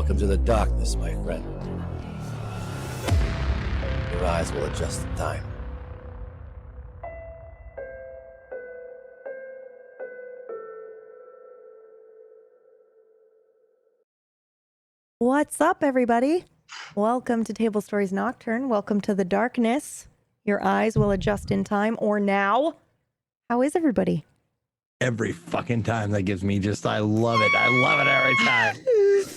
Welcome to the darkness, my friend. Your eyes will adjust in time. What's up, everybody? Welcome to Tablestory's Nocturne. Welcome to the darkness. Your eyes will adjust in time or now. How is everybody? Every fucking time that gives me just, I love it. I love it every time.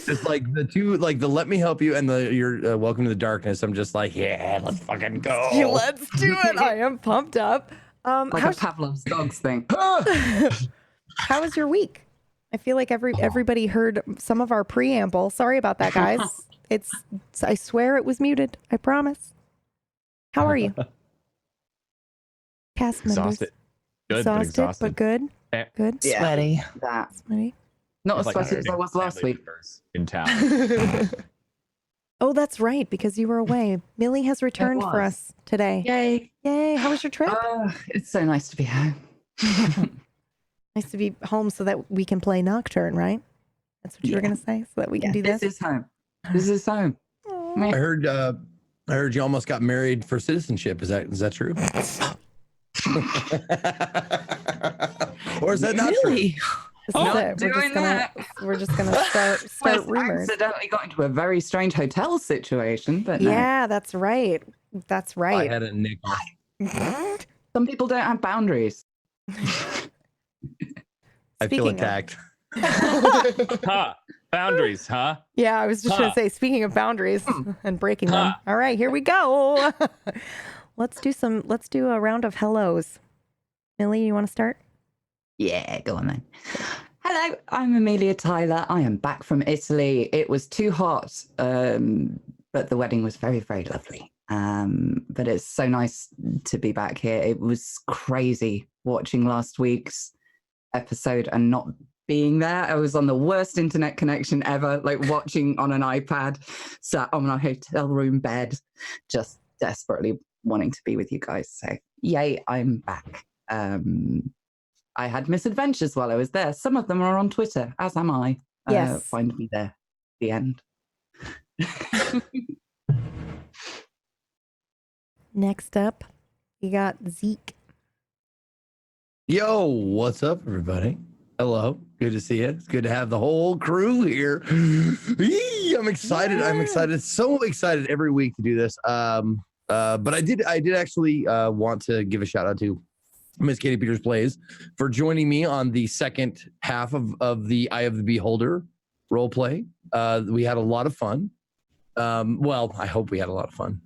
It's like the two, like the let me help you and the you're welcome to the darkness. I'm just like, yeah, let's fucking go. Let's do it. I am pumped up. Like a Pavlov's dogs thing. How was your week? I feel like everybody heard some of our preamble. Sorry about that, guys. I swear it was muted. I promise. How are you? Cast members. Exhausted. Good, but exhausted. But good. Good. Yeah, Sweaty. That. Sweaty. Not as Like sweaty as I was last week. in town. Oh, that's right, because you were away. Millie has returned for us today. Yay. Yay. How was your trip? It's so nice to be home. Nice to be home so that we can play Nocturne, right? That's what you were going to say? So that we can do this? This is home. This is home. I heard you almost got married for citizenship. Is that true? Or is that not true? This is it. We're just gonna start rumors. I accidentally got into a very strange hotel situation, but no. Yeah, that's right. That's right. I had a nickel. Some people don't have boundaries. I feel attacked. Huh. Boundaries, huh? Yeah, I was just gonna say, speaking of boundaries and breaking them. All right, here we go. Let's do a round of hellos. Millie, you want to start? Yeah, go on then. Hello, I'm Amelia Tyler. I am back from Italy. It was too hot, but the wedding was very, very lovely. But it's so nice to be back here. It was crazy watching last week's episode and not being there. I was on the worst internet connection ever, like watching on an iPad, sat on a hotel room bed, just desperately wanting to be with you guys. So yay, I'm back. I had misadventures while I was there. Some of them are on Twitter, as am I. Yes. Find me there. The end. Next up, you got Zeke. Yo, what's up, everybody? Hello. Good to see you. It's good to have the whole crew here. Eee, I'm excited. Yeah. I'm excited. So excited every week to do this. But I did actually want to give a shout out to Miss Katie Peters Plays for joining me on the second half of the Eye of the Beholder role play. We had a lot of fun. Well, I hope we had a lot of fun.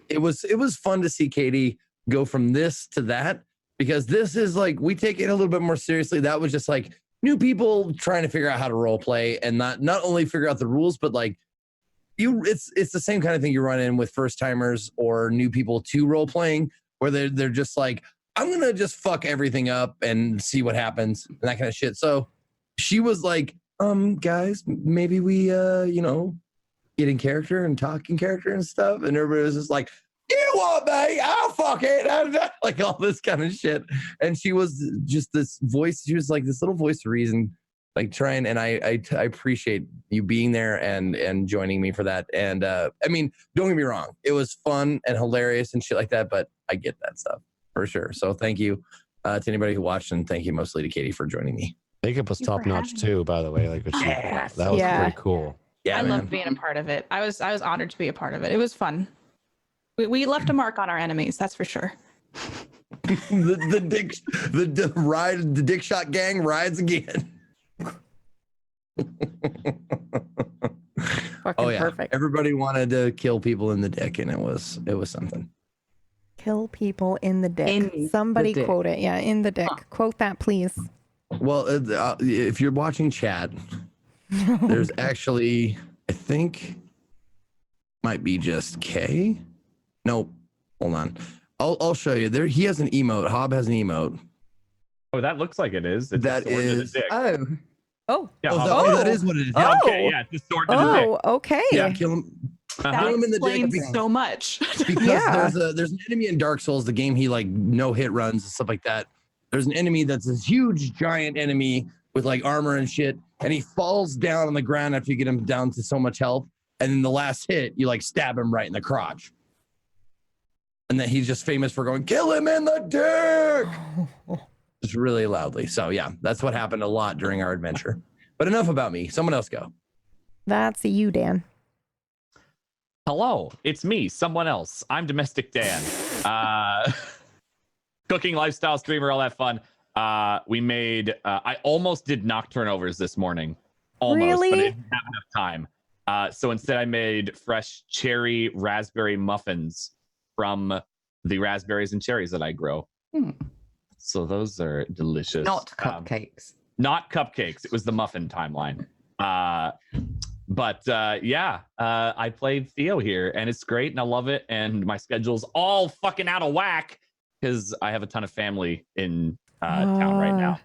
It was fun to see Katie go from this to that, because this is like, we take it a little bit more seriously. That was just like new people trying to figure out how to role play and not only figure out the rules, but like it's the same kind of thing you run in with first timers or new people to role playing, where they're just like, I'm going to just fuck everything up and see what happens and that kind of shit. So she was like, guys, maybe we, get in character and talk in character and stuff. And everybody was just like, you want me? I'll fuck it. Like all this kind of shit. And she was just this voice. She was like this little voice of reason, like trying. And I appreciate you being there and joining me for that. And I mean, don't get me wrong. It was fun and hilarious and shit like that, but I get that stuff for sure. So thank you to anybody who watched, and thank you mostly to Katie for joining me. Makeup was top notch too, by the way. Like that was pretty cool. Yeah, I loved being a part of it. I was honored to be a part of it. It was fun. We left a mark on our enemies, that's for sure. the dick shot gang rides again. Fucking perfect. Everybody wanted to kill people in the dick, and it was something. Kill people in the dick. Somebody quote it. Yeah, in the dick. Quote that, please. Well, if you're watching chat, there's actually, I think, might be just K. Nope. Hold on. I'll show you. There, he has an emote. Hob has an emote. Oh, that looks like it is. It's that is. Oh. Yeah, that is what it is. Yeah, okay, yeah, it's a sword to the dick. Okay. Yeah, kill him. That Kill him in the dick. explains so much. Because there's an enemy in Dark Souls, the game he like no hit runs and stuff like that. There's an enemy that's this huge giant enemy with like armor and shit, and he falls down on the ground after you get him down to so much health. And then the last hit, you like stab him right in the crotch. And then he's just famous for going, kill him in the dick. Just really loudly. So yeah, that's what happened a lot during our adventure. But enough about me. Someone else go. That's you, Dan. Hello, it's me, someone else. I'm Domestic Dan. Cooking, lifestyle, streamer, all that fun. We made, I almost did Nocturne overs this morning. Almost, Really? but I didn't have enough time. So instead I made fresh cherry raspberry muffins from the raspberries and cherries that I grow. So those are delicious. Not cupcakes. Not cupcakes. It was the muffin timeline. But I played Theo here, and it's great, and I love it. And my schedule's all fucking out of whack because I have a ton of family in town right now.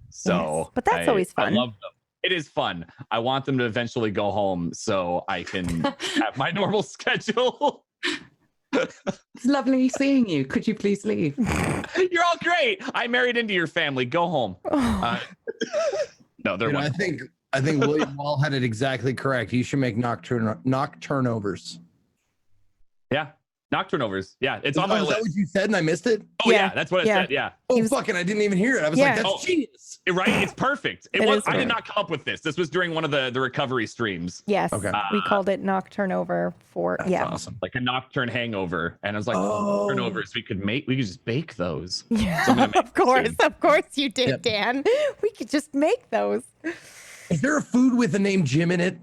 So, yes. But that's always fun. I love them. It is fun. I want them to eventually go home so I can have my normal schedule. It's lovely seeing you. Could you please leave? You're all great. I married into your family. Go home. No, they're wonderful. I think William Wall had it exactly correct. You should make Nocturne overs. Yeah. Nocturne overs. Yeah, it's on my Is list. that what you said and I missed it? Oh yeah, that's what I said. Yeah. Oh, fucking, I didn't even hear it. I was like, that's genius. Right? It's perfect. It is I did perfect. not come up with this. This was during one of the recovery streams. Yes. Okay. We called it Nocturne over for, That's awesome. Like a Nocturne hangover. And I was like, Oh. turnovers, we could just bake those. Yeah, So I'm gonna make of course. soon. Of course you did, Yep. Dan. We could just make those. Is there a food with the name Jim in it?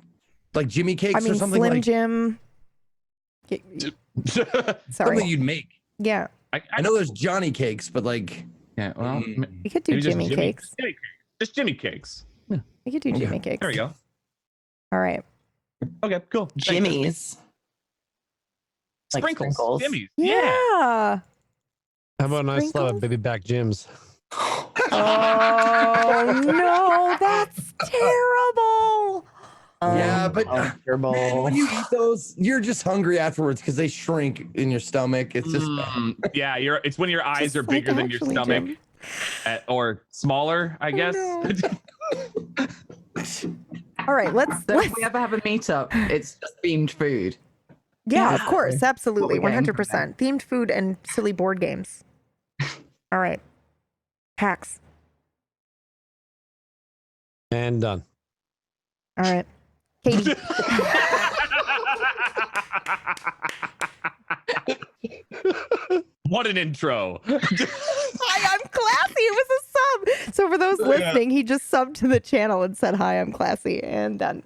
Like Jimmy Cakes I mean, or something Slim like Jim. Sorry. something you'd make? Yeah. I know there's Johnny Cakes, but like, Yeah, well, We could do maybe just Jimmy cakes. Just Jimmy cakes. We could do Jimmy cakes. There we go. All right. Okay, cool. Thanks. Jimmy's. Like Sprinkles. sprinkles. Jimmy's. Yeah. How about a nice lot Sprinkles? of baby back Jims? Oh no, that's terrible. yeah, but Comfortable. man, when you eat those, you're just hungry afterwards because they shrink in your stomach. It's just Yeah, it's when your eyes Just are like bigger than your actually, stomach. Jim. Or smaller, I guess. no. All right, let's So if we ever have a meetup, it's just themed food. yeah, of Yeah. course, absolutely, What we're getting 100%. Themed food and silly board games. All right. Hacks. And done. All right. Katie. What an intro. Hi, I'm classy. It was a sub. So for those listening, he just subbed to the channel and said, hi, I'm classy, and done.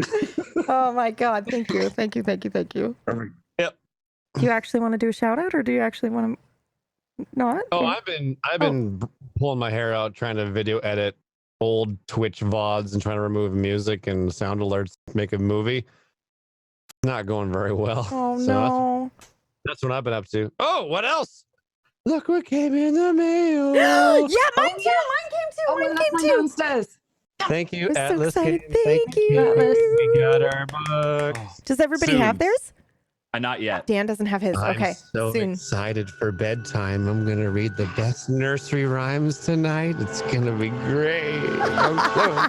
Oh my God. Thank you. Thank you. Thank you. Thank you. perfect. Do you actually want to do a shout out or do you actually want to not? Oh, I've been pulling my hair out trying to video edit old Twitch VODs and trying to remove music and sound alerts to make a movie. Not going very well. Oh So no. that's what I've been up to. Oh, what else? Look what came in the mail. Yeah, mine too. Mine came too. Oh, Mine and that's came mine too. downstairs. Thank you, I'm so Atlas. excited. Games. Thank you. Atlas. We got our books. Does everybody Soon. have theirs? Not yet. Dan doesn't have his. I'm Okay. so Soon. excited for bedtime. I'm gonna read the best nursery rhymes tonight. It's gonna be great. I'm so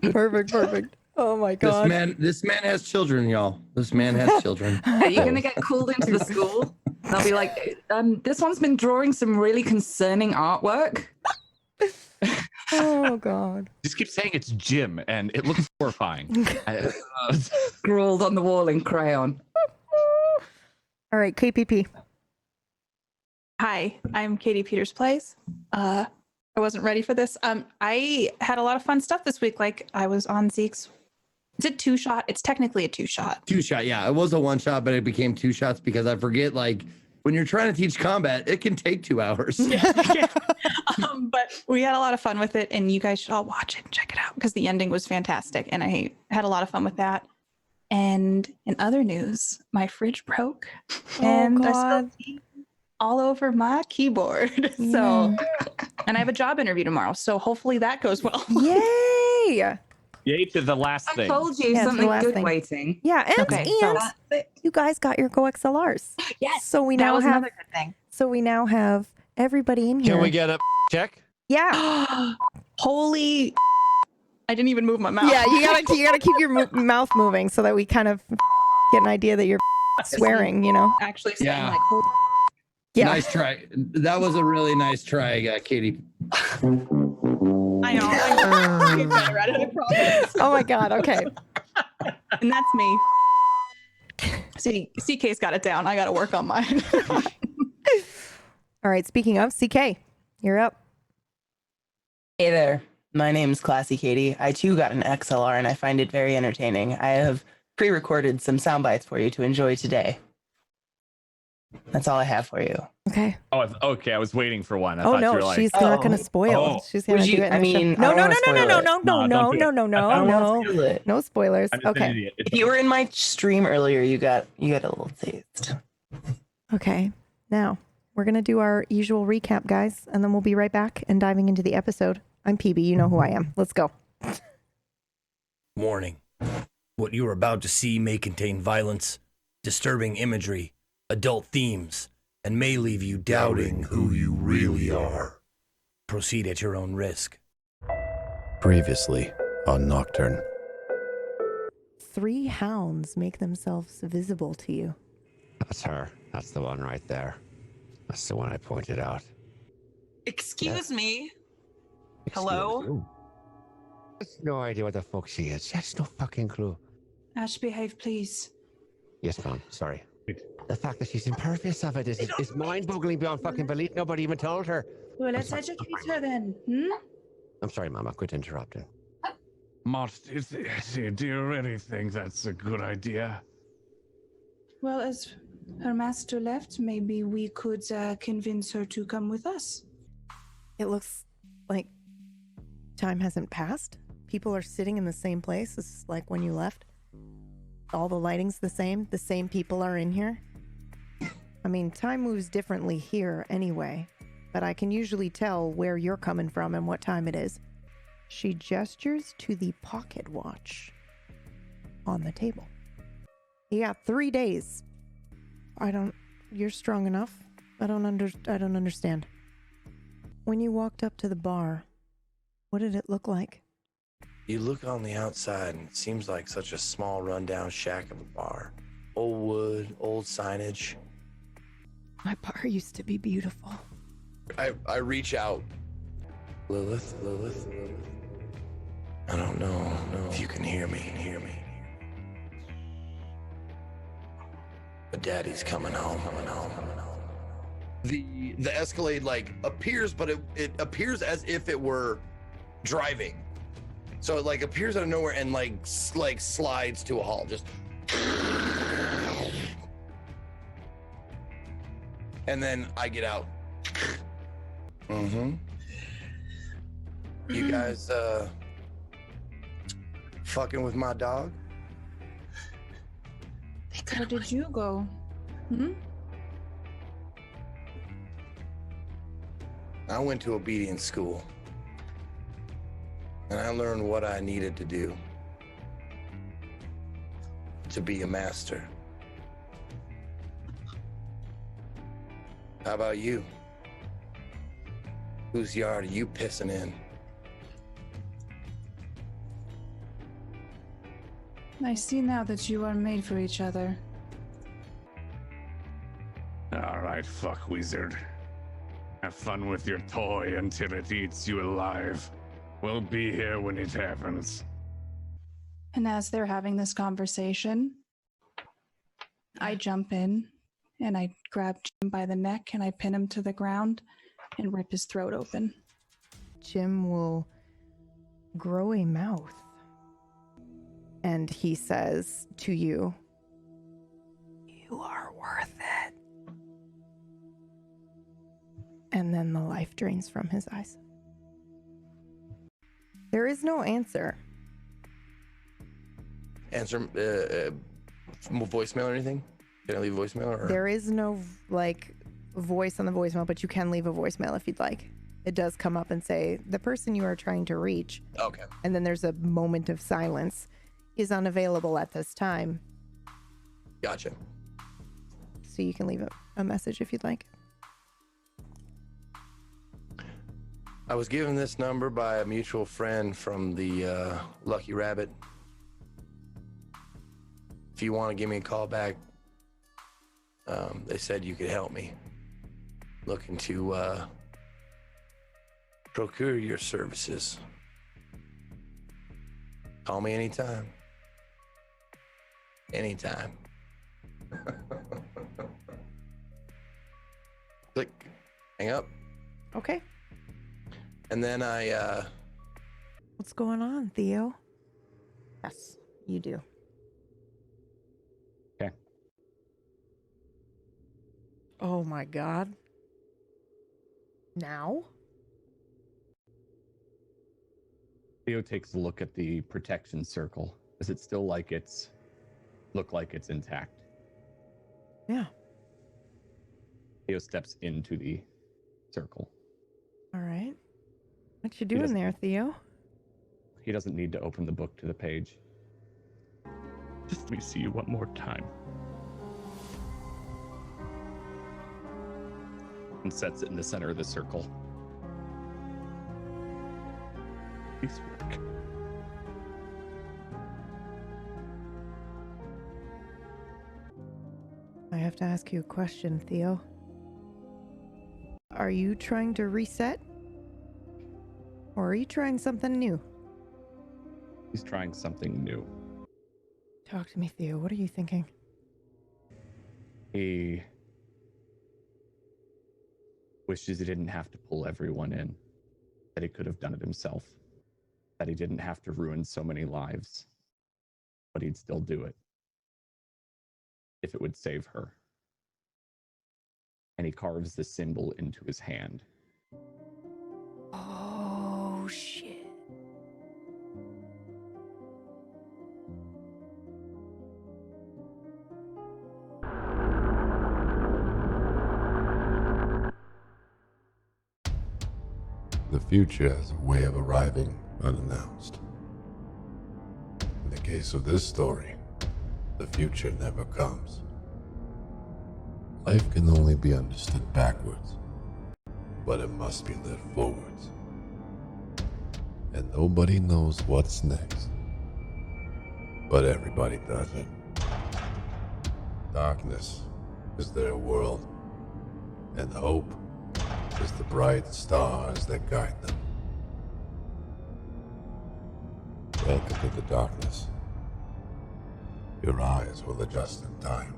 excited. Perfect. Oh my God. This man has children, y'all. This man has children. Are you going to get called into the school? They'll be like, this one's been drawing some really concerning artwork. Oh God. Just keep saying it's Jim, and it looks horrifying. Scrawled on the wall in crayon. All right, KPP. Hi, I'm Katie Peters Plays. I wasn't ready for this. I had a lot of fun stuff this week. Like I was on Zeke's. Is it 2-shot? It's technically a 2-shot. 2-shot, yeah. It was a 1-shot, but it became 2 shots because I forget, like, when you're trying to teach combat, it can take 2 hours. But we had a lot of fun with it, and you guys should all watch it and check it out because the ending was fantastic, and I had a lot of fun with that. And in other news, my fridge broke, and I spilled tea all over my keyboard. So, and I have a job interview tomorrow, so hopefully that goes well. Yay! Yay to the last I thing. told you Yeah, it's the something last good thing. waiting. Yeah, and Okay, so and That's it. you guys got your Go XLRs. Yes, So we that now was have. another good thing. So we now have everybody in here. Can we get a check? Yeah. Holy! I didn't even move my mouth. Yeah, you gotta keep your mouth moving so that we kind of get an idea that you're swearing. You know. Actually saying Yeah. like, holy. Yeah. Nice try. That was a really nice try, Katie. I know. I'm getting better at it, I promise. Oh my God. Okay. And that's me. See, CK's got it down. I got to work on mine. All right. Speaking of CK, you're up. Hey there. My name's Classy Katie. I too got an XLR and I find it very entertaining. I have pre-recorded some sound bites for you to enjoy today. That's all I have for you. Okay. Oh, okay. I was waiting for one. I Oh thought you no, were like, she's not Oh. gonna spoil. Oh. She's gonna Would do you- it. In I the show. mean, I No, don't no, wanna no, no, no, spoil no, it. no, No, no, don't do no, it. no, no, I no, don't wanna no. spoil it. No spoilers. I'm just an Okay. idiot. It's If you were in my stream earlier, you got a little taste. Okay. Now we're gonna do our usual recap, guys, and then we'll be right back and diving into the episode. I'm PB. You know who I am. Let's go. Warning. What you are about to see may contain violence, disturbing imagery, adult themes, and may leave you doubting who you really are. Proceed at your own risk. Previously on Nocturne. 3 hounds make themselves visible to you. That's her. That's the one right there. That's the one I pointed out. Excuse me. Excuse Hello? you. Has no idea what the fuck she is. She has no fucking clue. Ash, behave, please. Yes, ma'am. Sorry. The fact that she's impervious of it is mind-boggling beyond fucking belief. Nobody even told her. Well, let's educate her then. I'm sorry, Mama. Quit interrupting. Mott, do you really think that's a good idea? Well, as her master left, maybe we could convince her to come with us. It looks like time hasn't passed. People are sitting in the same place as like when you left. All the lighting's the same people are in here. I mean, time moves differently here anyway, but I can usually tell where you're coming from and what time it is. She gestures to the pocket watch on the table. You got 3 days. You're strong enough. I don't understand. When you walked up to the bar, what did it look like? You look on the outside and it seems like such a small rundown shack of a bar. Old wood, old signage. My bar used to be beautiful. I reach out. Lilith. I don't know if you can hear me. But Daddy's coming home. The Escalade like appears, but it appears as if it were driving. So it like appears out of nowhere and like slides to a halt. Just and then I get out. Mm-hmm. You guys fucking with my dog? Where did you go? I went to obedience school. And I learned what I needed to do to be a master. How about you? Whose yard are you pissing in? I see now that you are made for each other. All right, fuck wizard. Have fun with your toy until it eats you alive. We'll be here when it happens. And as they're having this conversation, I jump in and I grab Jim by the neck and I pin him to the ground and rip his throat open. Jim will grow a mouth. And he says to you, "You are worth it." And then the life drains from his eyes. There is no answer. Answer voicemail or anything? Can I leave a voicemail or? There is no like voice on the voicemail, but you can leave a voicemail if you'd like. It does come up and say, "The person you are trying to reach," Okay. and then there's a moment of silence, "is unavailable at this time." Gotcha. So you can leave a message if you'd like. I was given this number by a mutual friend from the Lucky Rabbit. If you want to give me a call back, they said you could help me. Looking to procure your services. Call me anytime. Anytime. Click. Hang up. Okay. And then What's going on, Theo? Yes, you do. Okay. Oh my God. Now? Theo takes a look at the protection circle. Does it still look like it's intact? Yeah. Theo steps into the circle. All right. What you doing there, Theo? He doesn't need to open the book to the page. Just let me see you one more time. And sets it in the center of the circle. Nice work. I have to ask you a question, Theo. Are you trying to reset? Or are you trying something new? He's trying something new. Talk to me, Theo. What are you thinking? He wishes he didn't have to pull everyone in, that he could have done it himself, that he didn't have to ruin so many lives, but he'd still do it if it would save her. And he carves the symbol into his hand. Oh, shit. The future has a way of arriving unannounced. In the case of this story, the future never comes. Life can only be understood backwards, but it must be lived forwards. And nobody knows what's next, but everybody does it. Darkness is their world, and hope is the bright stars that guide them. Welcome to the darkness. Your eyes will adjust in time.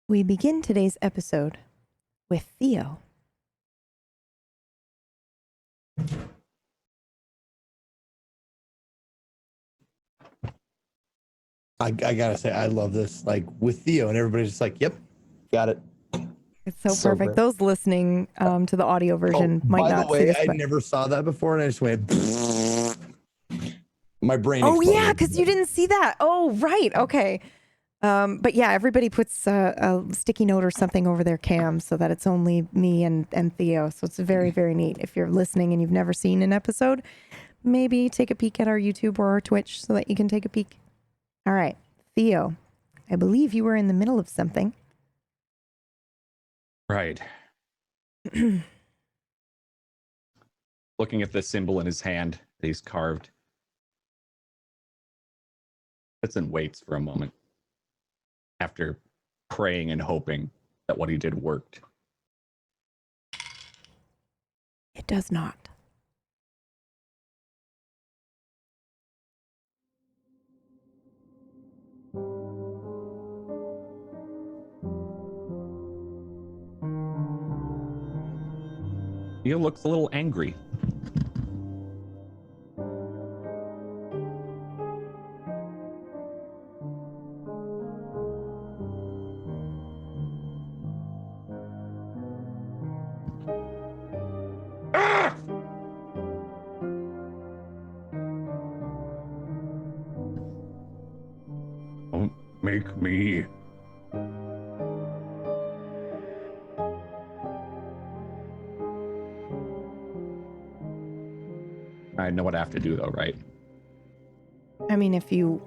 We begin today's episode with Theo. I gotta say, I love this. Like with Theo, and everybody's just like, "Yep, got it." It's so So perfect. great. Those listening to the audio version might by not the way, see this. I But... never saw that before, and I just went. My brain. Oh yeah, exploded. because you didn't see that. Oh right, okay. But yeah, everybody puts a sticky note or something over their cam so that it's only me and Theo. So it's very, very neat. If you're listening and you've never seen an episode, maybe take a peek at our YouTube or our Twitch so that you can take a peek. All right, Theo, I believe you were in the middle of something. Right. Looking at the symbol in his hand that he's carved. Sits and waits for a moment. After praying and hoping that what he did worked. It does not. He looks a little angry. Don't make me. I know what I have to do though, right? I mean, if you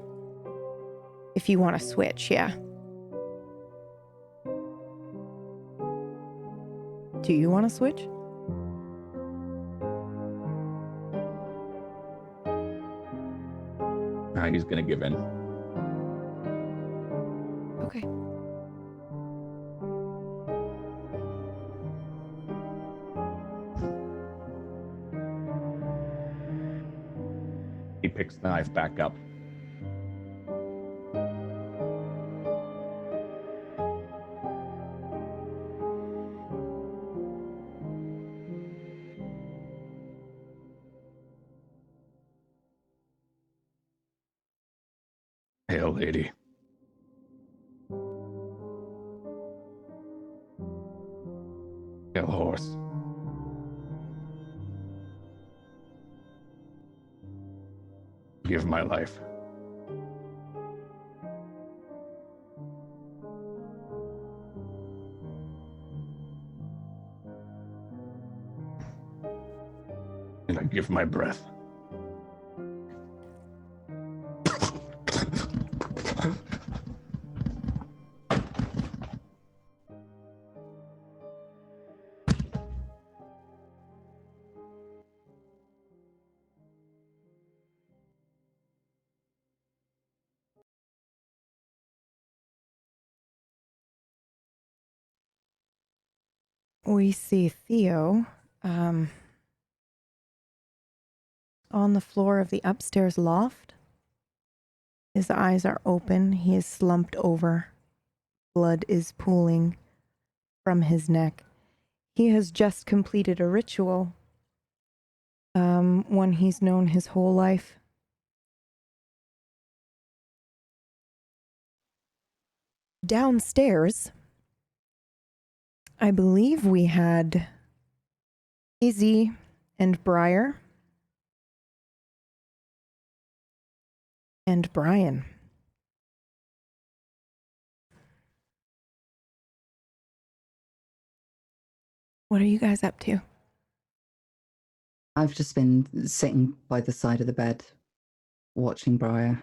want to switch, yeah. Do you want to switch? He's gonna give in. Okay. He picks the knife back up. Hail, lady. Hail, horse. Give my life. And I give my breath. We see Theo on the floor of the upstairs loft. His eyes are open. He is slumped over. Blood is pooling from his neck. He has just completed a ritual, one he's known his whole life. Downstairs, I believe we had Izzy and Briar and Brian. What are you guys up to? I've just been sitting by the side of the bed, watching Briar.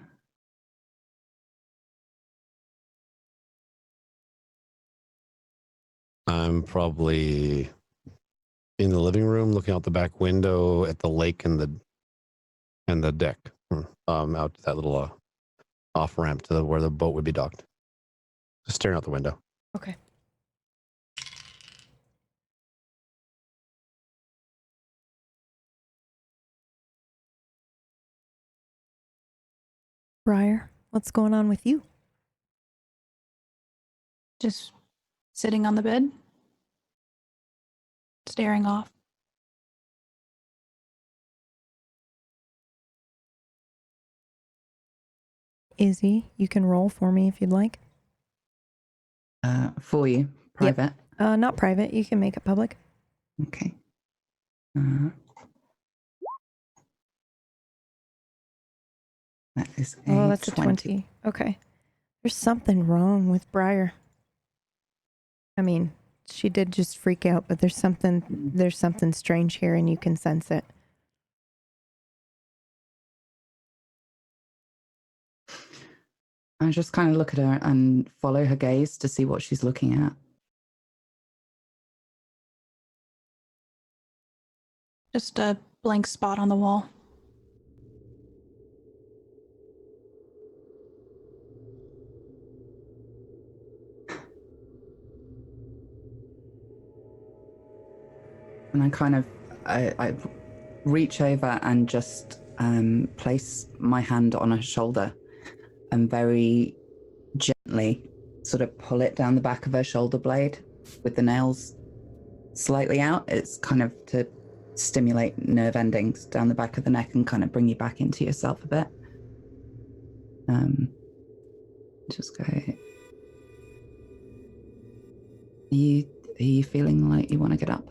I'm probably in the living room, looking out the back window at the lake and the deck, out to that little off ramp to where the boat would be docked. Just staring out the window. Okay. Briar, what's going on with you? Just sitting on the bed, staring off. Izzy, you can roll for me if you'd like. For you, private. Not private. You can make it public. Okay. That is That's a 20. Okay. There's something wrong with Briar. I mean, she did just freak out, but there's something strange here and you can sense it. I just kind of look at her and follow her gaze to see what she's looking at. Just a blank spot on the wall. And I reach over and just place my hand on her shoulder and very gently sort of pull it down the back of her shoulder blade with the nails slightly out. It's kind of to stimulate nerve endings down the back of the neck and kind of bring you back into yourself a bit. Just go. Are you feeling like you want to get up?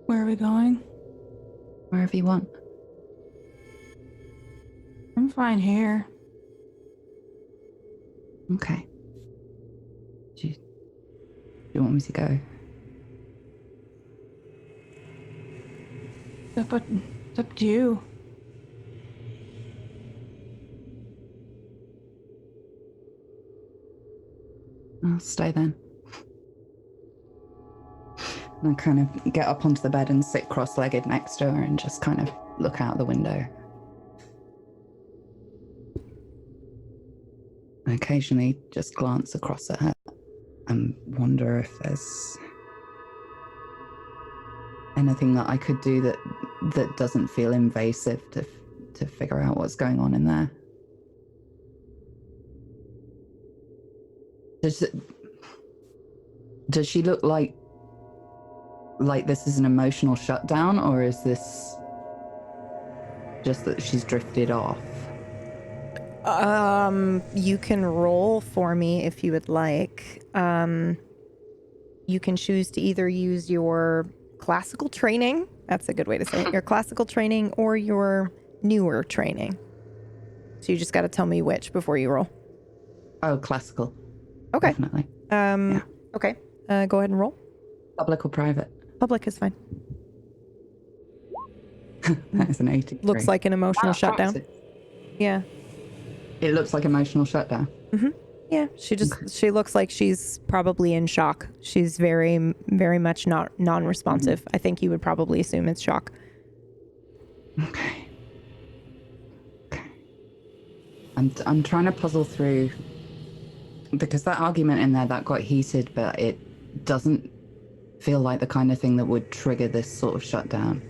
Where are we going? Wherever you want. I'm fine here. Okay. Do you want me to go? It's up to you. I'll stay then. And I kind of get up onto the bed and sit cross-legged next to her and just kind of look out the window. I occasionally just glance across at her and wonder if there's anything that I could do that doesn't feel invasive to figure out what's going on in there. Does she look like this is an emotional shutdown, or is this just that she's drifted off? You can roll for me if you would like. You can choose to either use your classical training. That's a good way to say it. Your classical training or your newer training. So you just got to tell me which before you roll. Oh, classical. Okay. Definitely. Okay. Go ahead and roll. Public or private? Public is fine. That is an 80. Looks like an emotional shutdown. Practice. Yeah. It looks like emotional shutdown. Mm-hmm. Yeah. She looks like she's probably in shock. She's very, very much not non-responsive. I think you would probably assume it's shock. Okay. I'm trying to puzzle through, because that argument in there that got heated, but it doesn't feel like the kind of thing that would trigger this sort of shutdown.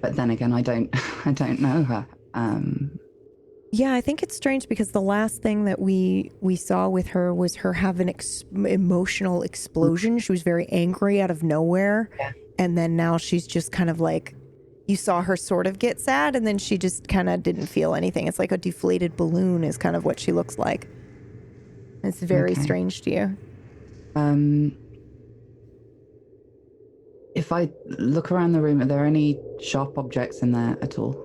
But then again, I don't know her. Yeah, I think it's strange because the last thing that we saw with her was her have an emotional explosion. She was very angry out of nowhere. Yeah. And then now she's just kind of like, you saw her sort of get sad and then she just kind of didn't feel anything. It's like a deflated balloon is kind of what she looks like. It's very strange to you. If I look around the room, are there any sharp objects in there at all?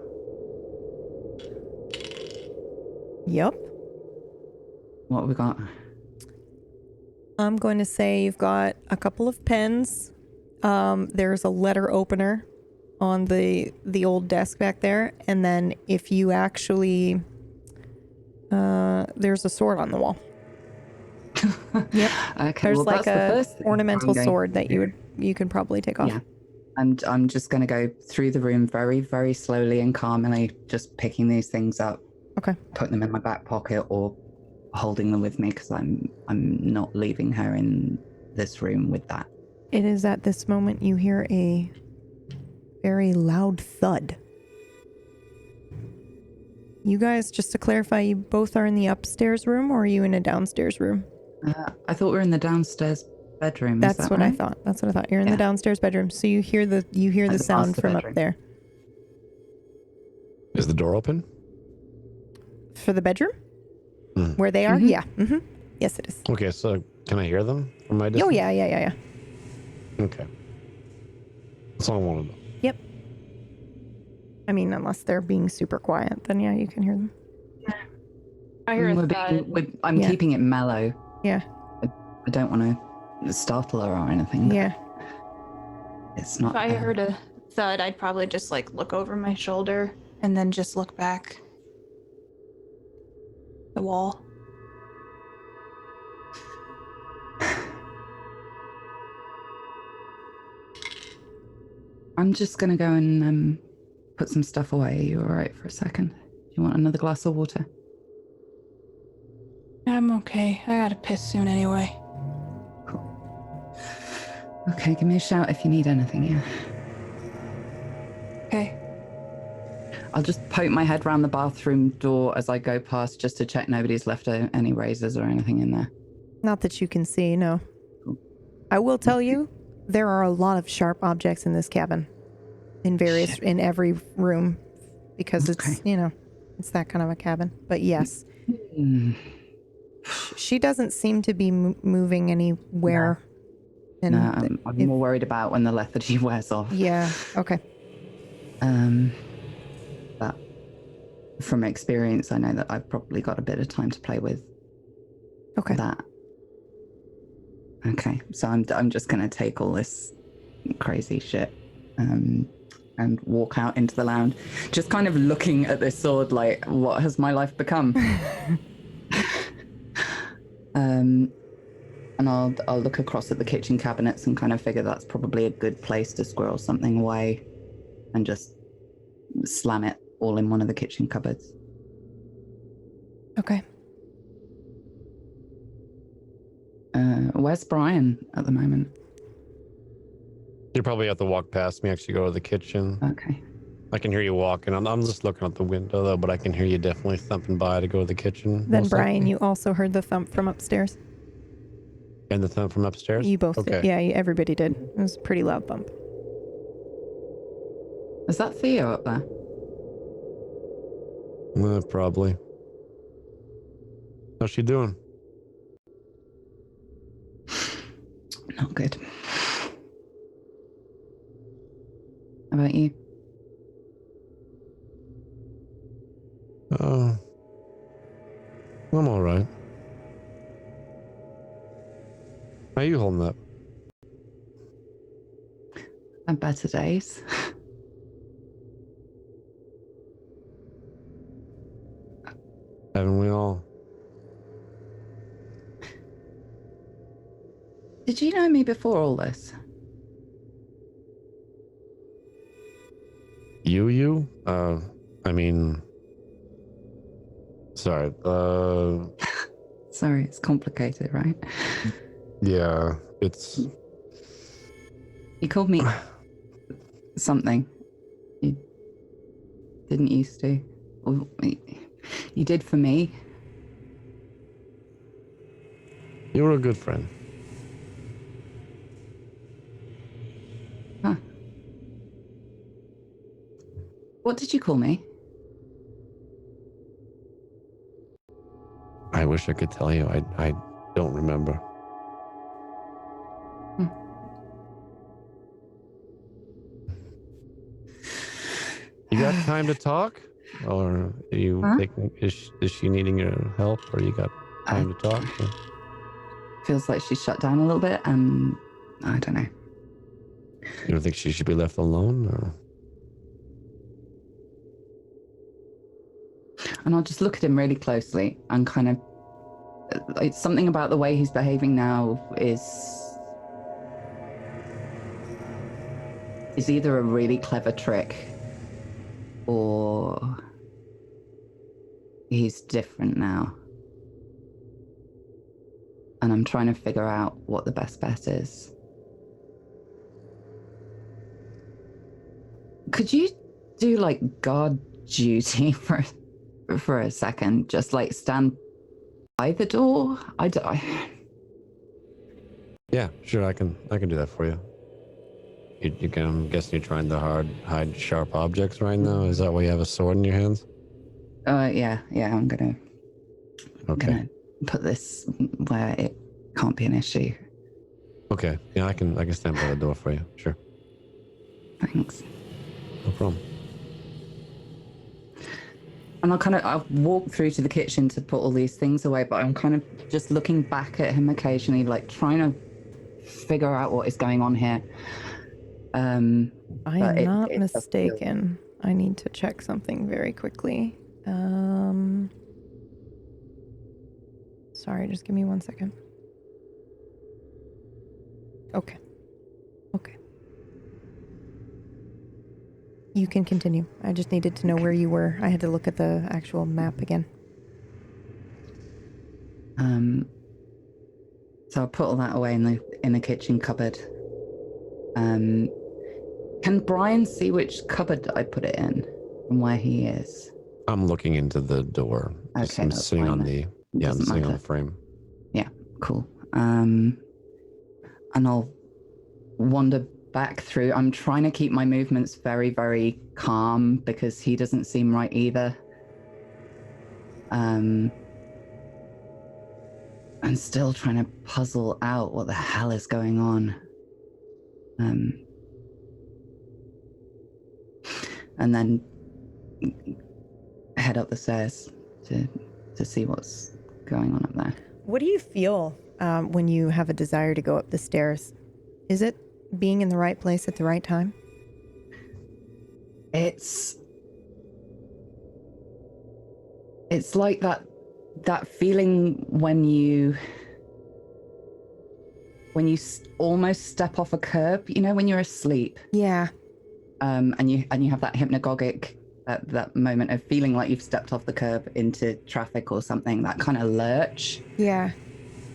Yep. What have we got? I'm going to say you've got a couple of pens. There's a letter opener on the old desk back there. And then if you actually, there's a sword on the wall. Yep. Okay. There's well, like that's the a first thing ornamental I'm going sword that to do. you can probably take off. Yeah. I'm just going to go through the room very, very slowly and calmly, just picking these things up. Okay. Putting them in my back pocket or holding them with me, because I'm not leaving her in this room with that. It is at this moment you hear a very loud thud. You guys, just to clarify, you both are in the upstairs room, or are you in a downstairs room? I thought we were in the downstairs bedroom. That's Is that what right? I thought. That's what I thought. You're in the downstairs bedroom, so you hear the sound master from bedroom. up there. Is the door open? For the bedroom? Hmm. Where they are? Mhm. Yeah. Mm-hmm. Yes, it is. Okay, so can I hear them from my distance? Oh, yeah. Okay. That's all I wanted to know. Yep. I mean, unless they're being super quiet, then yeah, you can hear them. I hear a We're thud. I'm Yeah. keeping it mellow. Yeah. I don't want to startle her or anything. Yeah. It's not. If I heard a thud, I'd probably just like look over my shoulder and then just look back. The wall. I'm just gonna go and put some stuff away. Are you all right for a second? Do you want another glass of water? I'm okay. I gotta piss soon anyway. Okay, give me a shout if you need anything. Yeah. Okay. I'll just poke my head round the bathroom door as I go past, just to check nobody's left any razors or anything in there. Not that you can see, no. I will tell you, there are a lot of sharp objects in this cabin. In every room. Because it's, it's that kind of a cabin. But yes. Hmm. She doesn't seem to be moving anywhere. No, I'm more worried about when the lethargy wears off. Yeah, okay. But from experience, I know that I've probably got a bit of time to play with. Okay. That. Okay, so I'm just gonna take all this crazy shit and walk out into the lounge, just kind of looking at this sword like, what has my life become? And I'll look across at the kitchen cabinets and kind of figure that's probably a good place to squirrel something away, and just slam it all in one of the kitchen cupboards. Okay. Where's Brian at the moment? You probably have to walk past me, actually go to the kitchen. Okay. I can hear you walking. I'm just looking out the window though, but I can hear you definitely thumping by to go to the kitchen. Then, most Brian, likely. you also heard the thump from upstairs. And the thump from upstairs? You both okay. did. Yeah, everybody did. It was a pretty loud thump. Is that Theo up there? Probably. How's she doing? Not good. How about you? I'm all right. How you holding up? And better days. Haven't we all? Did you know me before all this? You? I mean... Sorry, Sorry, it's complicated, right? yeah, it's... You called me something you didn't used to. Or you did for me. You were a good friend. Huh. What did you call me? I wish I could tell you. I don't remember. You got time to talk? Or are you taking, is she needing your help, or you got time to talk? Or? Feels like she's shut down a little bit, and I don't know. You don't think she should be left alone? Or? And I'll just look at him really closely and kind of, it's something about the way he's behaving now is either a really clever trick or he's different now. And I'm trying to figure out what the best bet is. Could you do like guard duty for a second? Just like stand by the door? Yeah, sure. I can do that for you. You can. I'm guessing you're trying to hide sharp objects right now. Is that why you have a sword in your hands? Yeah. I'm gonna put this where it can't be an issue. Okay. Yeah, I can stand by the door for you. Sure. Thanks. No problem. And I'll walk through to the kitchen to put all these things away, but I'm kind of just looking back at him occasionally, like trying to figure out what is going on here. I am not mistaken. I need to check something very quickly. Sorry, just give me 1 second. Okay. You can continue. I just needed to know where you were. I had to look at the actual map again. So I'll put all that away in the kitchen cupboard. Can Brian see which cupboard I put it in from where he is? I'm looking into the door. Okay, I'm that's sitting fine on then. I'm sitting on the frame. Yeah, cool. And I'll wander back through. I'm trying to keep my movements very, very calm because he doesn't seem right either. And still trying to puzzle out what the hell is going on. And then head up the stairs to see what's going on up there. What do you feel when you have a desire to go up the stairs? Is it being in the right place at the right time? It's like that feeling when you when you almost step off a curb, you know, when you're asleep, Yeah. and you have that hypnagogic that moment of feeling like you've stepped off the curb into traffic or something, that kind of lurch. Yeah.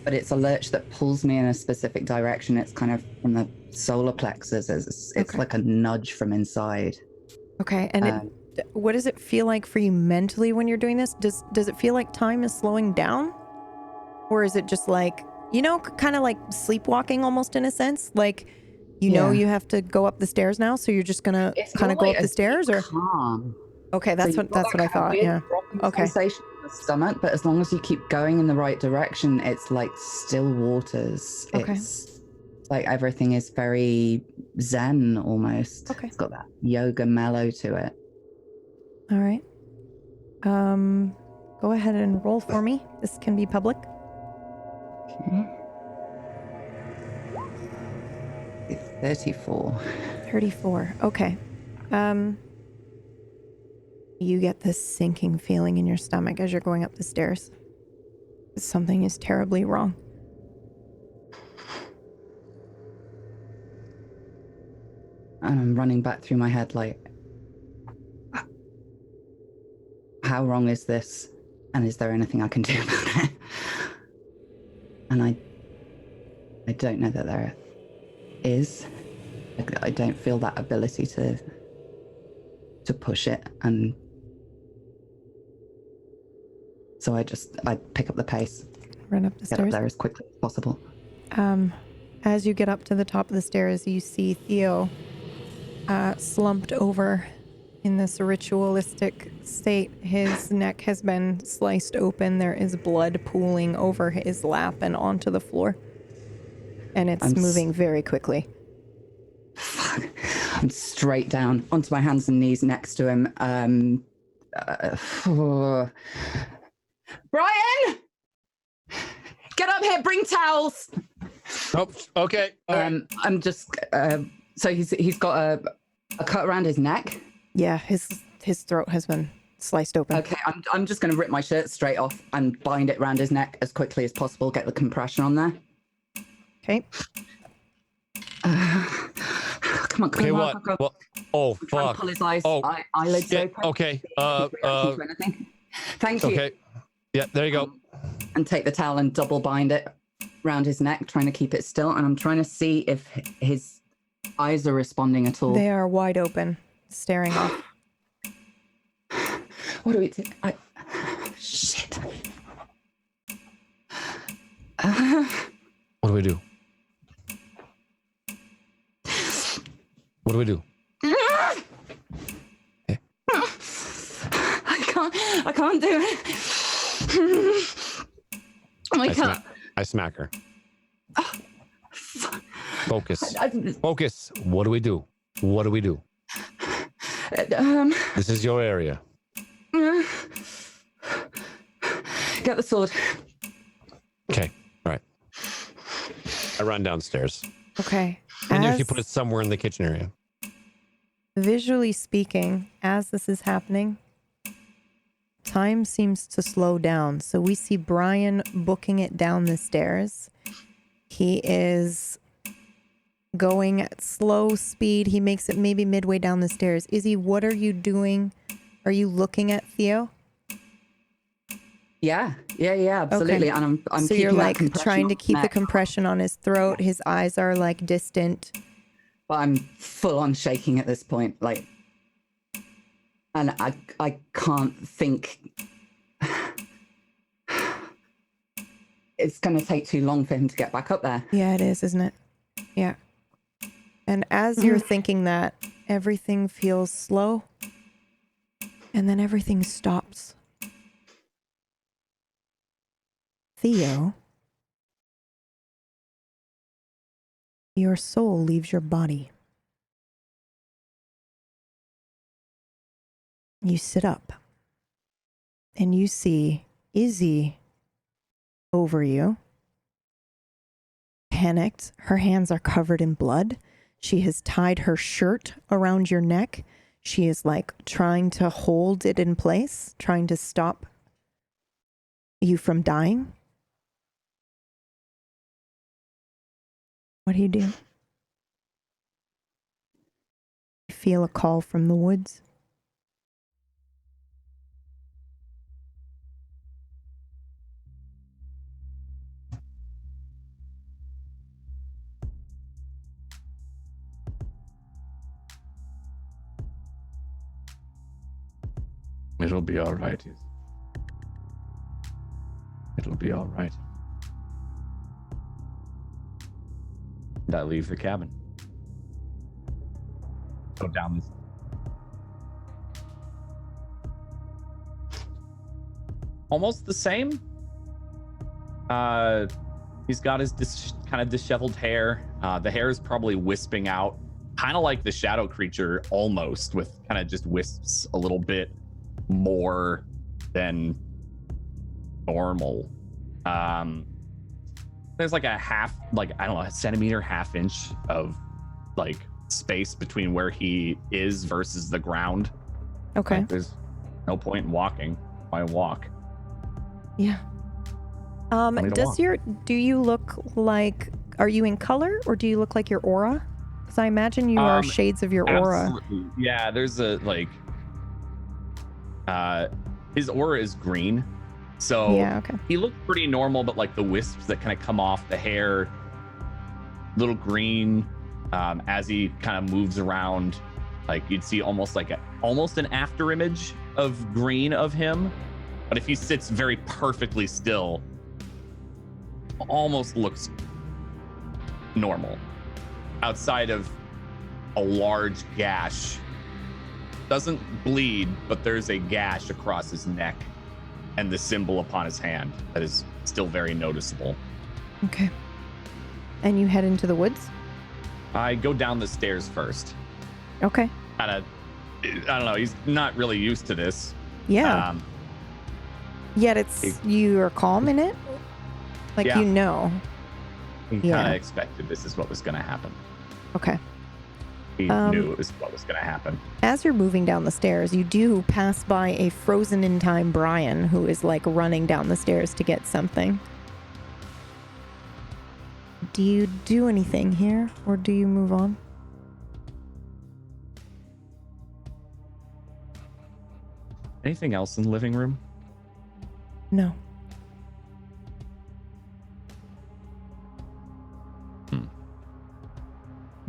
But it's a lurch that pulls me in a specific direction. It's kind of from the solar plexus. It's Okay. like a nudge from inside. Okay. And what does it feel like for you mentally when you're doing this? Does it feel like time is slowing down? Or is it just like, you know, kind of like sleepwalking almost in a sense? Like, you know, you have to go up the stairs now, so you're just gonna kind of go up the stairs, or calm. Okay, that's what I thought. Yeah. Okay. Sensation in the stomach, but as long as you keep going in the right direction, it's like still waters. Okay. It's like everything is very zen almost. Okay. It's got that yoga mellow to it. All right. Go ahead and roll for me. This can be public. Okay. 34. 34. Okay. You get this sinking feeling in your stomach as you're going up the stairs. Something is terribly wrong. And I'm running back through my head like, how wrong is this? And is there anything I can do about it? And I don't know that there is. I don't feel that ability to push it, and so I pick up the pace, Run up the get stairs. up there as quickly as possible. As you get up to the top of the stairs, you see Theo slumped over in this ritualistic state. His neck has been sliced open. There is blood pooling over his lap and onto the floor. And it's moving very quickly. I'm straight down onto my hands and knees next to him. Brian! Get up here, bring towels! Oh, okay. I'm just, so he's got a cut around his neck. Yeah, his throat has been sliced open. Okay, I'm just going to rip my shirt straight off and bind it around his neck as quickly as possible, get the compression on there. Okay. Come on, Okay, what? Well, oh, fuck. Pull his eyes, Oh, eyelids yeah, open. okay. Thank you. Okay. Yeah, there you go. And take the towel and double bind it around his neck, trying to keep it still. And I'm trying to see if his eyes are responding at all. They are wide open, staring off. What do we do? Shit. What do we do? What do we do? I can't do it. Wake up. I smack her. Focus. Focus. What do we do? What do we do? This is your area. Get the sword. Okay. All right. I run downstairs. Okay. I knew if you put it somewhere in the kitchen area. Visually speaking, as this is happening, time seems to slow down. So we see Brian booking it down the stairs. He is going at slow speed. He makes it maybe midway down the stairs. Izzy, what are you doing? Are you looking at Theo? Yeah, absolutely. Okay. And I'm so keeping you're that like compression trying to on his keep the neck. compression on his throat. His eyes are like distant. But I'm full on shaking at this point, like, and I can't think. It's going to take too long for him to get back up there. Yeah, it is, isn't it? Yeah. And as you're thinking that, everything feels slow, and then everything stops. Theo, your soul leaves your body. You sit up, and you see Izzy over you. Panicked, her hands are covered in blood. She has tied her shirt around your neck. She is like trying to hold it in place, trying to stop you from dying. What do? You feel a call from the woods? It'll be all right. It'll be all right. And I leave the cabin. Go down this. Almost the same. He's got his kind of disheveled hair. The hair is probably wisping out, kind of like the shadow creature, almost, with kind of just wisps a little bit more than normal. There's like a half, like, I don't know, a centimeter, half inch of like space between where he is versus the ground. Okay. Like, there's no point in walking. Why walk? Yeah. Do you look like, are you in color or do you look like your aura? Because I imagine you are shades of your aura. Absolutely. Yeah, there's a like his aura is green. So yeah, okay. He looked pretty normal, but like the wisps that kind of come off the hair, little green, as he kind of moves around, like you'd see almost an after image of green of him. But if he sits very perfectly still, almost looks normal. Outside of a large gash. Doesn't bleed, but there's a gash across his neck and the symbol upon his hand that is still very noticeable. Okay. And you head into the woods? I go down the stairs first. Okay. I don't know, he's not really used to this. Yeah. Yet you are calm in it? Like, yeah. you know. He kind of expected this is what was going to happen. Okay. He knew it was what was going to happen. As you're moving down the stairs, you do pass by a frozen in time Brian who is like running down the stairs to get something. Do you do anything here or do you move on? Anything else in the living room? No.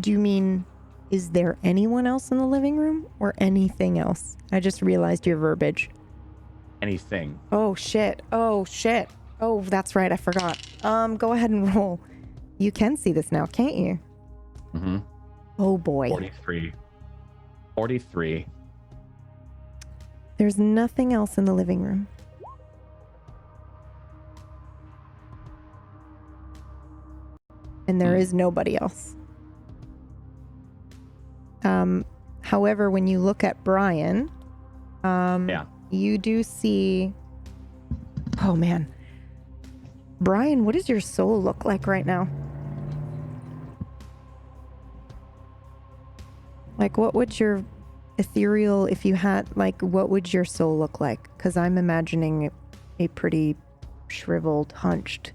Do you mean, is there anyone else in the living room or anything else? I just realized your verbiage. Anything. Oh, shit. Oh, that's right. I forgot. Go ahead and roll. You can see this now, can't you? Mm-hmm. Oh, boy. 43. There's nothing else in the living room. And there is nobody else. However, when you look at Brian, you do see... Oh, man. Brian, what does your soul look like right now? Like, what would your ethereal, if you had, like, what would your soul look like? Because I'm imagining a pretty shriveled, hunched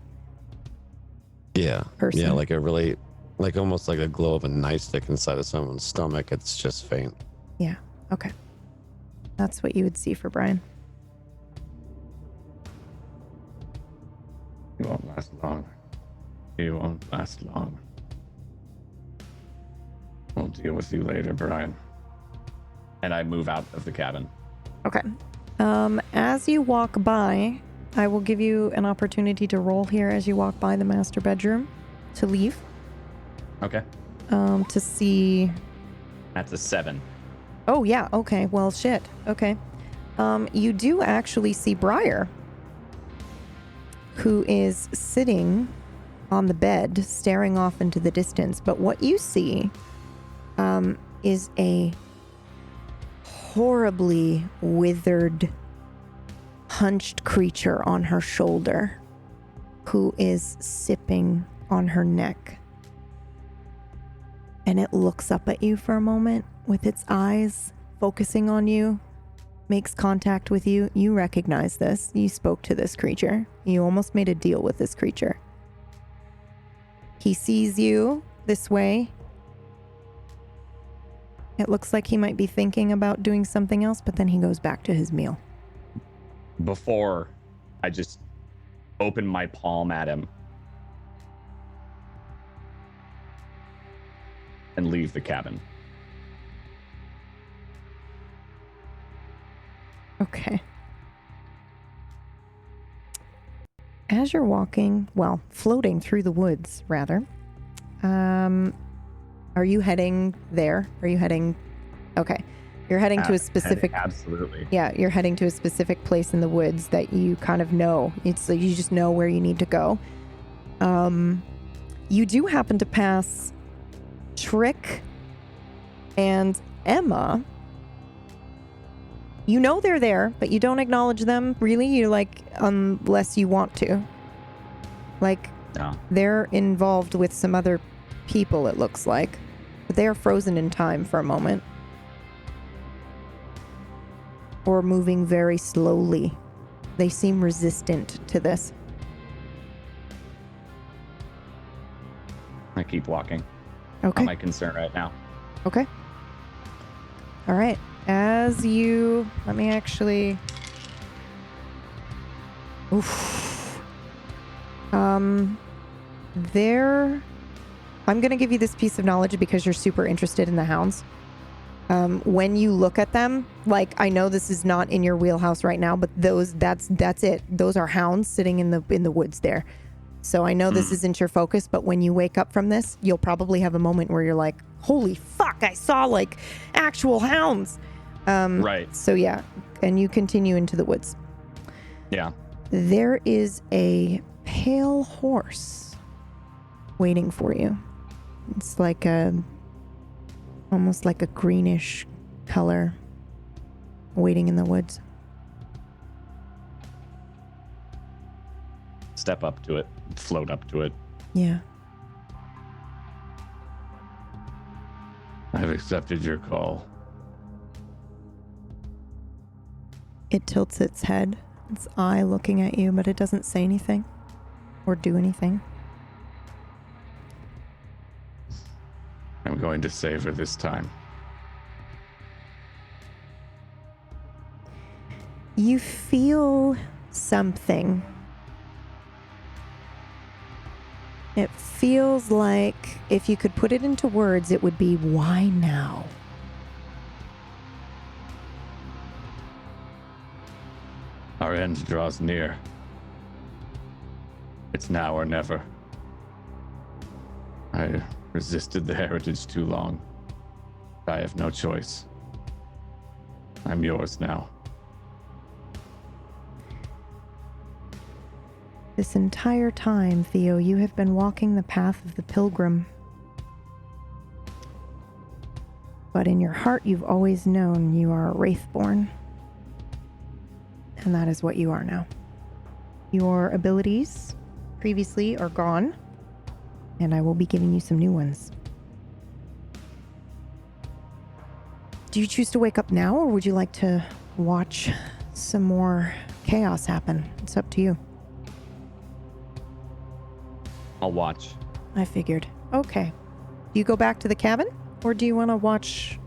person. Yeah, like a really, like almost like a glow of a nightstick inside of someone's stomach. It's just faint. Yeah, okay. That's what you would see for Brian. You won't last long. You won't last long. We'll deal with you later, Brian. And I move out of the cabin. Okay. As you walk by, I will give you an opportunity to roll here as you walk by the master bedroom to leave. Okay. To see... That's a 7. Oh, yeah. Okay. Well, shit. Okay. You do actually see Briar, who is sitting on the bed, staring off into the distance. But what you see is a horribly withered, hunched creature on her shoulder who is sipping on her neck. And it looks up at you for a moment with its eyes focusing on you, makes contact with you. You recognize this. You spoke to this creature. You almost made a deal with this creature. He sees you this way. It looks like he might be thinking about doing something else, but then he goes back to his meal. Before I just open my palm at him and leave the cabin. Okay. As you're walking, well, floating through the woods, rather, are you heading there? Are you heading? Okay. You're heading to a specific... Absolutely. Yeah, you're heading to a specific place in the woods that you kind of know. It's like you just know where you need to go. You do happen to pass Trick and Emma. You know they're there, but you don't acknowledge them, really. You're like, unless you want to. Like, No. they're involved with some other people, it looks like. But they are frozen in time for a moment. Or moving very slowly. They seem resistant to this. I keep walking. Okay. Not my concern right now. Okay. All right. As you... Let me actually... Oof. There... I'm going to give you this piece of knowledge because you're super interested in the hounds. When you look at them, like, I know this is not in your wheelhouse right now, but that's it. Those are hounds sitting in the woods there. So I know this isn't your focus, but when you wake up from this, you'll probably have a moment where you're like, holy fuck, I saw like actual hounds. Right. So yeah, and you continue into the woods. Yeah. There is a pale horse waiting for you. It's like almost like a greenish color waiting in the woods. Step up to it, float up to it. Yeah. I've accepted your call. It tilts its head, its eye looking at you, but it doesn't say anything or do anything. I'm going to save her this time. You feel something. It feels like if you could put it into words, it would be, why now? Our end draws near. It's now or never. I resisted the heritage too long. I have no choice. I'm yours now. This entire time, Theo, you have been walking the path of the pilgrim. But in your heart, you've always known you are a Wraithborn. And that is what you are now. Your abilities previously are gone, and I will be giving you some new ones. Do you choose to wake up now, or would you like to watch some more chaos happen? It's up to you. I'll watch. I figured. Okay. Do you go back to the cabin, or do you want to watch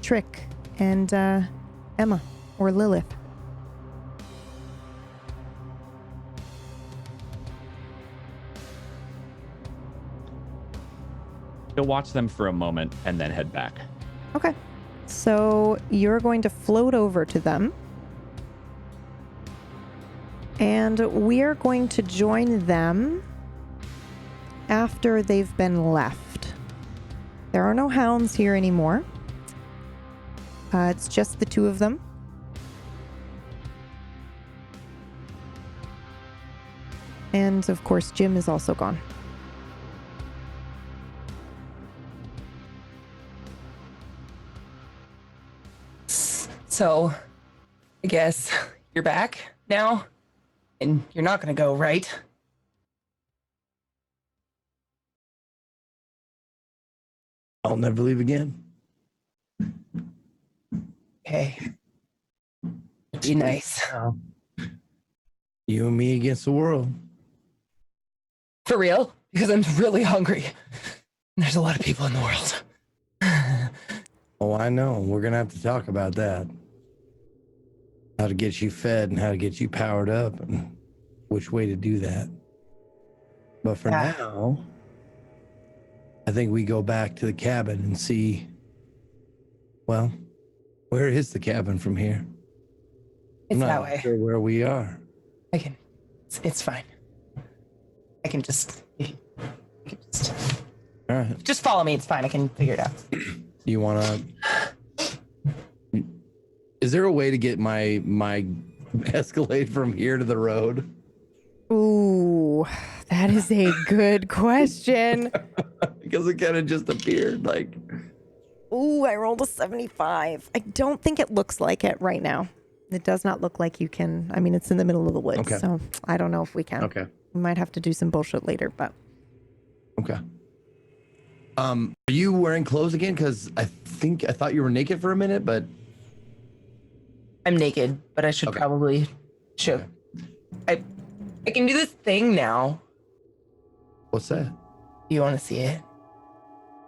Trick and Emma or Lilith? You'll watch them for a moment and then head back. Okay. So you're going to float over to them. And we are going to join them after they've been left. There are no hounds here anymore. It's just the two of them. And of course, Jim is also gone. So, I guess you're back now, and you're not gonna go, right? I'll never leave again. Okay. Be nice. You and me against the world. For real? Because I'm really hungry. There's a lot of people in the world. Oh, I know. We're gonna have to talk about that. How to get you fed and how to get you powered up and which way to do that. But for Yeah. now, I think we go back to the cabin and see, well, where is the cabin from here? It's I'm not that way. sure where we are. I can. It's fine. I can just. All right. Just follow me. It's fine. I can figure it out. You wanna? Is there a way to get my Escalade from here to the road? Ooh, that is a good question. Because it kind of just appeared like. Ooh, I rolled a 75. I don't think it looks like it right now. It does not look like you can. I mean, it's in the middle of the woods, Okay. so I don't know if we can. Okay. We might have to do some bullshit later, but Okay. Are you wearing clothes again? Because I thought you were naked for a minute, but I'm naked, but I should Okay. probably show. I can do this thing now. what's that? You want to see it?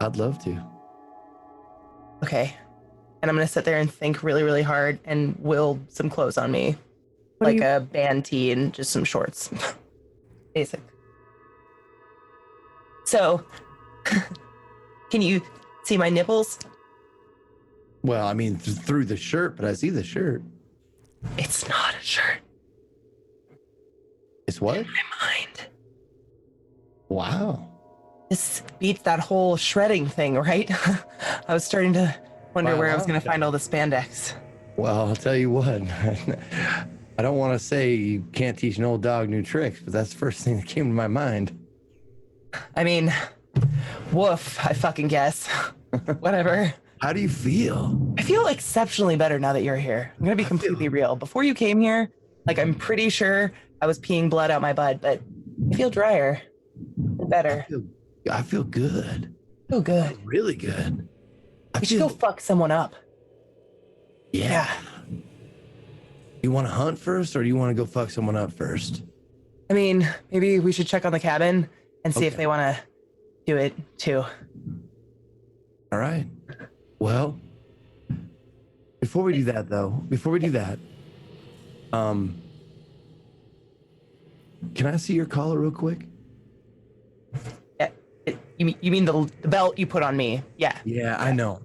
I'd love to. Okay. And I'm gonna sit there and think really, really hard and will some clothes on me, What are like you- a band tee and just some shorts. Basic. So, can you see my nipples? Well, I mean, through the shirt, but I see the shirt. It's not a shirt. It's what? In my mind. Wow. This beats that whole shredding thing, right? I was starting to wonder Wow, where I was wow. going to find all the spandex. Well, I'll tell you what. I don't want to say you can't teach an old dog new tricks, but that's the first thing that came to my mind. I mean, woof, I fucking guess. Whatever. How do you feel? I feel exceptionally better now that you're here. I'm going to be completely real. Before you came here, like, I'm pretty sure I was peeing blood out my butt, but I feel drier and better. I feel good. I feel good. Really good. We should go fuck someone up. Yeah. You want to hunt first, or do you want to go fuck someone up first? I mean, maybe we should check on the cabin and see if Okay. they want to do it too. All right. Well, before we do that, can I see your collar real quick? Yeah. You mean the belt you put on me? Yeah. Yeah, I know.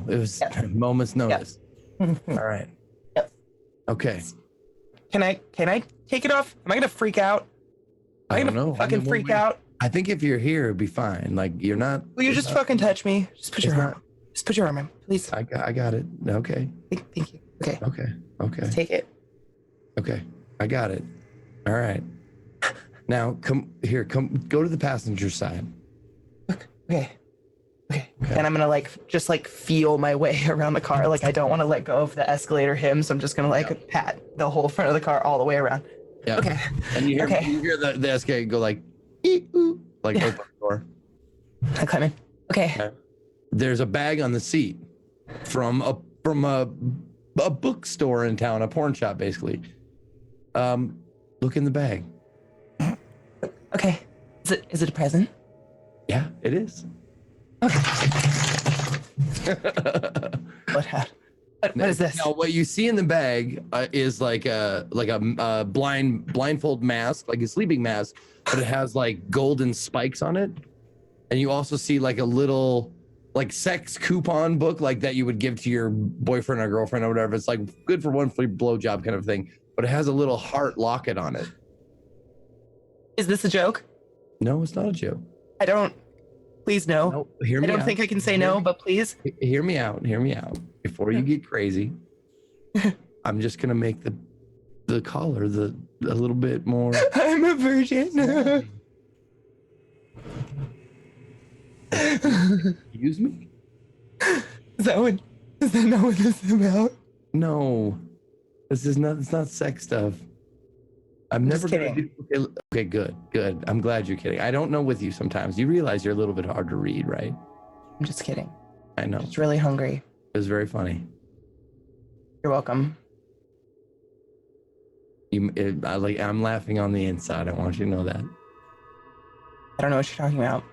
It was moment's notice. All right. Yep. Okay. Can I take it off? Am I gonna freak out? Am I I don't gonna know. fucking freak out? I think if you're here, it'd be fine. Like you're not. Will you just fucking touch me? Just put your it's arm. Just put your arm in, please. I got it. Okay. Thank you. Okay. Okay. Just take it. Okay. I got it. All right. Now come here. Go to the passenger side. Okay. And I'm gonna just feel my way around the car. Like I don't want to let go of the escalator him, so I'm just gonna pat the whole front of the car all the way around. Yeah. Okay. And you hear, Okay. you hear the escalator go like, "Ee, ooh," like Yeah. open the door. I climb in. Okay. There's a bag on the seat from a bookstore in town, a porn shop, basically. Look in the bag. Okay. Is it a present? Yeah, it is. What is this? Now, what you see in the bag is like a blindfold mask, like a sleeping mask, but it has like golden spikes on it. And you also see like a little like sex coupon book like that you would give to your boyfriend or girlfriend or whatever. It's like good for one free blowjob kind of thing, but it has a little heart locket on it. Is this a joke? No, it's not a joke. I don't. Please no. Nope. Hear me I don't out. think I can say no, but please. Hear me out. Hear me out. Before you get crazy, I'm just gonna make the collar a little bit more. I'm a virgin. Excuse me? Is that not what this is about? No, this is not. It's not sex stuff. I'm never gonna do. Okay, good. I'm glad you're kidding. I don't know with you sometimes. You realize you're a little bit hard to read, right? I'm just kidding. I know. I'm just really hungry. It was very funny. You're welcome. I'm laughing on the inside. I want you to know that. I don't know what you're talking about.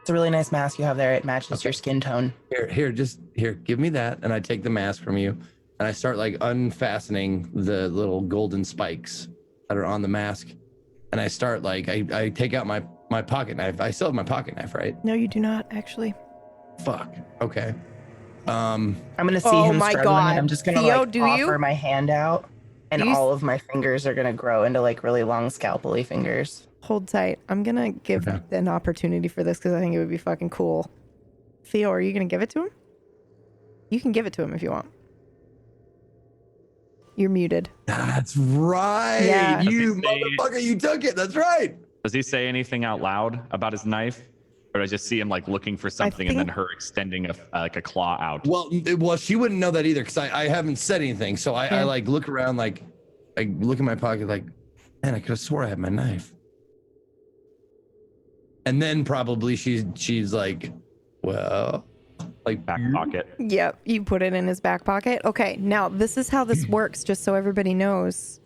It's a really nice mask you have there. It matches your skin tone. Here, give me that. And I take the mask from you and I start like unfastening the little golden spikes that are on the mask. And I start like, I take out my pocket knife. I still have my pocket knife, right? No, you do not actually. Fuck. Okay. I'm gonna see Oh him my struggling, God. and I'm just gonna Theo, like do offer you? my hand out, and Do you all of my fingers are gonna grow into like really long scalpely fingers. Hold tight. I'm going to give an opportunity for this because I think it would be fucking cool. Theo, are you going to give it to him? You can give it to him if you want. You're muted. That's right. Yeah. You motherfucker, you took it. That's right. Does he say anything out loud about his knife? Or do I just see him like looking for something and then her extending a claw out? Well, she wouldn't know that either because I haven't said anything. So I like look around, like I look in my pocket, like, man, I could have swore I had my knife. And then probably she's like, well, like back pocket. Yep, you put it in his back pocket. Okay, now this is how this works, just so everybody knows.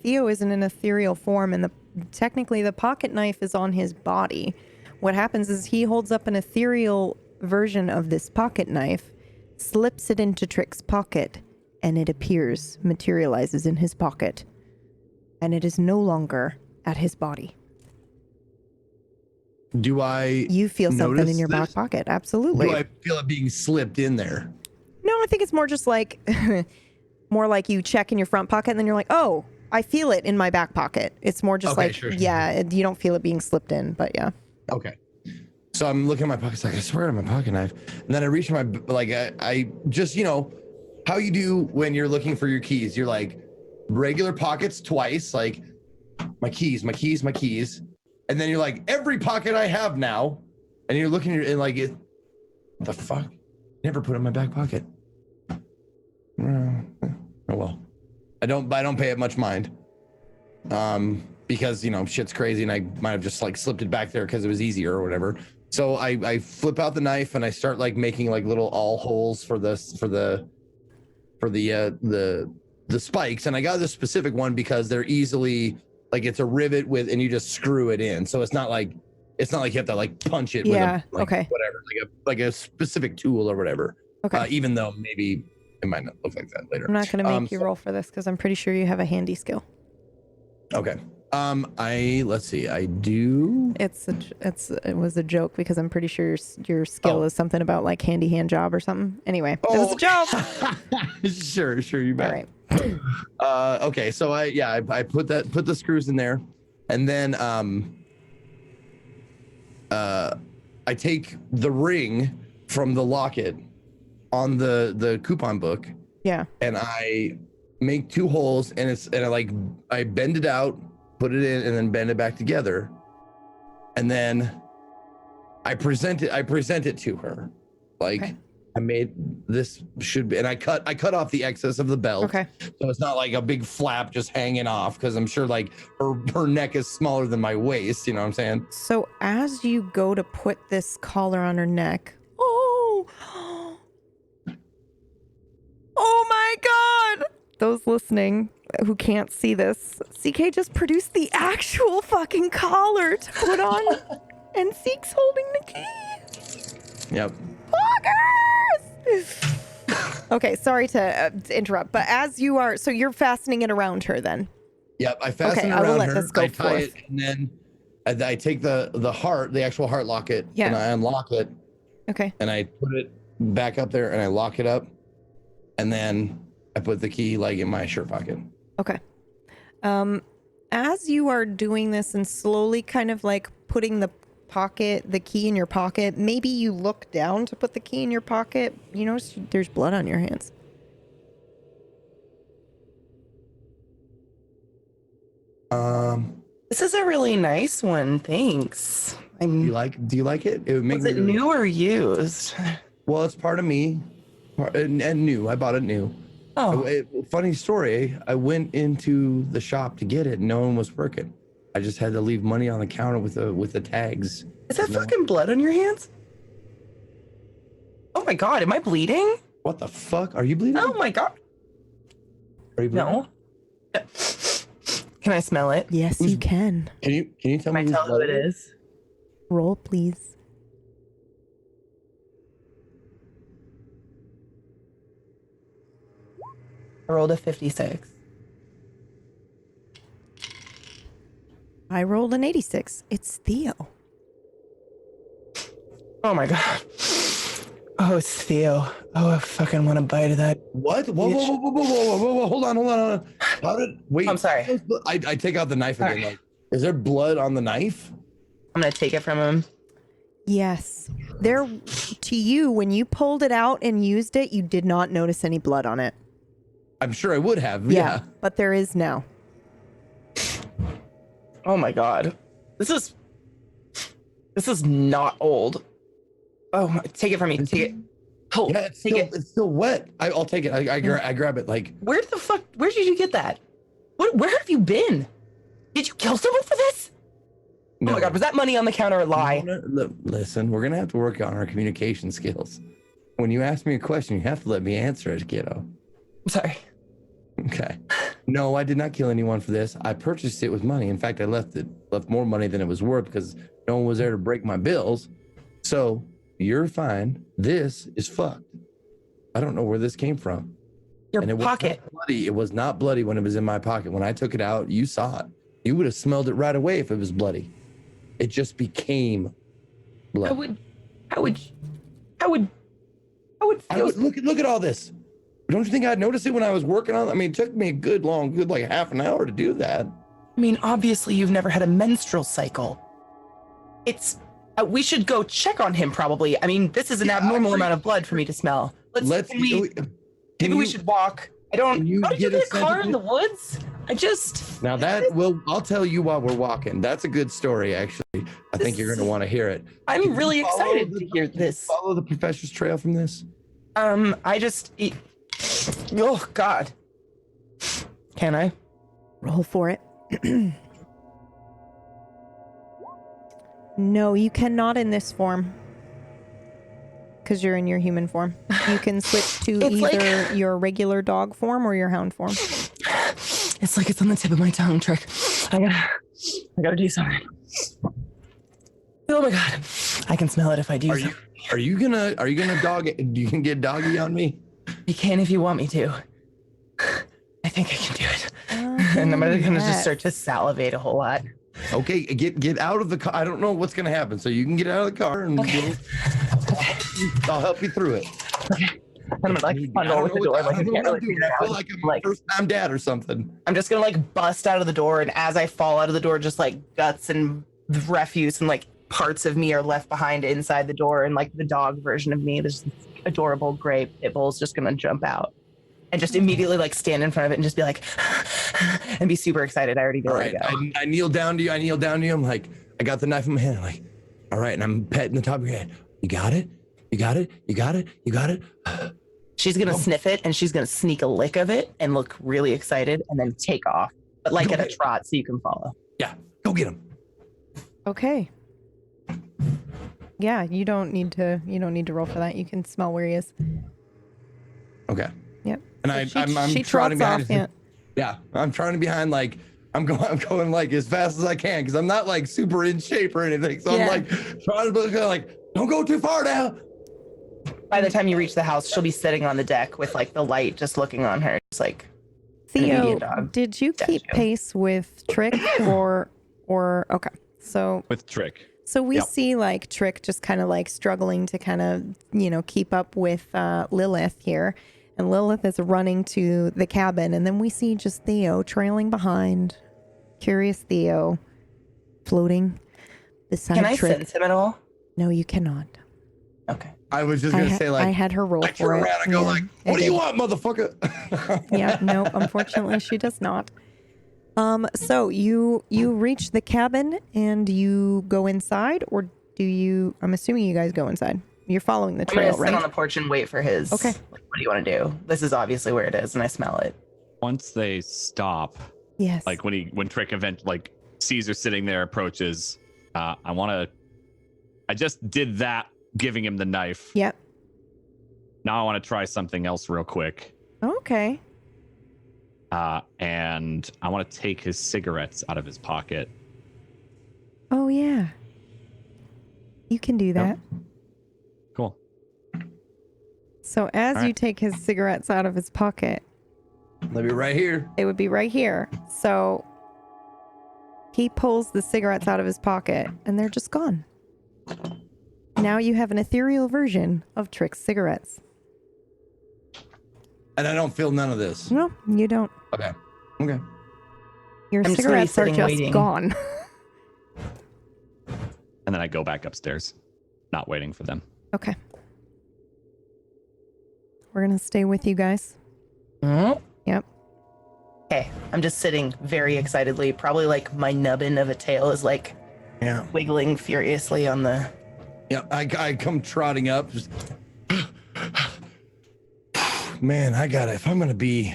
Theo is in an ethereal form, and technically the pocket knife is on his body. What happens is he holds up an ethereal version of this pocket knife, slips it into Trick's pocket, and it materializes in his pocket. And it is no longer at his body. Do I? You feel something in your back pocket. Absolutely. Do I feel it being slipped in there? No, I think it's more just like, more like you check in your front pocket and then you're like, oh, I feel it in my back pocket. It's more just you don't feel it being slipped in, but yeah. Okay. So I'm looking at my pockets, like I swear I have my pocket knife. And then I reach my, like, I just, how you do when you're looking for your keys. You're like, regular pockets twice, like, my keys. And then you're like, every pocket I have now. And you're looking at it and like, what the fuck? Never put it in my back pocket. Oh well. I don't pay it much mind. Because shit's crazy and I might have just like slipped it back there because it was easier or whatever. So I flip out the knife and I start like making like little awl holes for the spikes. And I got this specific one because they're easily like, it's a rivet with, and you just screw it in. So it's not like you have to like punch it with whatever, like a specific tool or whatever. Okay. Even though maybe it might not look like that later. I'm not going to make you roll for this because I'm pretty sure you have a handy skill. Okay. Let's see. I do. It was a joke because I'm pretty sure your skill is something about like handy hand job or something. Anyway, it was a joke. Sure, you bet. All right. Okay, so I put the screws in there, and then I take the ring from the locket on the coupon book. Yeah. And I make 2 holes, and I bend it out, put it in, and then bend it back together, and then I present it to her, like. Okay. I made this should be, and I cut off the excess of the belt. Okay. So it's not like a big flap just hanging off because I'm sure like her neck is smaller than my waist. You know what I'm saying? So as you go to put this collar on her neck, oh my God! Those listening who can't see this, CK just produced the actual fucking collar to put on, and Zeke's holding the key. Yep. Okay, sorry to interrupt, but as you are, so you're fastening it around her then? Yep, I fasten it around her. I will let this go forth. And then I take the heart, the actual heart locket, and I unlock it. Okay. And I put it back up there, and I lock it up, and then I put the key like in my shirt pocket. Okay. As you are doing this and slowly kind of like putting the key in your pocket, maybe you look down to put the key in your pocket. You notice there's blood on your hands. This is a really nice one. Thanks. Do you like it? Was it new or used? Well, it's part of me, and new. I bought it new. Oh, funny story. I went into the shop to get it. No one was working. I just had to leave money on the counter with the tags. Is that fucking blood on your hands? Oh my God, am I bleeding? What the fuck? Are you bleeding? Oh my God. Are you bleeding? No. Can I smell it? Yes, you can. Can you tell me who it is? Roll, please. I rolled a 56. I rolled an 86. It's Theo. Oh my god. Oh, it's Theo. Oh, I fucking want a bite of that. What? Whoa. Hold on. How did, wait. I'm sorry. I take out the knife again. Sorry. Like, is there blood on the knife? I'm gonna take it from him. Yes. There, to you, when you pulled it out and used it, you did not notice any blood on it. I'm sure I would have. Yeah. But there is now. Oh my god. This is not old. Oh, take it from me. Take it. Oh, Yeah, it's still wet. I'll take it. I grab it. Like, where did you get that? Where have you been? Did you kill someone for this? no. Oh my god, was that money on the counter a lie? Listen, we're gonna have to work on our communication skills. When you ask me a question, you have to let me answer it, kiddo. I'm sorry. Okay. No, I did not kill anyone for this. I purchased it with money. In fact, I left more money than it was worth because no one was there to break my bills. So you're fine. This is fucked. I don't know where this came from. Your and it pocket. Was not bloody. It was not bloody when it was in my pocket. When I took it out, you saw it. You would have smelled it right away if it was bloody. It just became blood. How would look at all this. Don't you think I'd notice it when I was working on it? I mean, it took me a good like half an hour to do that. I mean, obviously you've never had a menstrual cycle. It's we should go check on him probably. I mean, this is an abnormal amount of blood for me to smell. Maybe we should walk. How did you get a car in the woods? Now I'll tell you while we're walking. That's a good story, actually. I think you're going to want to hear it. I'm really excited to hear this. Follow the professor's trail from this. Oh God. Can I? Roll for it. No, you cannot in this form. Because you're in your human form. You can switch to either your regular dog form or your hound form. It's like it's on the tip of my tongue, Trick. I gotta do something. Oh my god. I can smell it if I do something. Are you gonna dog it? You can get doggy on me? You can if you want me to. I think I can do it. And I'm gonna just start to salivate a whole lot. Okay, get out of the car. I don't know what's gonna happen, so you can get out of the car and I'll help you through it. Okay. I'm gonna funnel with the door. I feel like I'm a first-time dad or something. I'm just gonna bust out of the door, and as I fall out of the door, just guts and refuse and parts of me are left behind inside the door, and the dog version of me, this adorable gray pit bull, is just gonna jump out and just immediately stand in front of it and just be and be super excited. I already know where to go. I kneel down to you. I'm like, I got the knife in my hand. I'm like, all right, and I'm petting the top of your head. You got it. She's gonna sniff it and she's gonna sneak a lick of it and look really excited and then take off, but at a trot so you can follow. Yeah, go get him. Okay. Yeah, you don't need to roll for that. You can smell where he is. Okay. Yep. And so I'm trying behind. Yeah, I'm trying to behind I'm going as fast as I can because I'm not super in shape or anything. So I'm trying to don't go too far now. By the time you reach the house, she'll be sitting on the deck with the light just looking on her. It's Theo, did you keep pace with Trick or okay. So with Trick. So we see Trick just kind of struggling to kind of, keep up with Lilith here. And Lilith is running to the cabin. And then we see just Theo trailing behind. Curious Theo floating beside Trick. Can I sense him at all? No, you cannot. Okay. I was just going to say I had her roll for it. I go what do you want, motherfucker? Yeah, no, unfortunately she does not. So you reach the cabin and you go inside, or do you? I'm assuming you guys go inside. You're following the trail, I'm gonna right? sit on the porch and wait for his. Okay. What do you want to do? This is obviously where it is, and I smell it. Once they stop, yes. When Trick sees her sitting there, approaches. I just did that, giving him the knife. Yep. Now I want to try something else real quick. Okay. And I want to take his cigarettes out of his pocket. Oh yeah. You can do that. Yep. Cool. So as you take his cigarettes out of his pocket, They'll be right here. They would be right here. So he pulls the cigarettes out of his pocket and they're just gone. Now you have an ethereal version of Trick's cigarettes. And I don't feel none of this. No, you don't. Okay. Okay. Your I'm just gonna be cigarettes are sitting just waiting. gone. And then I go back upstairs, not waiting for them. Okay. We're going to stay with you guys. Mhm. Yep. Okay, I'm just sitting very excitedly. Probably like my nubbin of a tail is like Yeah. wiggling furiously on the. Yeah. I come trotting up. Just, man, I got it. If I'm going to be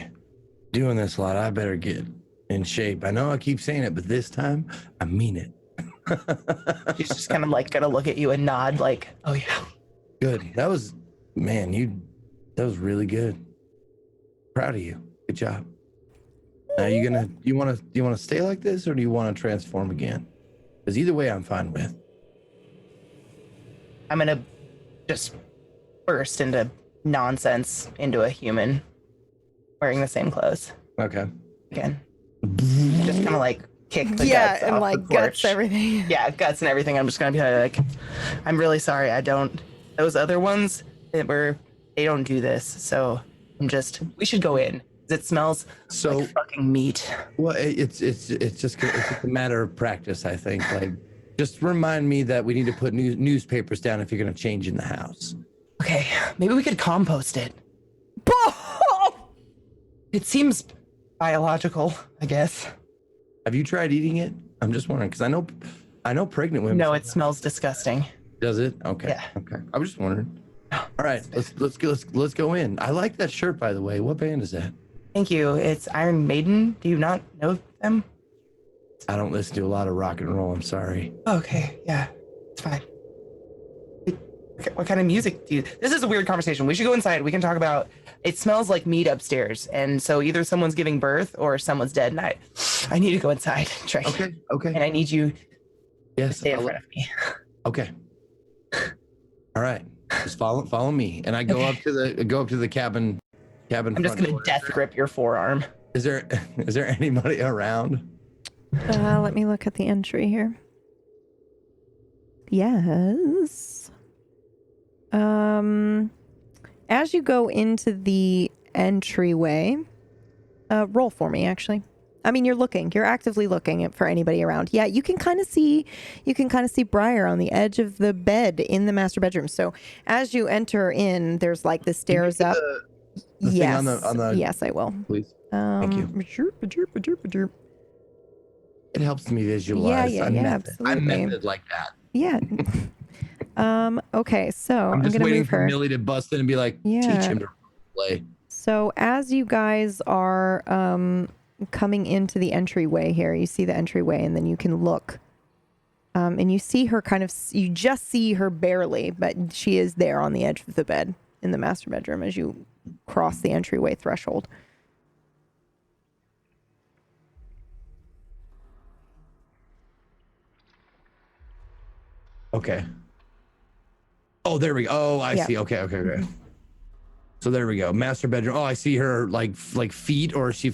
doing this a lot, I better get in shape. I know I keep saying it, but this time I mean it. She's just kind of like gonna look at you and nod, like, "Oh yeah." Good. That was, man, that was really good. Proud of you. Good job. Now you want to stay like this, or do you want to transform again? Because either way, I'm fine with. I'm gonna just burst into nonsense into a human wearing the same clothes Okay. again. Just kind of like kick the Yeah, guts and off like the porch. guts everything. Yeah, guts and everything. I'm just gonna be like, I'm really sorry. I don't. Those other ones they don't do this. So we should go in. It smells So like fucking meat. well, it's just a matter of practice, I think. Like, just remind me that we need to put newspapers down if you're going to change in the house. Okay, maybe we could compost it. It seems biological, I guess. Have you tried eating it? I'm just wondering because I know pregnant women. No, it smells disgusting. Does it? Okay. Yeah. Okay. I was just wondering. All right, let's go in. I like that shirt, by the way. What band is that? Thank you. It's Iron Maiden. Do you not know them? I don't listen to a lot of rock and roll. I'm sorry. Okay, yeah, it's fine. What kind of music do you? This is a weird conversation. We should go inside. We can talk about. It smells like meat upstairs, and so either someone's giving birth or someone's dead. And I need to go inside, Trey. Okay. Okay. And I need you to Yes. stay in front of me. Okay. All right. Just follow me, and I go up to the cabin. I'm just gonna death grip your forearm. Is there anybody around? Let me look at the entry here. Yes. As you go into the entryway, roll for me, actually. I mean, you're actively looking for anybody around. Yeah, you can kind of see Briar on the edge of the bed in the master bedroom. So as you enter in, there's like the stairs up. The thing Yes. on the Yes, I will. please. Thank you. It helps me visualize. Yeah, I'm yeah, method. I'm absolutely. method like that. Yeah. Okay, so I'm just gonna waiting move for her. Millie to bust in and be like, Yeah. teach him to play. So as you guys are coming into the entryway here, you see the entryway, and then you can look, and you see her you just see her barely, but she is there on the edge of the bed in the master bedroom as you cross the entryway threshold. Okay. Oh, there we go. Oh, I Yeah. see. Okay. So there we go. Master bedroom. Oh, I see her like feet, or is she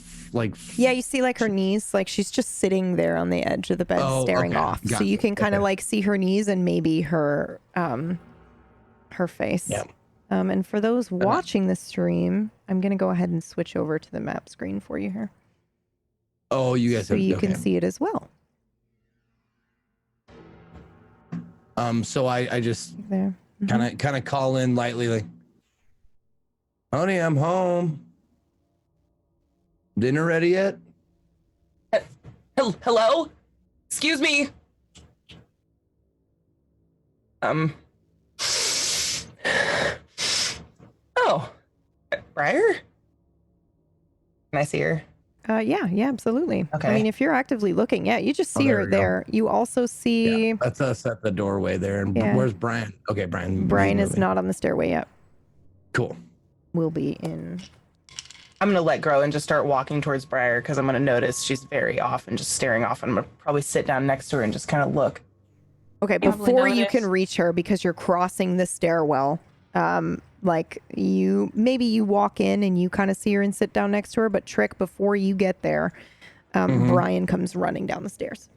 Yeah, you see like her knees, like she's just sitting there on the edge of the bed staring okay. off. So Gotcha. you can kind of Okay. like see her knees and maybe her face. Yeah. And for those watching the stream, I'm going to go ahead and switch over to the map screen for you here. Oh, you guys So have you okay. can see it as well. So I just There. kind of call in lightly, like, honey, I'm home. Dinner ready yet? Hello? Excuse me. Oh, Briar? Can I see her? Yeah, absolutely. I Okay. mean, if you're actively looking, yeah, you just see there her we go. there. You also see Yeah, that's us at the doorway there. And Yeah. where's Brian? Okay, Brian. Brian he's is moving. not on the stairway yet. Cool. Will be in. I'm gonna let go and just start walking towards Briar because I'm gonna notice she's very off and just staring off. And I'm gonna probably sit down next to her and just kind of look. Okay, Probably before you notice. can reach her, because you're crossing the stairwell, Like maybe you walk in and you kind of see her and sit down next to her, but Trick, before you get there, Brian comes running down the stairs.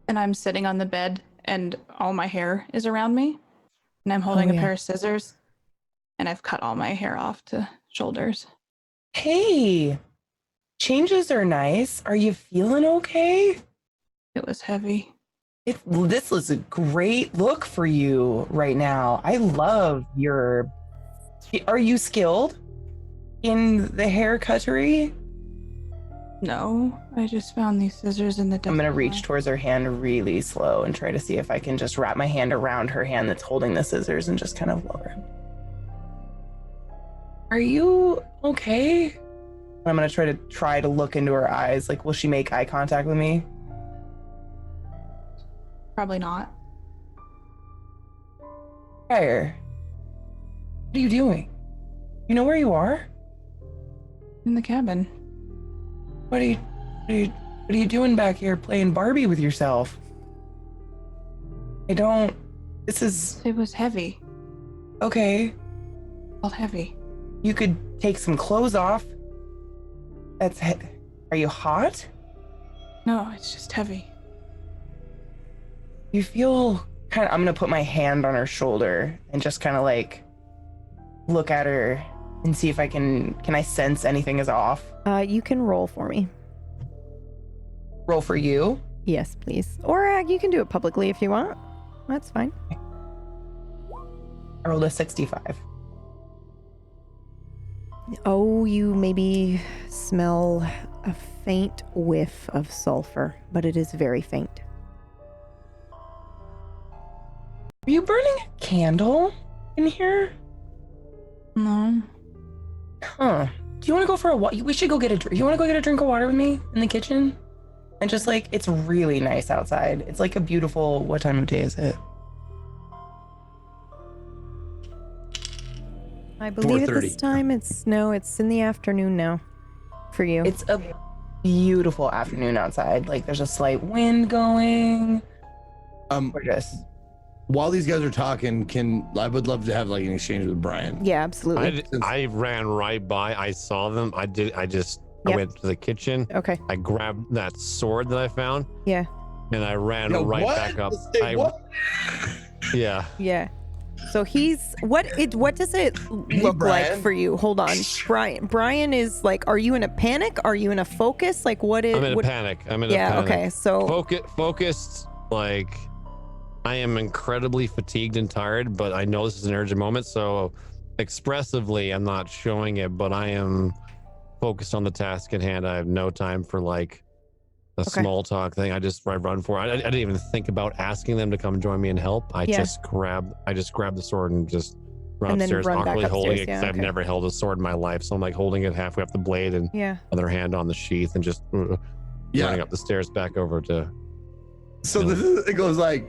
And I'm sitting on the bed and all my hair is around me. And I'm holding a pair of scissors. And I've cut all my hair off to shoulders. Hey, changes are nice. Are you feeling okay? It was heavy. This was a great look for you right now. I love your... Are you skilled in the hair cuttery? No, I just found these scissors in the dust. I'm going to reach towards her hand really slow and try to see if I can just wrap my hand around her hand that's holding the scissors and just kind of lower it. Are you okay? I'm going to try to look into her eyes. Like, will she make eye contact with me? Probably not. Fire. What are you doing? You know where you are? In the cabin. What are you doing back here playing Barbie with yourself? It was heavy. Okay. Felt heavy. You could take some clothes off. Are you hot? No, it's just heavy. You feel I'm gonna put my hand on her shoulder and just kind of like look at her and see if can I sense anything is off? You can roll for me. Roll for you? Yes, please. Or you can do it publicly if you want. That's fine. I rolled a 65. Oh, you maybe smell a faint whiff of sulfur, but it is very faint. Are you burning a candle in here? No. Huh. Do you want to go for a walk? We should go get a drink. You want to go get a drink of water with me in the kitchen? And just like, it's really nice outside. It's like a beautiful, what time of day is it? I believe at this time it's in the afternoon now for you. It's a beautiful afternoon outside. Like there's a slight wind going. Gorgeous. While these guys are talking, I would love to have like an exchange with Brian. Yeah, absolutely. I ran right by. I saw them. I went to the kitchen. Okay. I grabbed that sword that I found. Yeah. And I ran back up. Yeah. Yeah. So what does it look like for you? Hold on. Brian is like, are you in a panic? Are you in a focus? Like what is... I'm in a panic. Yeah, okay. So... Focused, like... I am incredibly fatigued and tired, but I know this is an urgent moment, so expressively I'm not showing it, but I am focused on the task at hand. I have no time for like a small talk thing. I run for it. I didn't even think about asking them to come join me and help. I just grabbed the sword and just run upstairs, awkwardly holding it because I've never held a sword in my life. So I'm like holding it halfway up the blade and other hand on the sheath and just running up the stairs back over to... So it goes like...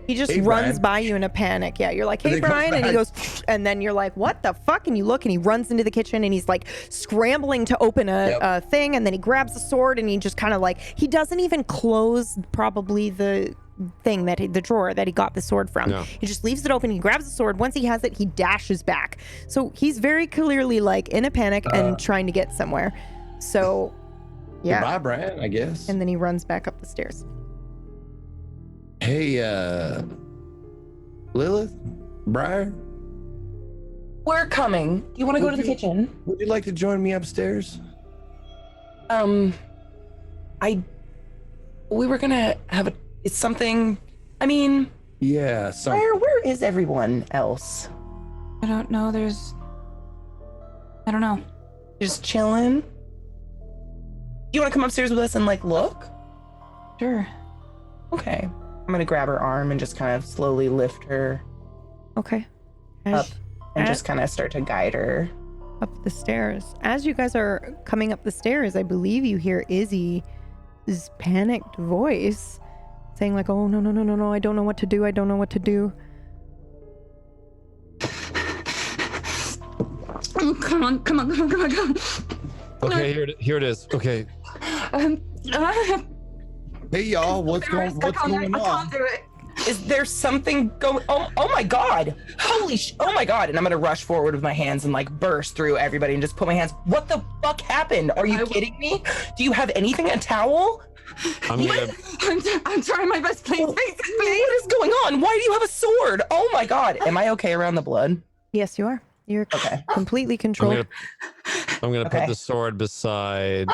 He just runs by you in a panic. Yeah, you're like, hey, Brian. And he goes, and then you're like, what the fuck? And you look and he runs into the kitchen and he's like scrambling to open a thing. And then he grabs the sword and he just kind of like, he doesn't even close probably the thing the drawer that he got the sword from. No. He just leaves it open. He grabs the sword. Once he has it, he dashes back. So he's very clearly like in a panic and trying to get somewhere. So yeah. Goodbye, Brian, I guess. And then he runs back up the stairs. Hey, Lilith, Brian? We're coming. Do you want to go to the kitchen? Would you like to join me upstairs? We were gonna have it's something, I mean... Yeah, where is everyone else? I don't know, I don't know. Just chilling? You want to come upstairs with us and like look? Sure. Okay. I'm going to grab her arm and just kind of slowly lift her up and just kind of start to guide her up the stairs. As you guys are coming up the stairs, I believe you hear Izzy's panicked voice saying like, oh, no, I don't know what to do. Come on. Okay, here it is. Okay. Hey y'all, what's going on? I can't do it. Is there something going? Oh my God! Oh my God! And I'm gonna rush forward with my hands and like burst through everybody and just put my hands. What the fuck happened? Are you kidding me? Do you have anything? A towel? I'm gonna. I'm trying my best, please. What is going on? Why do you have a sword? Oh my God! Am I okay around the blood? Yes, you are. You're completely controlled. I'm gonna Okay. put the sword beside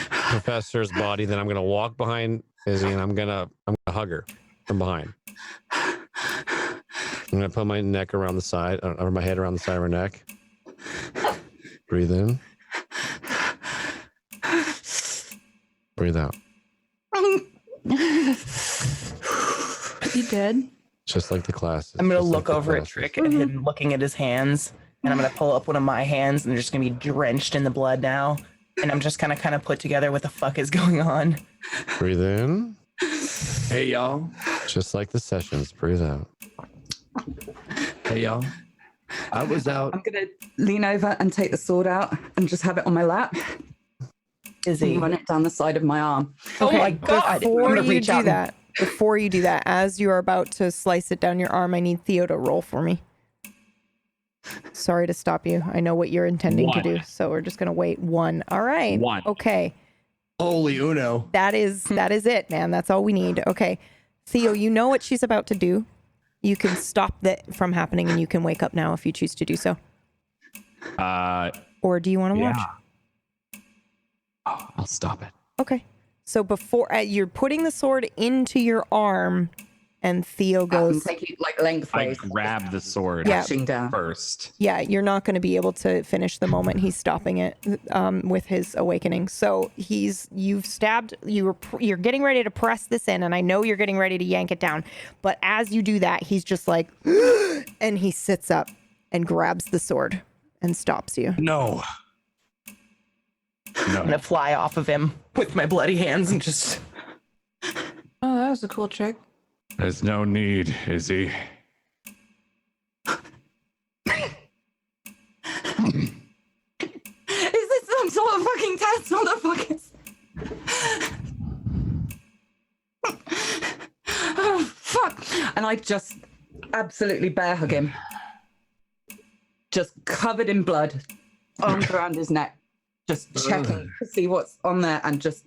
Professor's body. Then I'm gonna walk behind Izzy, and I'm gonna hug her from behind. I'm gonna put my neck around the side, or my head around the side of her neck. Breathe in. Breathe out. You did? Just like the classes. I'm gonna just look like the over at classes. Trick and him looking at his hands, and I'm gonna pull up one of my hands, and they're just gonna be drenched in the blood now. And I'm just kind of put together what the fuck is going on. Breathe in. Hey, y'all. Just like the sessions. Breathe out. Hey, y'all. I was out. I'm gonna lean over and take the sword out and just have it on my lap. Izzy, And run it down the side of my arm. oh my God! Before I'm gonna you reach do out. that, as you are about to slice it down your arm, I need Theo to roll for me. Sorry to stop you. I know what you're intending to do, so we're just gonna wait. 1. All right. 1. Okay. Holy Uno. That is it, man. That's all we need. Okay. Theo, you know what she's about to do. You can stop that from happening, and you can wake up now if you choose to do so. Or do you want to watch? I'll stop it. Okay. So before you're putting the sword into your arm, and Theo goes, Take it like I lengthways. grab the sword Dashing down. first. yeah, you're not going to be able to finish the moment he's stopping it with his awakening. So you're getting ready to press this in, and I know you're getting ready to yank it down. But as you do that, he's just like, and he sits up and grabs the sword and stops you. No. I'm gonna fly off of him with my bloody hands and just. Oh, that was a cool trick. There's no need, Izzy. Is this some sort of fucking test, motherfuckers? Oh, fuck. And I just absolutely bear hug him. Just covered in blood, arms around his neck, just checking to see what's on there and just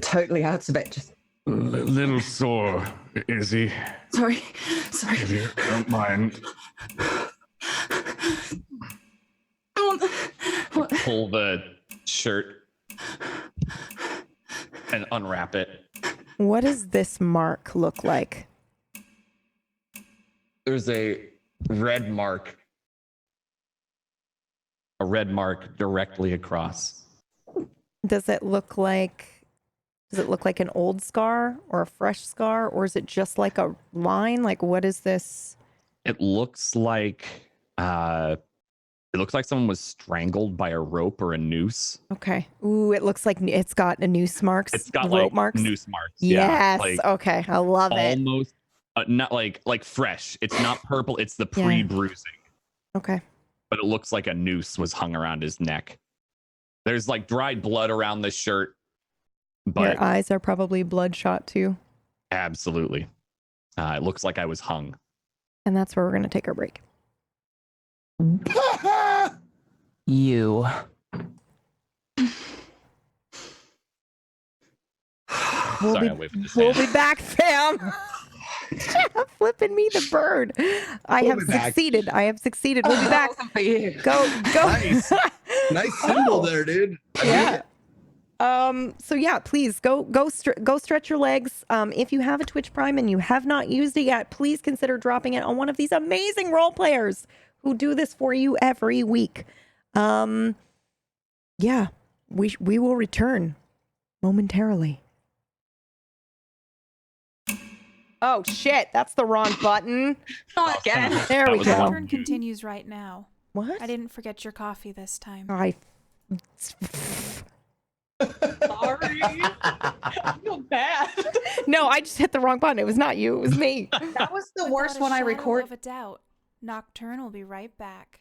totally out of it. Just Little sore, Izzy, sorry. if you don't mind. What? Pull the shirt and unwrap it. What does this mark look like? There's a red mark. A red mark directly across. Does it look like an old scar or a fresh scar, or is it just like a line? Like, what is this? It looks like someone was strangled by a rope or a noose. Okay. Ooh, it looks like it's got a noose marks. It's got rope like marks. noose marks. Yes. Yeah, like Okay. I love it. almost not like fresh. It's not purple. It's the Yeah. pre-bruising. Okay. But it looks like a noose was hung around his neck. There's like dried blood around the shirt. But Your eyes are probably bloodshot too. absolutely. It looks like I was hung. And that's where we're going to take our break. You. Sorry, I waved his We'll hand. be back, fam. Flipping me the bird. I have succeeded. We'll be back. For you. Go. Nice. Nice symbol there, dude. Yeah. So yeah, please go stretch your legs. If you have a Twitch Prime and you have not used it yet, please consider dropping it on one of these amazing role players who do this for you every week. Yeah, we will return momentarily. Oh shit, that's the wrong button. Not again. There That we was go. one. Turn continues right now. What? I didn't forget your coffee this time. I Sorry. I feel bad. No, I just hit the wrong button. It was not you. It was me. That was the worst Without a one I shadow record. of a doubt, Nocturne will be right back.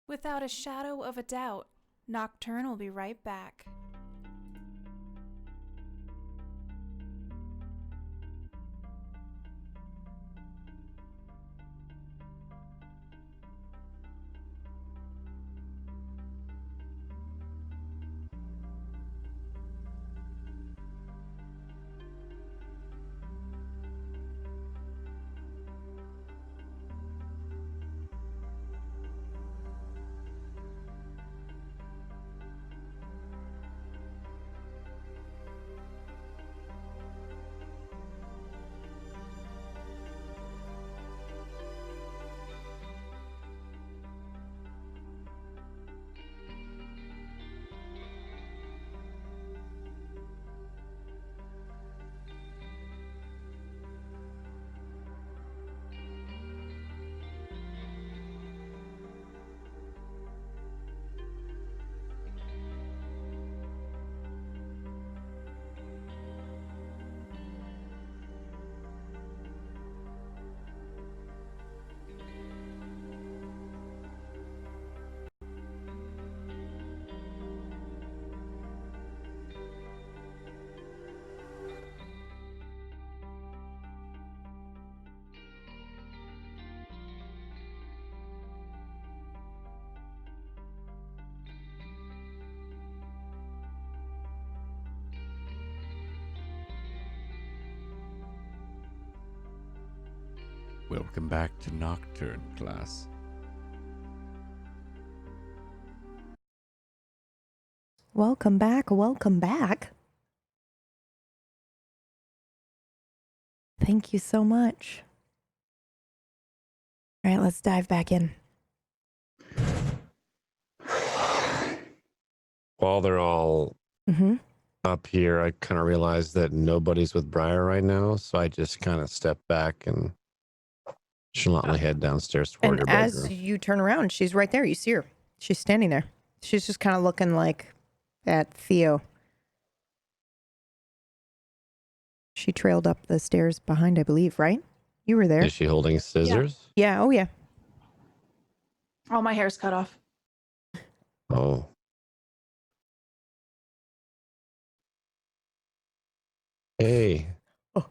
Without a shadow of a doubt, Nocturne will be right back. Welcome back to Nocturne, class. Welcome back. Welcome back. Thank you so much. All right, let's dive back in. While they're all Mm-hmm. up here, I kind of realized that nobody's with Briar right now, so I just kind of step back and nonchalantly head downstairs toward And her as bedroom. you turn around, she's right there. You see her. She's standing there. She's just kind of looking like at Theo. She trailed up the stairs behind, I believe, right? You were there. Is she holding scissors? Yeah. Oh, yeah. All my hair's cut off. Oh. Hey. Oh.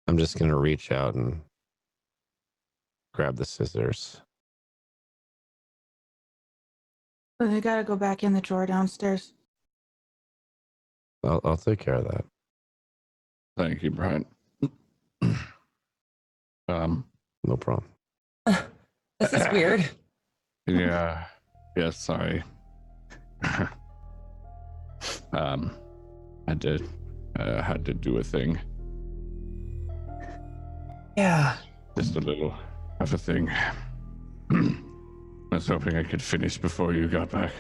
I'm just going to reach out and grab the scissors. They gotta go back in the drawer downstairs. I'll take care of that. Thank you, Brian. No problem. This is weird. Yeah. Yeah, sorry. I had to do a thing. Yeah. Just a little of a thing. I was hoping I could finish before you got back.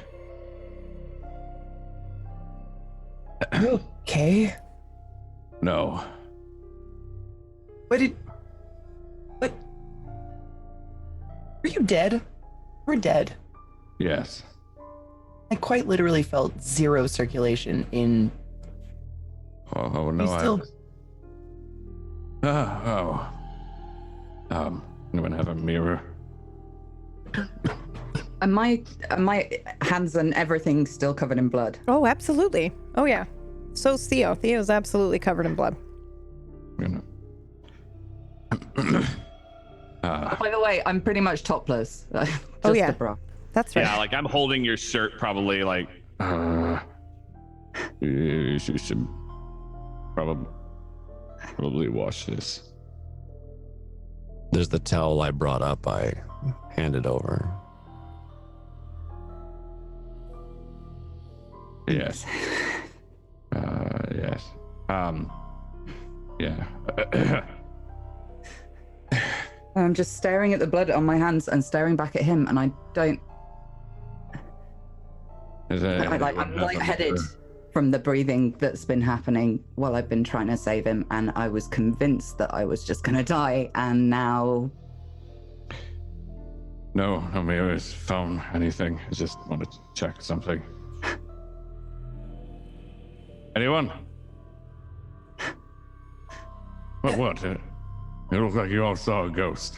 You okay? No. What? Were you dead? We're dead. Yes. I quite literally felt zero circulation in. Oh no! You still. Anyone have a mirror? Are my hands and everything still covered in blood? Oh, absolutely. Oh, yeah. So's Theo. Theo's absolutely covered in blood. By the way, I'm pretty much topless. Just Oh, yeah. a bra. That's right. Yeah, like I'm holding your shirt, probably like. You should probably wash this. There's the towel I brought up. I handed over. Yes. Yes. Yeah. I'm just staring at the blood on my hands and staring back at him, and I don't. I'm lightheaded from the breathing that's been happening while I've been trying to save him, and I was convinced that I was just gonna die, and now. No, Mirror's found anything. I just wanted to check something. Anyone? What? It looked like you all saw a ghost.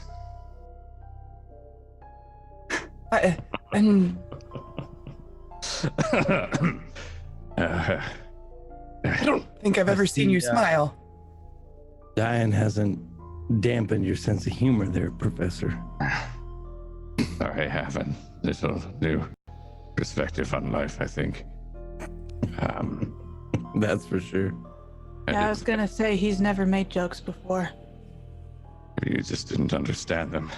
And Uh, I don't think I've ever seen you smile. Diane hasn't dampened your sense of humor there, Professor. Sorry, I have a little new perspective on life, I think. That's for sure. Yeah, I was gonna say he's never made jokes before. You just didn't understand them.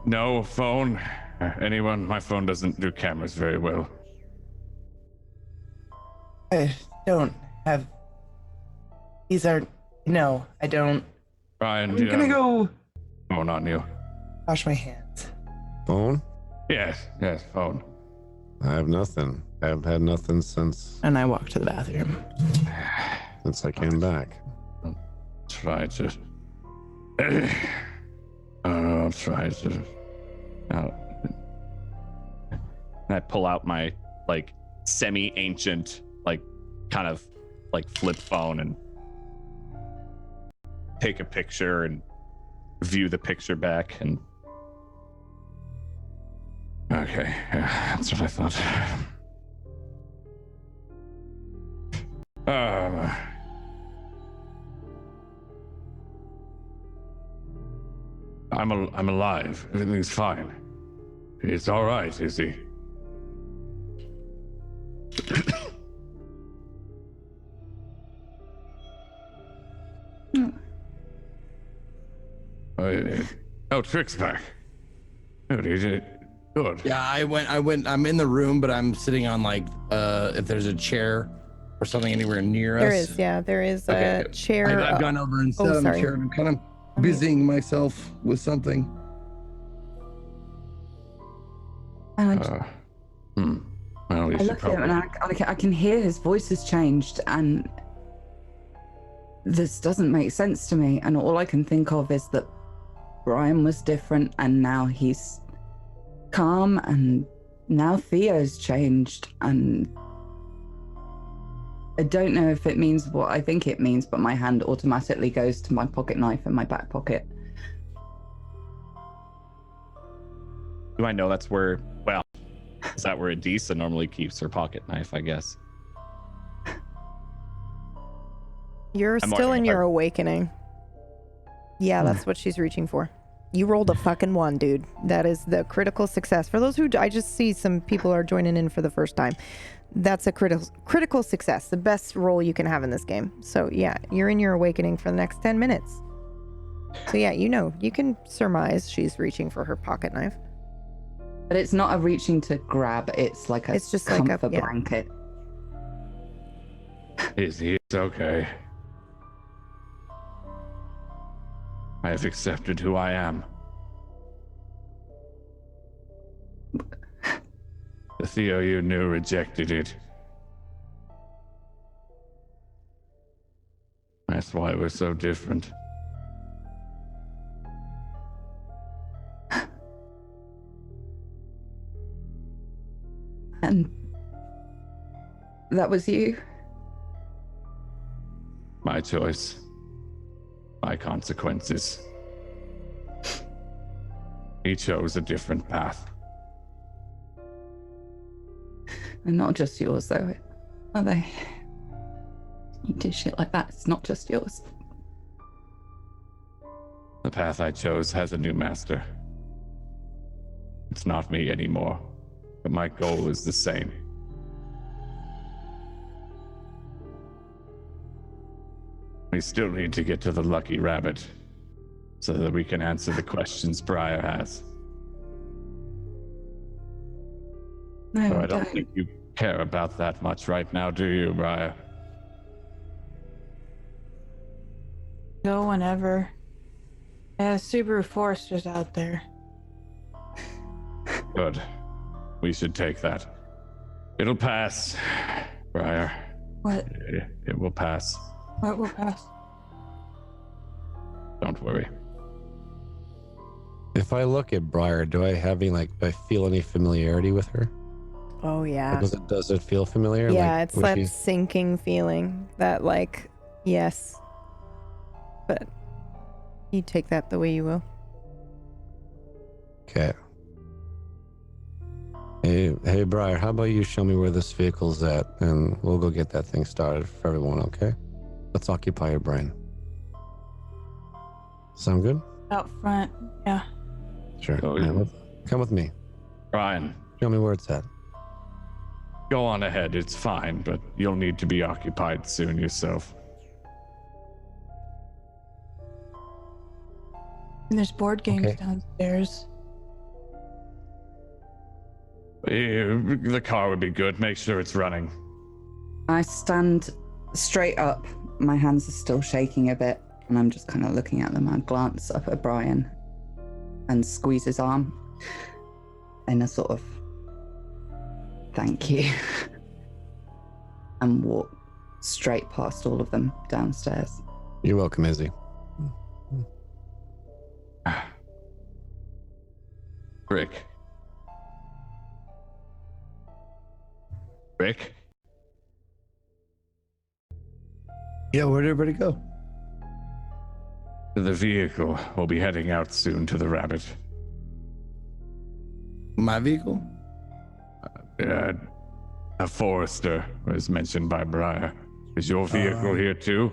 No phone. Anyone? My phone doesn't do cameras very well. I don't have. These are. No, I don't. Brian, I'm do you gonna have go a phone on you? wash my hands. Phone? Yes, phone. I have nothing. I have had nothing since And I walk to the bathroom. I came back. Try to. I'll try to. And I pull out my like semi-ancient, like kind of like flip phone and take a picture and view the picture back. And Okay, that's what I thought. I'm alive. Everything's fine. It's all right, is he? Oh, Trick's back. Good, he did. Good. Yeah, I went. I'm in the room, but I'm sitting on like if there's a chair or something anywhere near There us. is, yeah, there is Okay, a good. chair. I've gone over and sat on the sorry. chair. And I'm kind of busying myself with something. And I, Well, you I should look at him and I can hear his voice has changed, and this doesn't make sense to me. And all I can think of is that Brian was different, and now he's calm, and now Theo's changed, and I don't know if it means what I think it means, but my hand automatically goes to my pocket knife in my back pocket. do I know that's where? Well, is that where Adisa normally keeps her pocket knife? I guess. You're I'm still already- in your awakening. Yeah, that's what she's reaching for. You rolled a fucking 1, dude. That is the critical success. For those who, I just see some people are joining in for the first time. That's a critical success. The best roll you can have in this game. So yeah, you're in your awakening for the next 10 minutes. So yeah, you can surmise she's reaching for her pocket knife. But it's not a reaching to grab, it's like a It's just like a- comfort yeah. blanket. He's okay. I have accepted who I am. The Theo you knew rejected it. That's why we're so different. And that was you? My choice. My consequences. He chose a different path. And not just yours, though, are they? You do shit like that, it's not just yours. The path I chose has a new master. It's not me anymore, but my goal is the same. We still need to get to the lucky rabbit so that we can answer the questions Briar has. No, So I I don't don't. think you care about that much right now, do you, Briar? Go whenever. Yeah, Subaru Forester's out there. Good. We should take that. It'll pass, Briar. What? It will pass. What will pass? Don't worry. If I look at Briar, do I feel any familiarity with her? Oh yeah. Does it feel familiar? Yeah, Like, it's was that she- sinking feeling that like, yes. But you take that the way you will. Okay. Hey, Briar, how about you show me where this vehicle's at, and we'll go get that thing started for everyone, okay? Let's occupy your brain. Sound good? Out front. Yeah. Sure. Oh, Yeah, come with me. Ryan, Show me where it's at. Go on ahead, it's fine, but you'll need to be occupied soon yourself. And there's board games Okay. downstairs. The car would be good. Make sure it's running. I stand straight up. My hands are still shaking a bit, and I'm just kind of looking at them. I glance up at Brian and squeeze his arm in a sort of thank you and walk straight past all of them downstairs. You're welcome, Izzy. Rick. Rick? Yeah, where'd everybody go? The vehicle. We'll be heading out soon to the rabbit. My vehicle? A Forester was mentioned by Briar. Is your vehicle here too?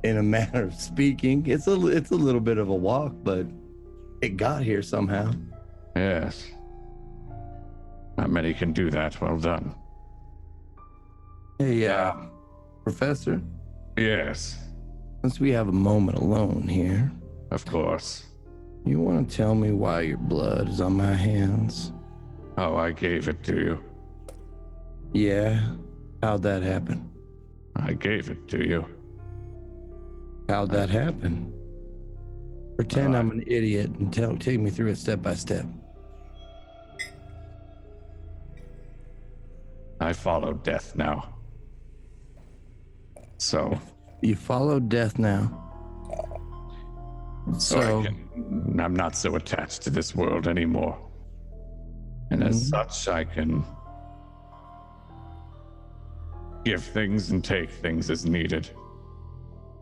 In a manner of speaking, it's a little bit of a walk, but it got here somehow. Yes. Not many can do that. Well done. Hey, Professor, Yes, since we have a moment alone here, of course. you want to tell me why your blood is on my hands? Oh, I gave it to you. Yeah? How'd that happen? I gave it to you. How'd that happen? Pretend I'm an idiot and take me through it step by step. I follow death now. So You follow death now. So, I'm not so attached to this world anymore. And as such, I can give things and take things as needed.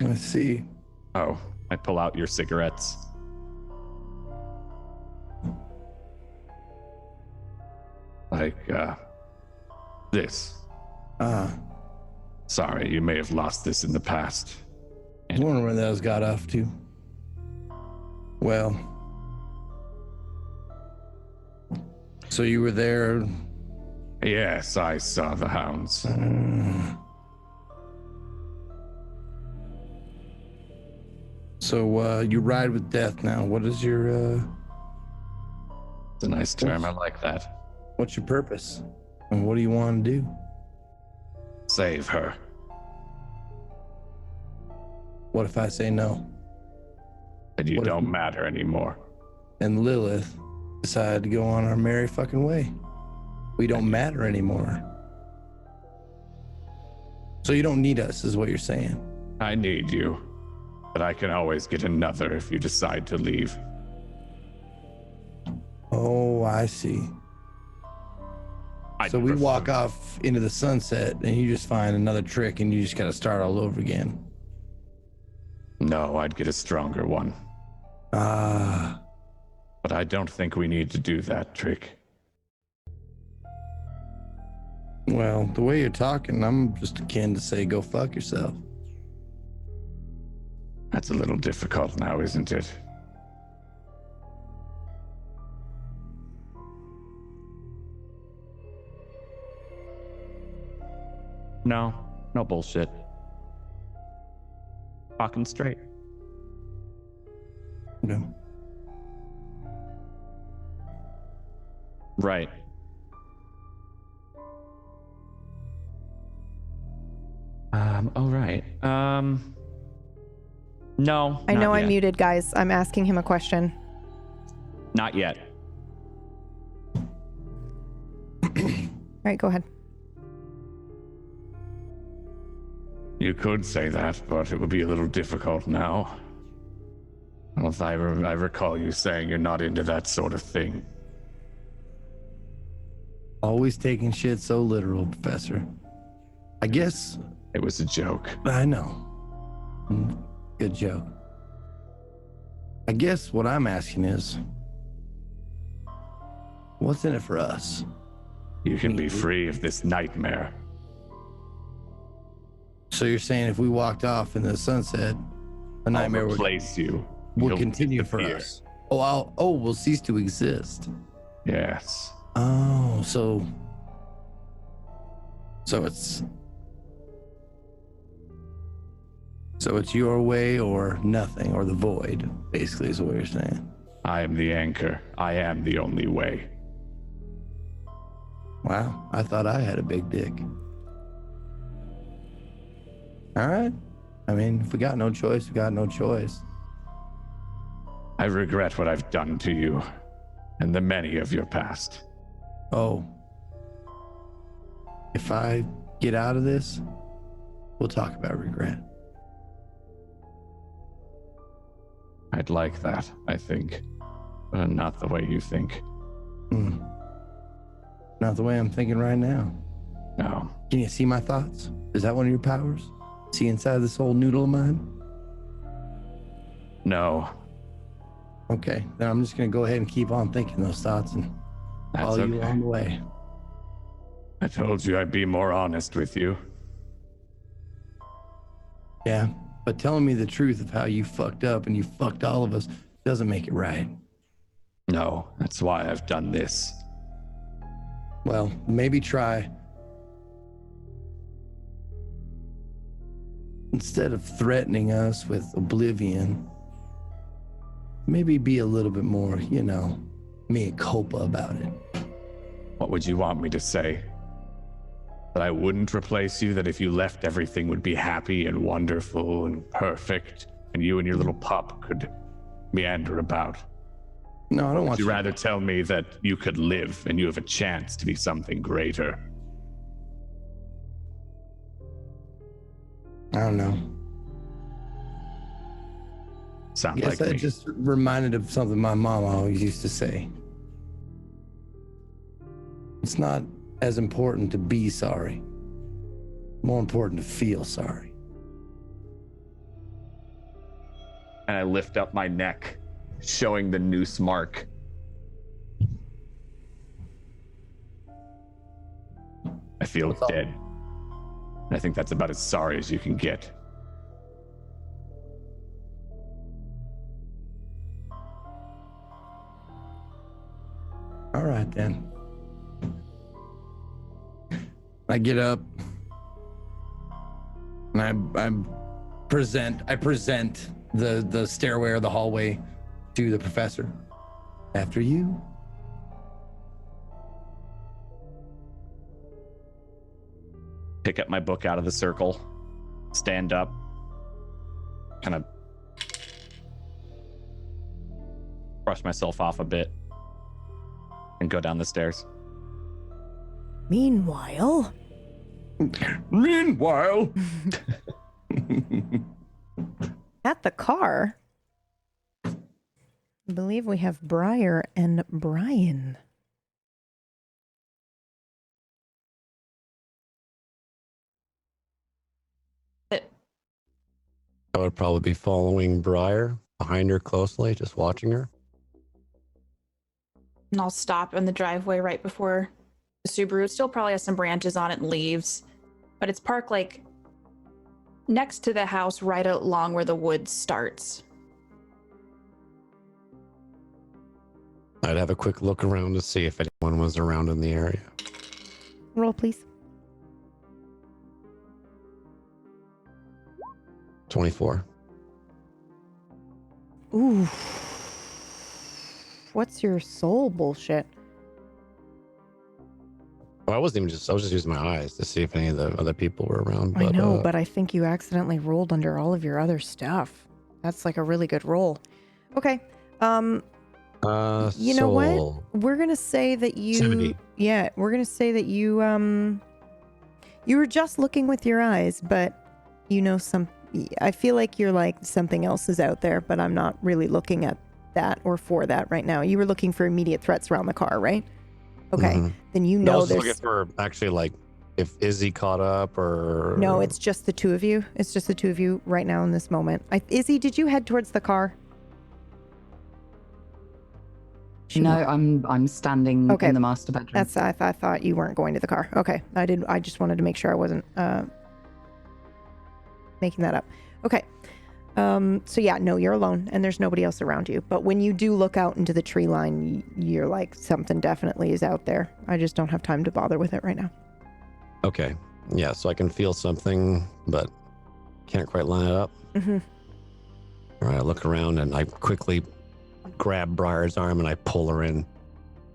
I see. Oh, I pull out your cigarettes. Like, this. Ah, Sorry, you may have lost this in the past. I was wondering where those got off to. Well, so you were there. Yes, I saw the hounds. So you ride with death now. What is your It's a nice term. I like that. what's your purpose? And what do you want to do? Save her. What if I say no? And you What if- don't matter anymore. And Lilith decided to go on our merry fucking way. We don't matter anymore. So you don't need us, is what you're saying. I need you. But I can always get another if you decide to leave. Oh, I see. So we walk off into the sunset and you just find another trick and you just gotta start all over again. No, I'd get a stronger one. Ah, But I don't think we need to do that trick. well, the way you're talking, I'm just akin to say go fuck yourself. That's a little difficult now, isn't it? No bullshit. Talking straight. Okay. Right. Oh, right. No. I know not I'm yet. muted, guys. I'm asking him a question. Not yet. All right, go ahead. You could say that, but it would be a little difficult now. Well, if I recall you saying you're not into that sort of thing. Always taking shit so literal, Professor. I guess It was a joke. I know. Good joke. I guess what I'm asking is, What's in it for us? You can be free of this nightmare. So you're saying if we walked off in the sunset, the I'll nightmare replace you. would You'll continue for disappear. us? We'll cease to exist. Yes. Oh, so it's your way or nothing, or the void, basically, is what you're saying. I am the anchor. I am the only way. Wow, I thought I had a big dick. All right. I mean, if we got no choice, we got no choice. I regret what I've done to you and the many of your past. Oh. If I get out of this, we'll talk about regret. I'd like that, I think. But not the way you think. Not the way I'm thinking right now. No. Can you see my thoughts? Is that one of your powers? See inside this old noodle of mine? No. Okay, then I'm just going to go ahead and keep on thinking those thoughts and follow you okay. along the way. I told you I'd be more honest with you. Yeah, but telling me the truth of how you fucked up and you fucked all of us doesn't make it right. No, that's why I've done this. Well, maybe try. Instead of threatening us with oblivion, maybe be a little bit more, mea culpa about it. What would you want me to say? That I wouldn't replace you, that if you left, everything would be happy and wonderful and perfect, and you and your little pup could meander about? No, I don't want Would you you. rather tell me that you could live and you have a chance to be something greater? I don't know. Sound Guess like I me. just reminded of something my mom always used to say. It's not as important to be sorry. More important to feel sorry. And I lift up my neck, showing the noose mark. I feel dead. I think that's about as sorry as you can get. All right, then. I get up and I present the stairway or the hallway to the professor. After you. Pick up my book out of the circle, stand up, kind of brush myself off a bit, and go down the stairs. Meanwhile, at the car, I believe we have Briar and Brian. I would probably be following Briar behind her closely, just watching her. And I'll stop in the driveway right before the Subaru. It still probably has some branches on it and leaves, but it's parked like next to the house, right along where the woods starts. I'd have a quick look around to see if anyone was around in the area. Roll, please. 24. Ooh. What's your soul bullshit? Well, I was just using my eyes to see if any of the other people were around. But, I know, but I think you accidentally rolled under all of your other stuff. That's like a really good roll. Okay. You know what? We're gonna say that you 70. Yeah, we're gonna say that you you were just looking with your eyes, but I feel like you're like something else is out there, but I'm not really looking at that or for that right now. You were looking for immediate threats around the car, right? Okay. Mhm. Then you No, I know was there's looking for actually like if Izzy caught up or No, it's just the two of you. It's just the two of you right now in this moment. Izzy, did you head towards the car? No, I'm standing Okay. in the master bedroom. That's I thought you weren't going to the car. Okay. I just wanted to make sure I wasn't making that up. Okay. So yeah, no, you're alone and there's nobody else around you. But when you do look out into the tree line, you're like, something definitely is out there. I just don't have time to bother with it right now. Okay. Yeah, so I can feel something, but can't quite line it up. Mm-hmm. All right, I look around and I quickly grab Briar's arm and I pull her in.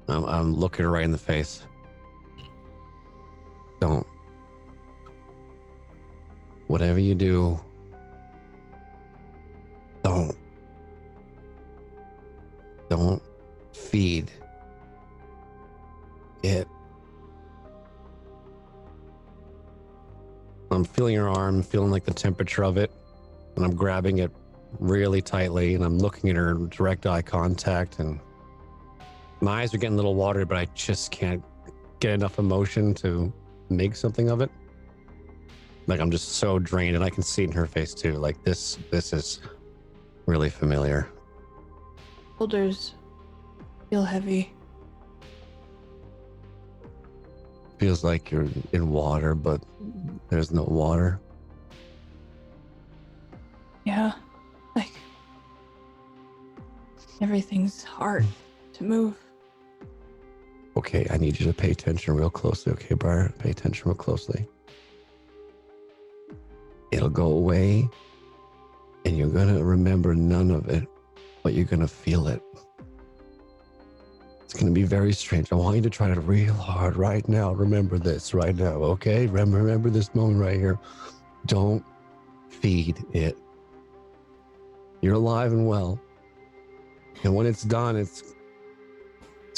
I'm looking her right in the face. Don't. Whatever you do, don't feed it. I'm feeling her arm, feeling like the temperature of it, and I'm grabbing it really tightly, and I'm looking at her in direct eye contact, and my eyes are getting a little watery, but I just can't get enough emotion to make something of it. Like, I'm just so drained, and I can see it in her face too. Like, this is really familiar. Shoulders feel heavy. Feels like you're in water, but there's no water. Yeah, like everything's hard to move. Okay, I need you to pay attention real closely. Okay, Briar, pay attention real closely. It'll go away, and you're gonna remember none of it, but you're gonna feel it. It's gonna be very strange. I want you to try it real hard right now. Remember this right now, okay? Remember this moment right here. Don't feed it. You're alive and well. And when it's done, it's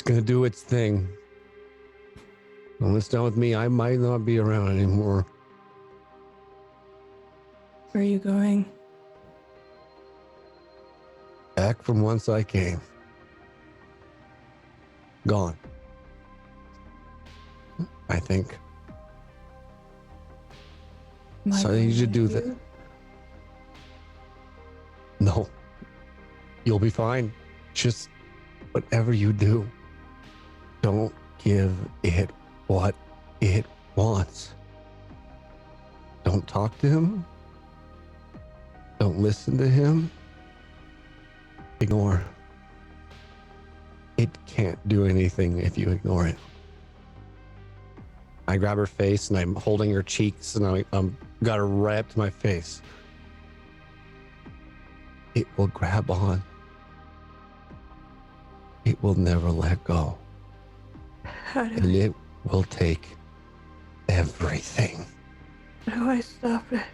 gonna do its thing. When it's done with me, I might not be around anymore. Where are you going? Back from whence I came. Gone. I think. So I need you to do that. No. You'll be fine. Just whatever you do, don't give it what it wants. Don't talk to him. Don't listen to him. Ignore. It can't do anything if you ignore it. I grab her face and I'm holding her cheeks and I'm got her right up to my face. It will grab on. It will never let go. And it will take everything. How do I stop it?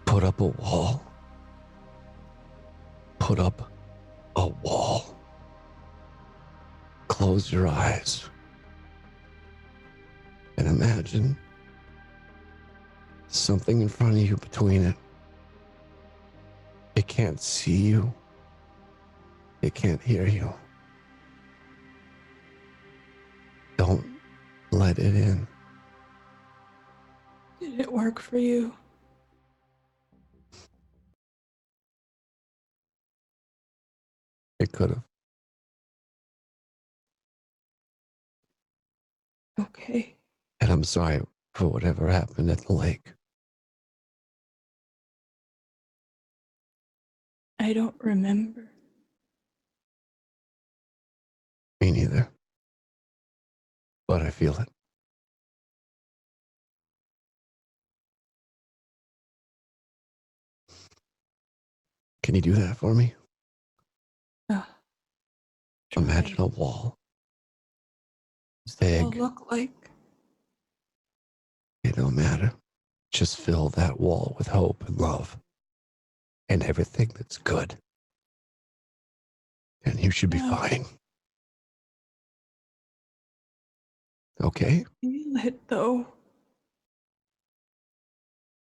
Put up a wall. Put up a wall. Close your eyes. And imagine something in front of you between it. It can't see you. It can't hear you. Don't let it in. Did it work for you? It could have. Okay. And I'm sorry for whatever happened at the lake. I don't remember. Me neither. But I feel it. Can you do that for me? Imagine a wall. Big. What does it look like? It don't matter. Just fill that wall with hope and love and everything that's good. And you should be fine. Okay? Feel it though.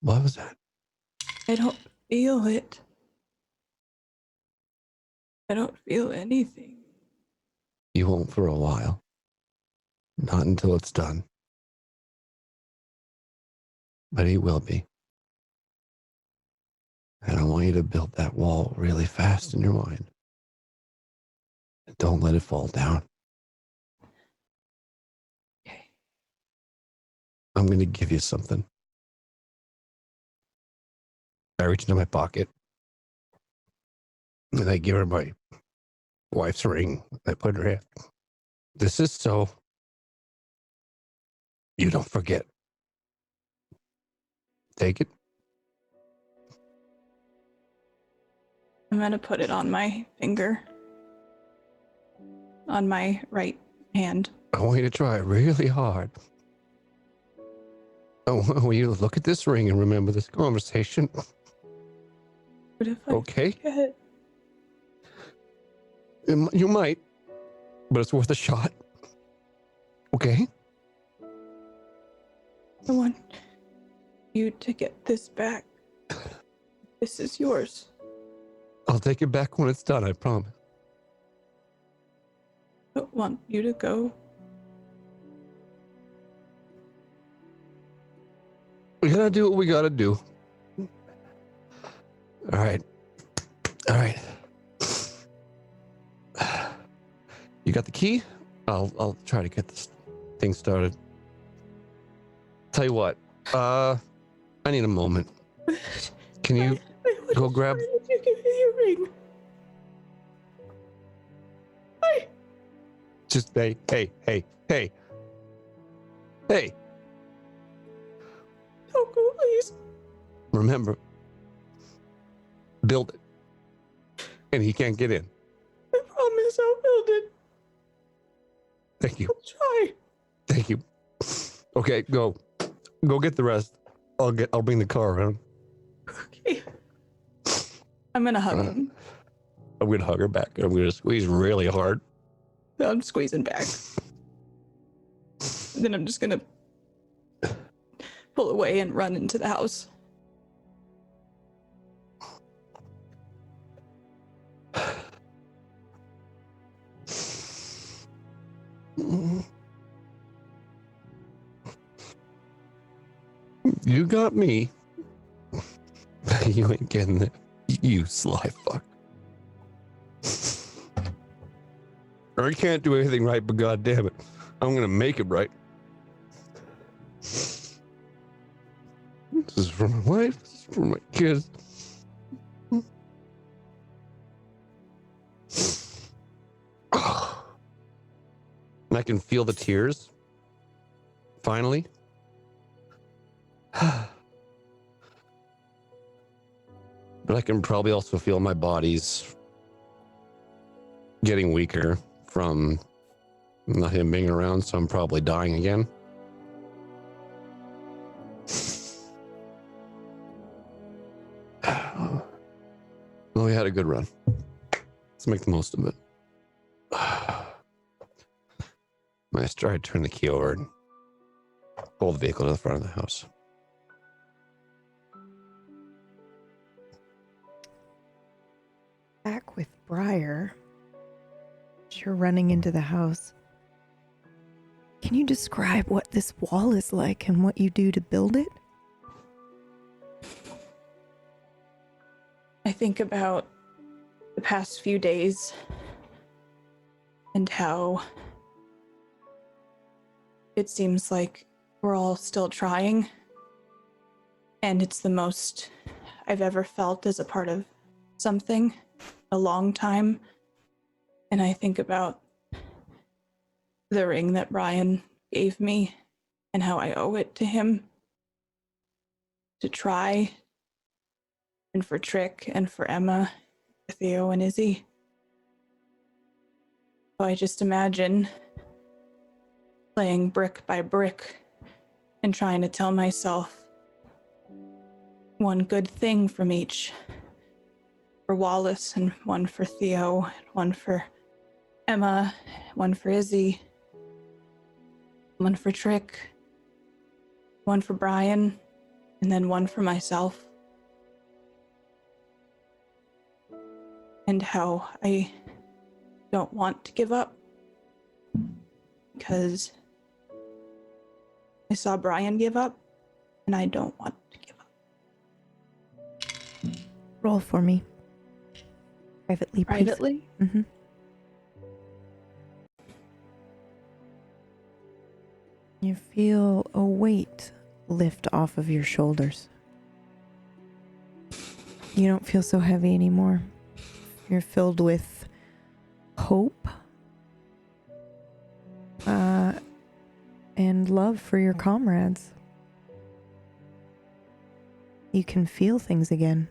What was that? I don't feel it. I don't feel anything. You won't for a while. Not until it's done. But he will be. And I want you to build that wall really fast in your mind. Don't let it fall down. Okay. I'm going to give you something. I reach into my pocket and I give her my wife's ring. I put in her hand. This is so you don't forget. Take it. I'm going to put it on my finger. On my right hand. I want you to try really hard. I want you to look at this ring and remember this conversation. What if I Okay? forget? You might, but it's worth a shot. Okay? I want you to get this back. This is yours. I'll take it back when it's done, I promise. I don't want you to go. We gotta do what we gotta do. All right. All right. You got the key? I'll try to get this thing started. Tell you what, I need a moment. Can you go grab? Why did you give me your ring? Why? Just hey. Don't go, please. Remember, build it, and he can't get in. I promise I'll build it. Thank you. I'll try. Thank you. Okay, go get the rest. I'll bring the car around. Okay. I'm gonna hug him. I'm gonna hug her back. I'm gonna squeeze really hard. I'm squeezing back. Then I'm just gonna pull away and run into the house. You got me. You ain't getting it. You sly fuck. I can't do anything right, but God damn it, I'm gonna make it right. This is for my wife. This is for my kids. And I can feel the tears. Finally. But I can probably also feel my body's getting weaker from not him being around, so I'm probably dying again. Well, we had a good run. Let's make the most of it. I tried to turn the key over and pull the vehicle to the front of the house. Back with Briar. As you're running into the house, can you describe what this wall is like and what you do to build it? I think about the past few days and how it seems like we're all still trying, and it's the most I've ever felt as a part of something a long time. And I think about the ring that Brian gave me and how I owe it to him to try, and for Trick and for Emma, for Theo and Izzy. So I just imagine playing brick by brick and trying to tell myself one good thing from each. For Wallace, and one for Theo, and one for Emma, one for Izzy, one for Trick, one for Brian, and then one for myself. And how I don't want to give up, because I saw Brian give up, and I don't want to give up. Roll for me. Privately, please. Privately? Mm-hmm. You feel a weight lift off of your shoulders. You don't feel so heavy anymore. You're filled with hope and love for your comrades. You can feel things again.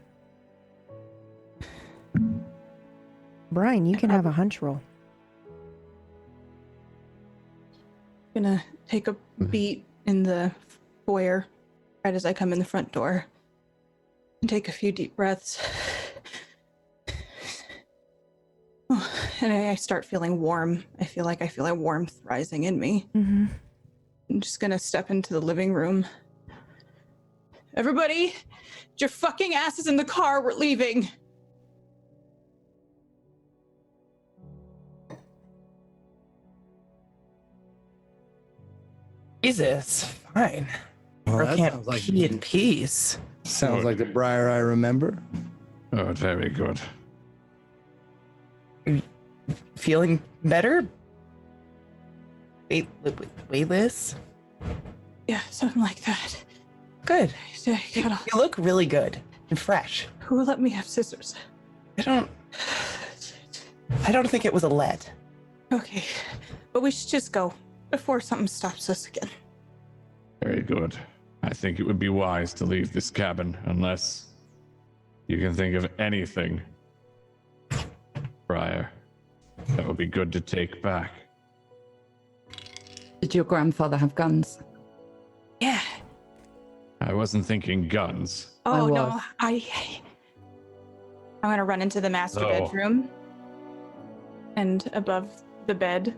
Brian, you can have a hunch roll. Gonna take a beat in the foyer right as I come in the front door and take a few deep breaths. And I start feeling warm. I feel a warmth rising in me. Mm-hmm. I'm just gonna step into the living room. Everybody, get your fucking asses in the car. We're leaving. Jesus, fine. Well, Or that can't sounds like pee in peace. sounds like the Briar I remember. Oh, very good. Feeling better? Weightless? Yeah, something like that. Good. You You look really good and fresh. Who let me have scissors? I don't think it was a let. Okay, but we should just go before something stops us again. Very good. I think it would be wise to leave this cabin unless you can think of anything, Briar, that would be good to take back. Did your grandfather have guns? Yeah. I wasn't thinking guns. Oh, no, was. I'm gonna run into the master bedroom, and above the bed,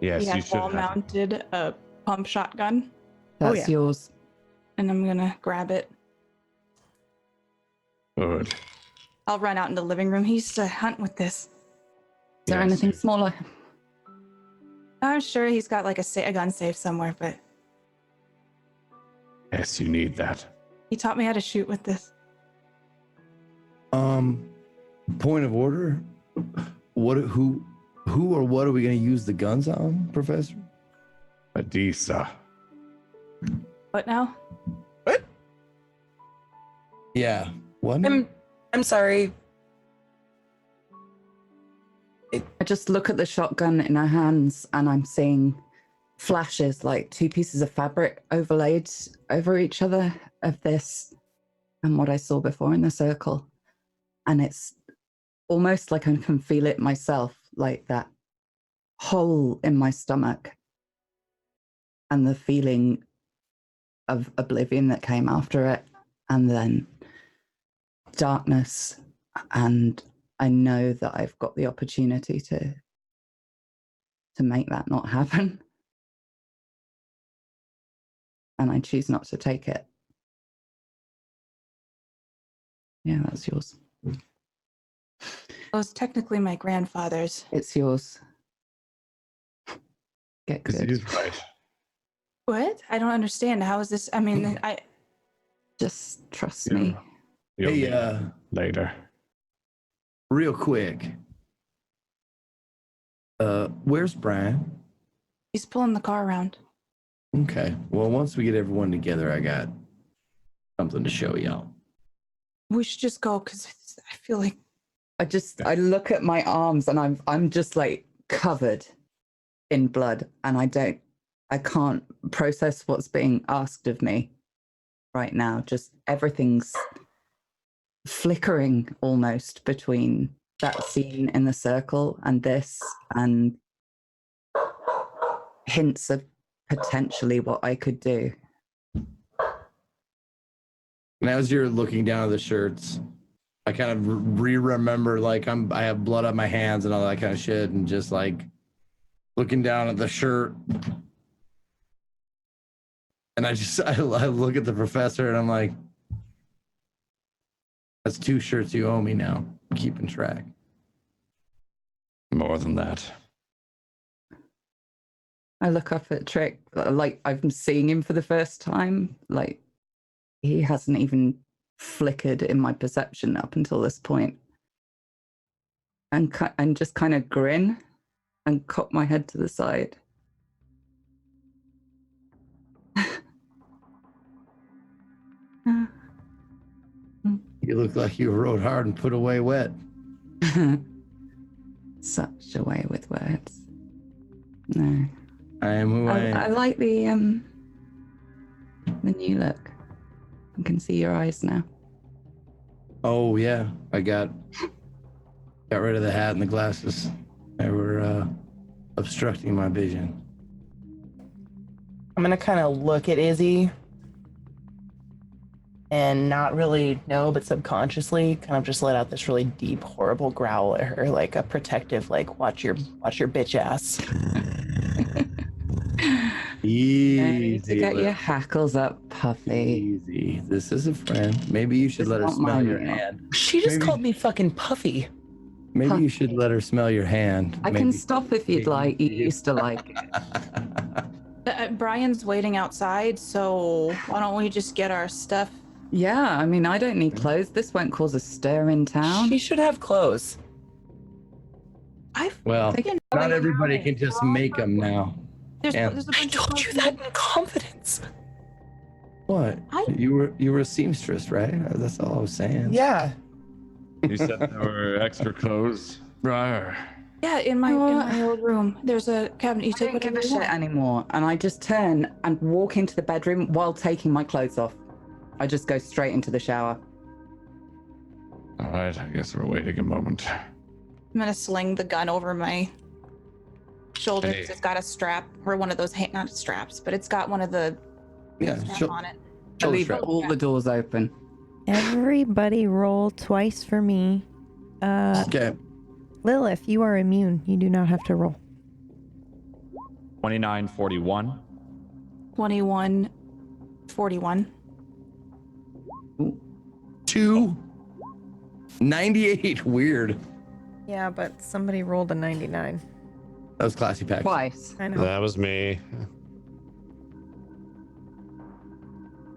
Yes, he you has should have. wall-mounted a pump shotgun, That's yours. and I'm gonna grab it. Good. I'll run out in the living room. He used to hunt with this. Is there Yes. anything smaller? I'm sure he's got like a gun safe somewhere, but Yes, you need that. he taught me how to shoot with this. Point of order. Who or what are we going to use the guns on, Professor? Adisa. What now? What? Yeah. What? I'm sorry. I just look at the shotgun in her hands and I'm seeing flashes like two pieces of fabric overlaid over each other of this and what I saw before in the circle. And it's almost like I can feel it myself, like that hole in my stomach and the feeling of oblivion that came after it, and then darkness. And I know that I've got the opportunity to make that not happen. And I choose not to take it. Yeah, that's yours. Well, it's technically my grandfather's. It's yours. Get Because he good. is right. What? I don't understand. How is this? I mean, I Just trust me. You'll Hey, need it later. real quick. Where's Brian? he's pulling the car around. Okay. Well, once we get everyone together, I got something to show y'all. We should just go because I feel like I look at my arms and I'm just like covered in blood, and I can't process what's being asked of me right now. Just everything's flickering almost between that scene in the circle and this, and hints of potentially what I could do. And as you're looking down at the shirts, I kind of remember like I have blood on my hands and all that kind of shit, and just like looking down at the shirt. And I look at the professor and I'm like, that's 2 shirts you owe me now. I'm keeping track. More than that. I look up at Trick, like I'm seeing him for the first time. Like he hasn't even flickered in my perception up until this point. And just kind of grin and cock my head to the side. You look like you rode hard and put away wet. Such a way with words. No. I am who I am. I like the new look. I can see your eyes now. Oh yeah, I got rid of the hat and the glasses. They were obstructing my vision. I'm gonna kind of look at Izzy and not really know, but subconsciously kind of just let out this really deep, horrible growl at her, like a protective, like watch your bitch ass. Easy. To get your hackles up, Puffy. Easy. This is a friend. Maybe you should let her not smell mine, your you know. hand. She just Maybe- called me fucking Puffy. Maybe you should let her smell your hand. I Maybe. can stop if you'd like. You used to like it. Brian's waiting outside, so why don't we just get our stuff? Yeah, I mean, I don't need clothes. This won't cause a stir in town. She should have clothes. Well, Freaking not going everybody out. can just make them now. There's Yeah. a bunch I of told you clothes that in confidence. What? You were a seamstress, right? That's all I was saying. Yeah. You said there were extra clothes, Briar. Yeah, in my old room. There's a cabinet. You I take don't give whatever a you shit want. anymore, and I just turn and walk into the bedroom while taking my clothes off. I just go straight into the shower. All right, I guess we're waiting a moment. I'm gonna sling the gun over my shoulder because Hey. it's got a strap or one of those not straps, but it's got one of the Yeah. strap on it. I leave all the doors open. Everybody roll twice for me. Okay. Lilith, you are immune. You do not have to roll. 2941. 2141. 298. Weird. Yeah, but somebody rolled a 99. That was classy pack. Twice. I know. That was me.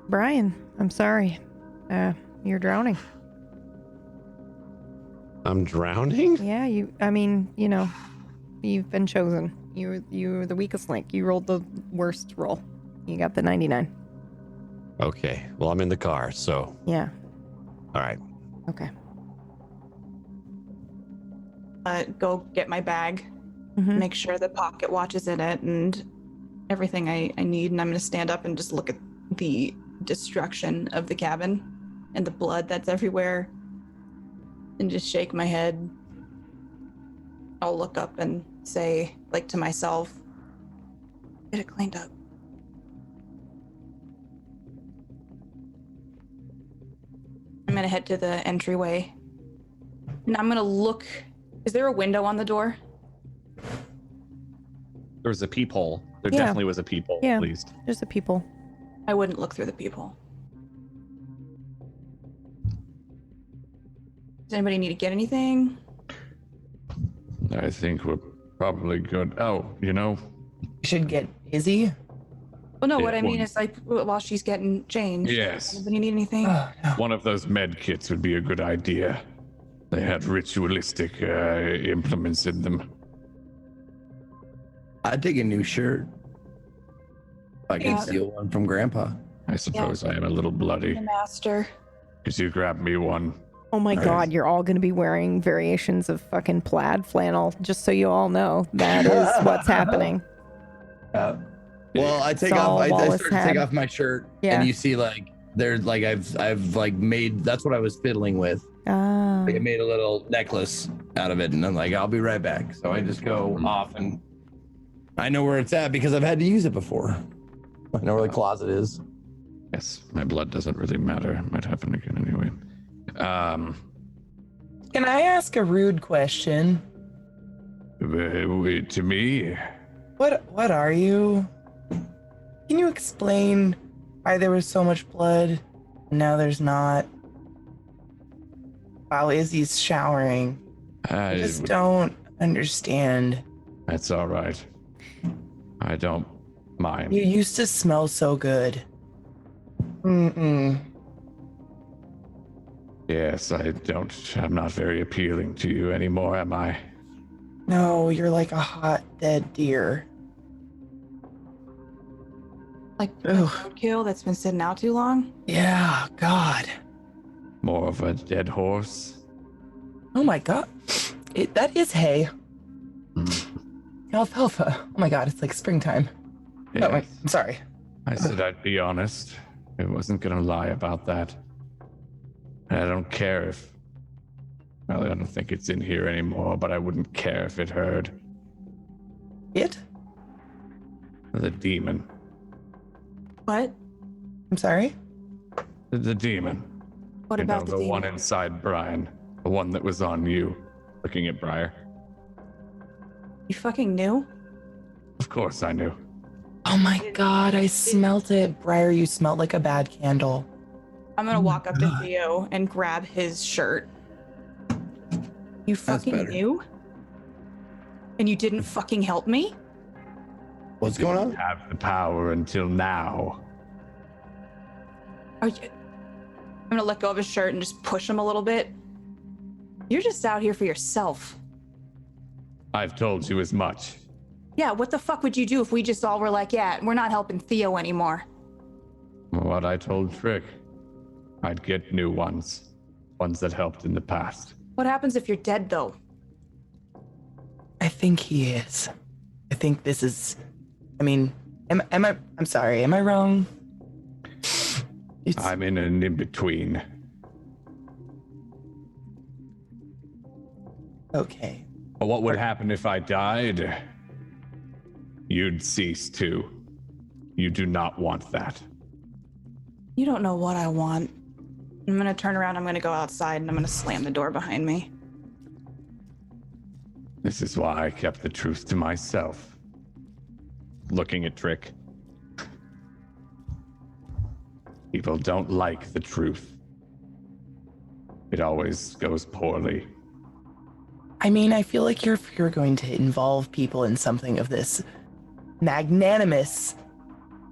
Brian, I'm sorry. You're drowning. I'm drowning? Yeah, you've been chosen. You're the weakest link. You rolled the worst roll. You got the 99. Okay. Well, I'm in the car, so. Yeah. All right. Okay. Go get my bag, Mhm. make sure the pocket watch is in it, and everything I need. And I'm gonna stand up and just look at the destruction of the cabin and the blood that's everywhere, and just shake my head. I'll look up and say, like to myself, "Get it cleaned up." I'm gonna head to the entryway, and I'm gonna look. Is there a window on the door? There was a peephole. There Yeah. definitely was a peephole, Yeah. at least. There's the people. I wouldn't look through the peephole. Does anybody need to get anything? I think we're probably good. Oh, you know, You should get Izzy. Well, no, Yeah, what I mean one- is like while she's getting changed. yes, Anybody need anything? Oh, no. one of those med kits would be a good idea. They had ritualistic implements in them. I'd take a new shirt. If I could Yeah. steal one from Grandpa. I suppose I am a little bloody. The master. Could you grab me one? Oh my Nice. god, you're all going to be wearing variations of fucking plaid flannel, just so you all know. That is what's happening. Well, I take Saul off. I Wallace start to take had. off my shirt, Yeah. and you see like there's like I've like made. That's what I was fiddling with. Ah. Like, I made a little necklace out of it, and I'm like, I'll be right back. So I just go off, and I know where it's at because I've had to use it before. I know where the closet is. Yes, my blood doesn't really matter. It might happen again anyway. Can I ask a rude question? Wait, to me, What are you? Can you explain why there was so much blood and now there's not? While Izzy's showering. I just don't understand. That's all right. I don't mind. You used to smell so good. Mm-mm. Yes, I'm not very appealing to you anymore, am I? No, you're like a hot dead deer. Like Ugh. roadkill that's been sitting out too long? Yeah, God. More of a dead horse. Oh my God. That is hay. Alfalfa. Oh my God, it's like springtime. Oh, wait, Yes. I'm sorry. I said I'd be honest. I wasn't gonna lie about that. And I don't care if. Well, I don't think it's in here anymore, but I wouldn't care if it heard. It? The demon. What? I'm sorry? The demon. What You know, about the the demon? one inside Brian. The one that was on you. Looking at Briar. You fucking knew? Of course I knew. Oh my God, I smelt it. Briar, you smelled like a bad candle. I'm gonna Oh my walk up to God. Theo and grab his shirt. You fucking better. knew? And you didn't fucking help me? What's going on? Have the power until now. Are you... I'm gonna let go of his shirt and just push him a little bit. You're just out here for yourself. I've told you as much. Yeah, what the fuck would you do if we just all were like, yeah, we're not helping Theo anymore? What I told Trick. I'd get new ones. Ones that helped in the past. What happens if you're dead, though? I think he is. I think this is. I mean, am I? I'm sorry. Am I wrong? It's, I'm in an in-between. okay. But what would happen if I died? You'd cease to. You do not want that. You don't know what I want. I'm gonna turn around, I'm gonna go outside, and I'm gonna slam the door behind me. This is why I kept the truth to myself. Looking at Trick. People don't like the truth. It always goes poorly. I mean, I feel like if you're going to involve people in something of this magnanimous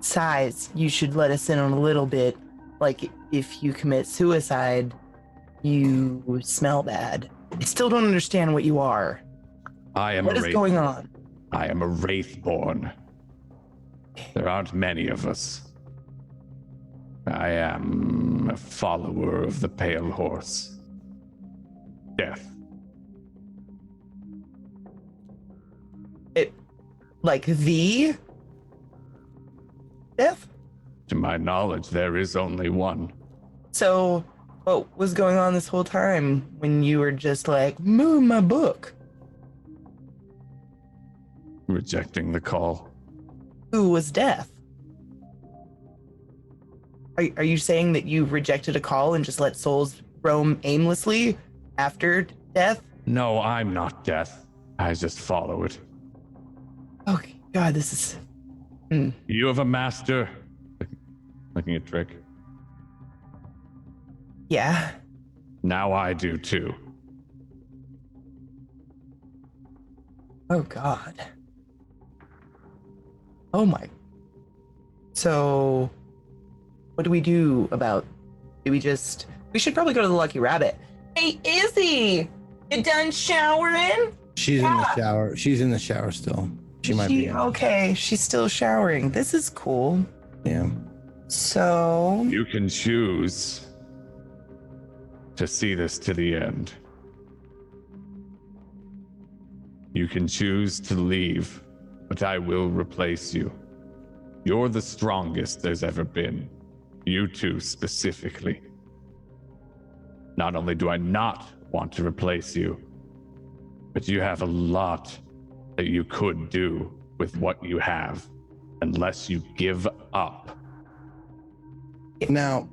size, you should let us in on a little bit. Like, if you commit suicide, you smell bad. I still don't understand what you are. I am What a is wraith. going on? I am a wraithborn. There aren't many of us. I am a follower of the Pale Horse. Death. Like the death? To my knowledge, there is only one. So, what was going on this whole time when you were just like, move my book? Rejecting the call. Who was death? Are you saying that you rejected a call and just let souls roam aimlessly after death? No, I'm not death. I just follow it. Okay, God, this is. You have a master. Looking at Trick. Yeah. Now I do too. Oh, God. Oh, my. So, what do we do about. Do we just. We should probably go to the Lucky Rabbit. Hey, Izzy! You done showering? She's in the shower. She's in the shower still. She might be. Okay, she's still showering. This is cool. Yeah. So. You can choose to see this to the end. You can choose to leave, but I will replace you. You're the strongest there's ever been. You two specifically. Not only do I not want to replace you, but you have a lot that you could do with what you have, unless you give up. Now,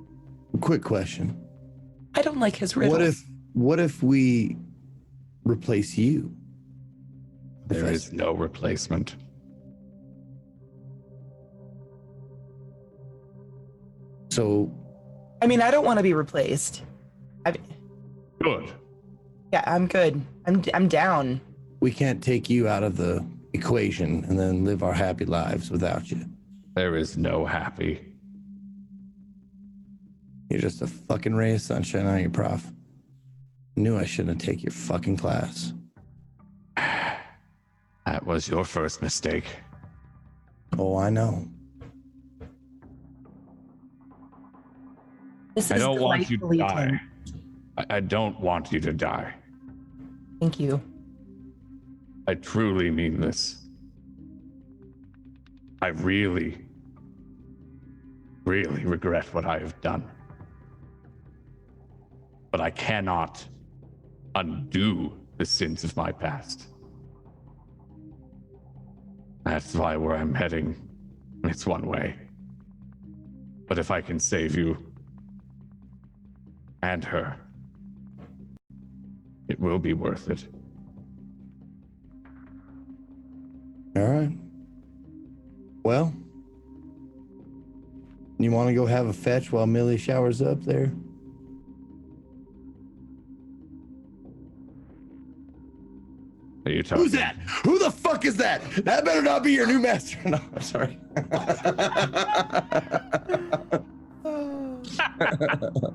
quick question. I don't like his riddle. What if we replace you? There is no replacement. So, I mean, I don't want to be replaced. Good. Yeah, I'm good. I'm down. we can't take you out of the equation and then live our happy lives without you. There is no happy. You're just a fucking ray of sunshine, aren't you, Prof? Knew I shouldn't have taken your fucking class. That was your first mistake. Oh, I know. This I is don't want you to delightfully die. tense. I don't want you to die. Thank you. I truly mean this. I really, really regret what I have done. But I cannot undo the sins of my past. That's why where I'm heading, it's one way. But if I can save you and her, it will be worth it. All right. Well, you want to go have a fetch while Millie showers up there? Are you talking? Who's that? Who the fuck is that? That better not be your new master. No, I'm sorry.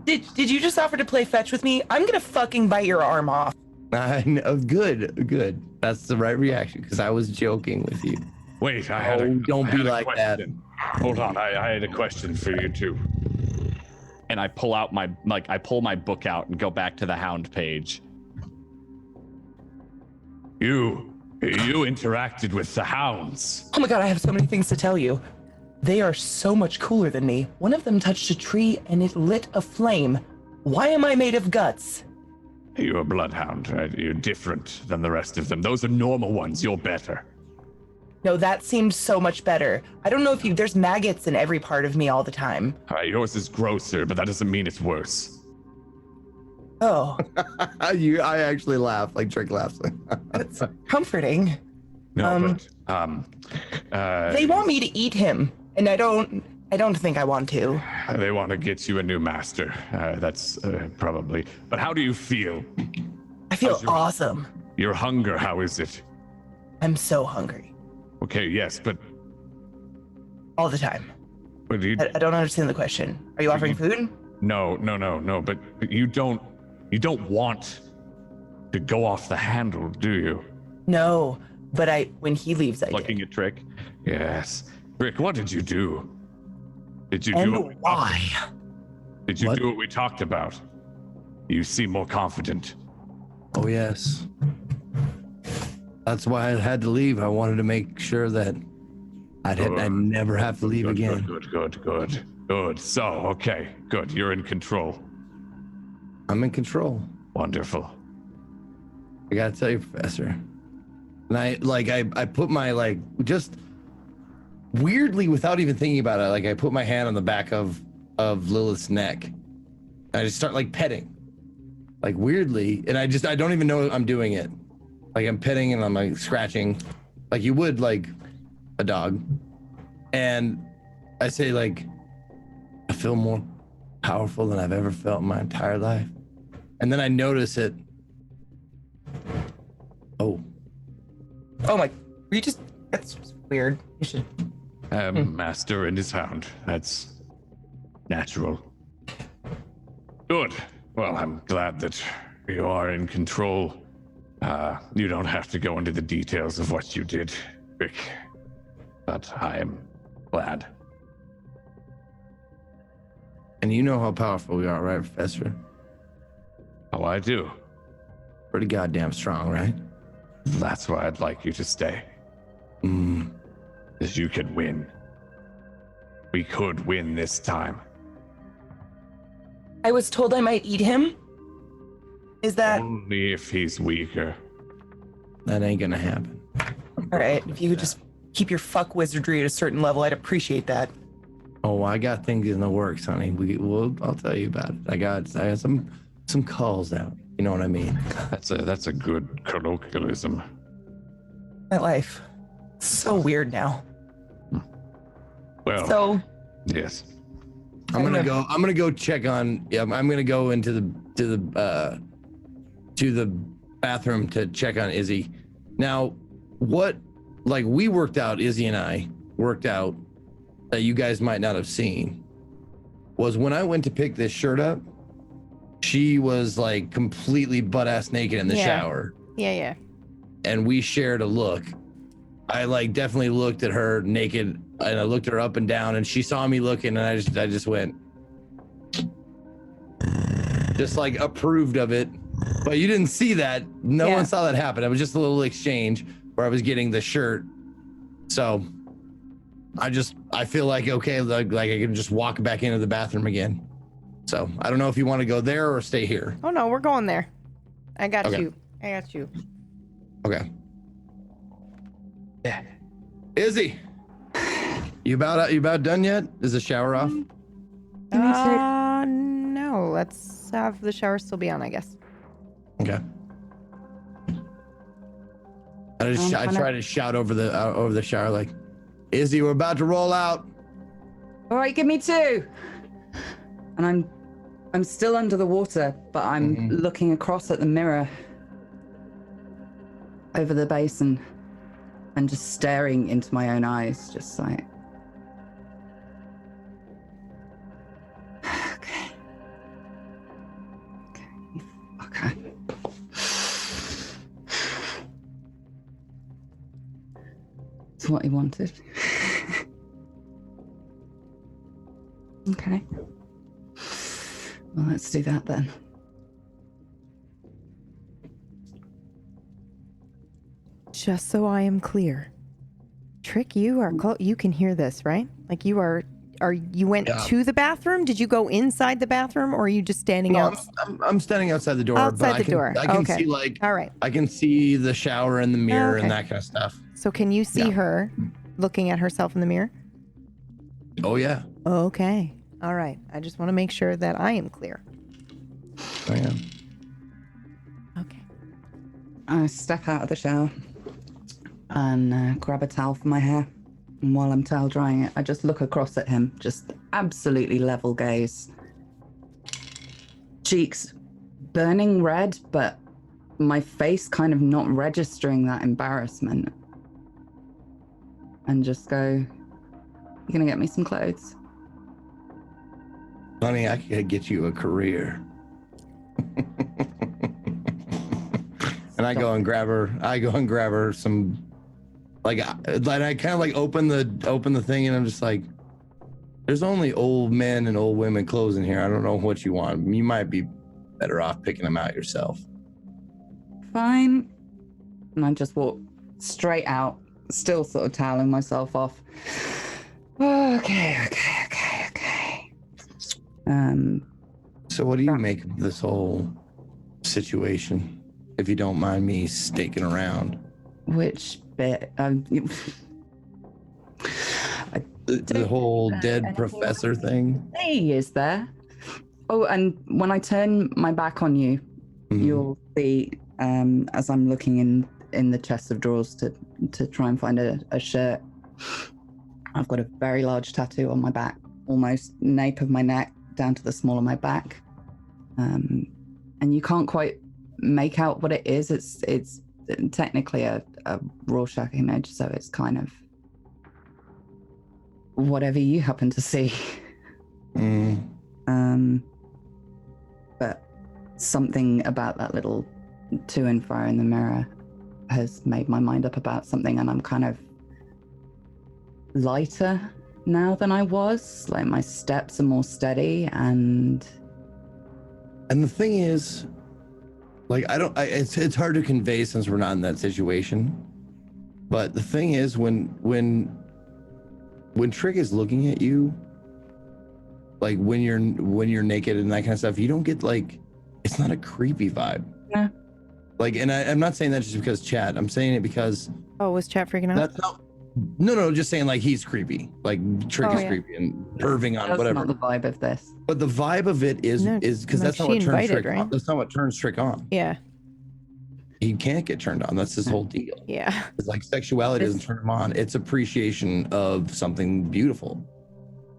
Did you just offer to play fetch with me? I'm gonna fucking bite your arm off. I know. Good. That's the right reaction because I was joking with you. Wait, I had a don't I be had a like that. question. Hold on, I had a question for you too. And I pull out I pull my book out and go back to the Hound page. You interacted with the hounds. Oh my god, I have so many things to tell you. They are so much cooler than me. One of them touched a tree and it lit a flame. Why am I made of guts? You're a bloodhound, right? You're different than the rest of them. Those are normal ones. You're better. No, that seemed so much better. I don't know if there's maggots in every part of me all the time. All right, yours is grosser, but that doesn't mean it's worse. Oh, I actually laugh like Trick laughs. that's comforting. No, They want me to eat him, and I don't think I want to. they want to get you a new master. That's probably. But how do you feel? I feel awesome. Your hunger, how is it? I'm so hungry. Okay, yes, but All the time. but you, I don't understand the question. Are you offering food? no. But you don't want to go off the handle, do you? No, but when he leaves, I Looking did. at Trick. Yes. Rick, what did you do? Did you do And what we why? Did you What? do what we talked about? You seem more confident. Oh yes. That's why I had to leave. I wanted to make sure that I'd never have to leave again. Good. So, okay, good. You're in control. I'm in control. Wonderful. I gotta tell you, Professor. And I put my just weirdly without even thinking about it, I put my hand on the back of Lilith's neck. And I just start petting. Weirdly, and I don't even know I'm doing it. I'm petting and I'm scratching like you would a dog. And I say I feel more powerful than I've ever felt in my entire life. And then I notice it. Oh my! That's weird. You should. Master and his hound. That's natural. Good. Well, I'm glad that you are in control. You don't have to go into the details of what you did, Rick. But I am glad. And you know how powerful we are, right, Professor? Oh, I do. Pretty goddamn strong, right? That's why I'd like you to stay. Because you could win. We could win this time. I was told I might eat him. Is that Only if he's weaker. That ain't gonna happen. all right? If you could just keep your fuck wizardry at a certain level, I'd appreciate that. Oh, I got things in the works, honey. I'll tell you about it. I got some calls out. You know what I mean? That's a good colloquialism. My life, so weird now. Well, So yes. I'm gonna go check on. Yeah, I'm gonna go into the bathroom to check on Izzy. Now, what we worked out, Izzy and I worked out that you guys might not have seen was when I went to pick this shirt up, she was completely butt-ass naked in the shower. Yeah. And we shared a look. I definitely looked at her naked and I looked her up and down and she saw me looking and I just went, just like approved of it. But you didn't see that. No one saw that happen. It was just a little exchange where I was getting the shirt. So I feel like, okay, like I can just walk back into the bathroom again. So I don't know if you want to go there or stay here. Oh no, we're going there. I got Okay. you. I got you. Okay. Yeah. Izzy, you about done yet? Is the shower off? No. Let's have the shower still be on, I guess. Okay. I try to shout over the shower like, Izzy, we're about to roll out. All right, give me 2. And I'm still under the water, but I'm looking across at the mirror over the basin and just staring into my own eyes, just like, okay. It's what he wanted. Okay. Well, let's do that then. Just so I am clear, Trick, you are you can hear this, right? Like you went to the bathroom? Did you go inside the bathroom, or are you just standing out? I'm standing outside the door. Outside but the door. I can Okay. see like. All right. I can see the shower and the mirror Okay. and that kind of stuff. So can you see her looking at herself in the mirror? Oh yeah. Okay. All right. I just want to make sure that I am clear. I am. Okay. I step out of the shower and grab a towel for my hair. And while I'm towel drying it, I just look across at him, just absolutely level gaze. Cheeks burning red, but my face kind of not registering that embarrassment. And just go, "You gonna get me some clothes?" Honey, I could get you a career. And I go and grab her some, like I kind of like open the thing, and I'm just like, there's only old men and old women clothes in here. I don't know what you want. You might be better off picking them out yourself. Fine. And I just walk straight out, still sort of toweling myself off. Okay. So what do you make of this whole situation, if you don't mind me staking around? Which bit? The whole dead professor thing? He is there. Oh, and when I turn my back on you, you'll see, as I'm looking in the chest of drawers to try and find a shirt, I've got a very large tattoo on my back, almost nape of my neck down to the small of my back. And you can't quite make out what it is. It's technically a Rorschach image, so it's kind of whatever you happen to see. But something about that little to and fro in the mirror has made my mind up about something, and I'm kind of lighter now than I was. Like my steps are more steady, and the thing is, like, it's hard to convey since we're not in that situation. But the thing is, when Trick is looking at you, like when you're naked and that kind of stuff, you don't get like, it's not a creepy vibe. Yeah. Like, and I'm not saying that just because chat. I'm saying it because. Oh, was chat freaking out? That's not. No, just saying like he's creepy. Like Trick is creepy and perving on that's whatever. not the vibe of this. But the vibe of it is because that's not what turns invited, Trick right? on. That's not what turns Trick on. Yeah. He can't get turned on. That's his whole deal. Yeah. It's like sexuality doesn't turn him on. It's appreciation of something beautiful.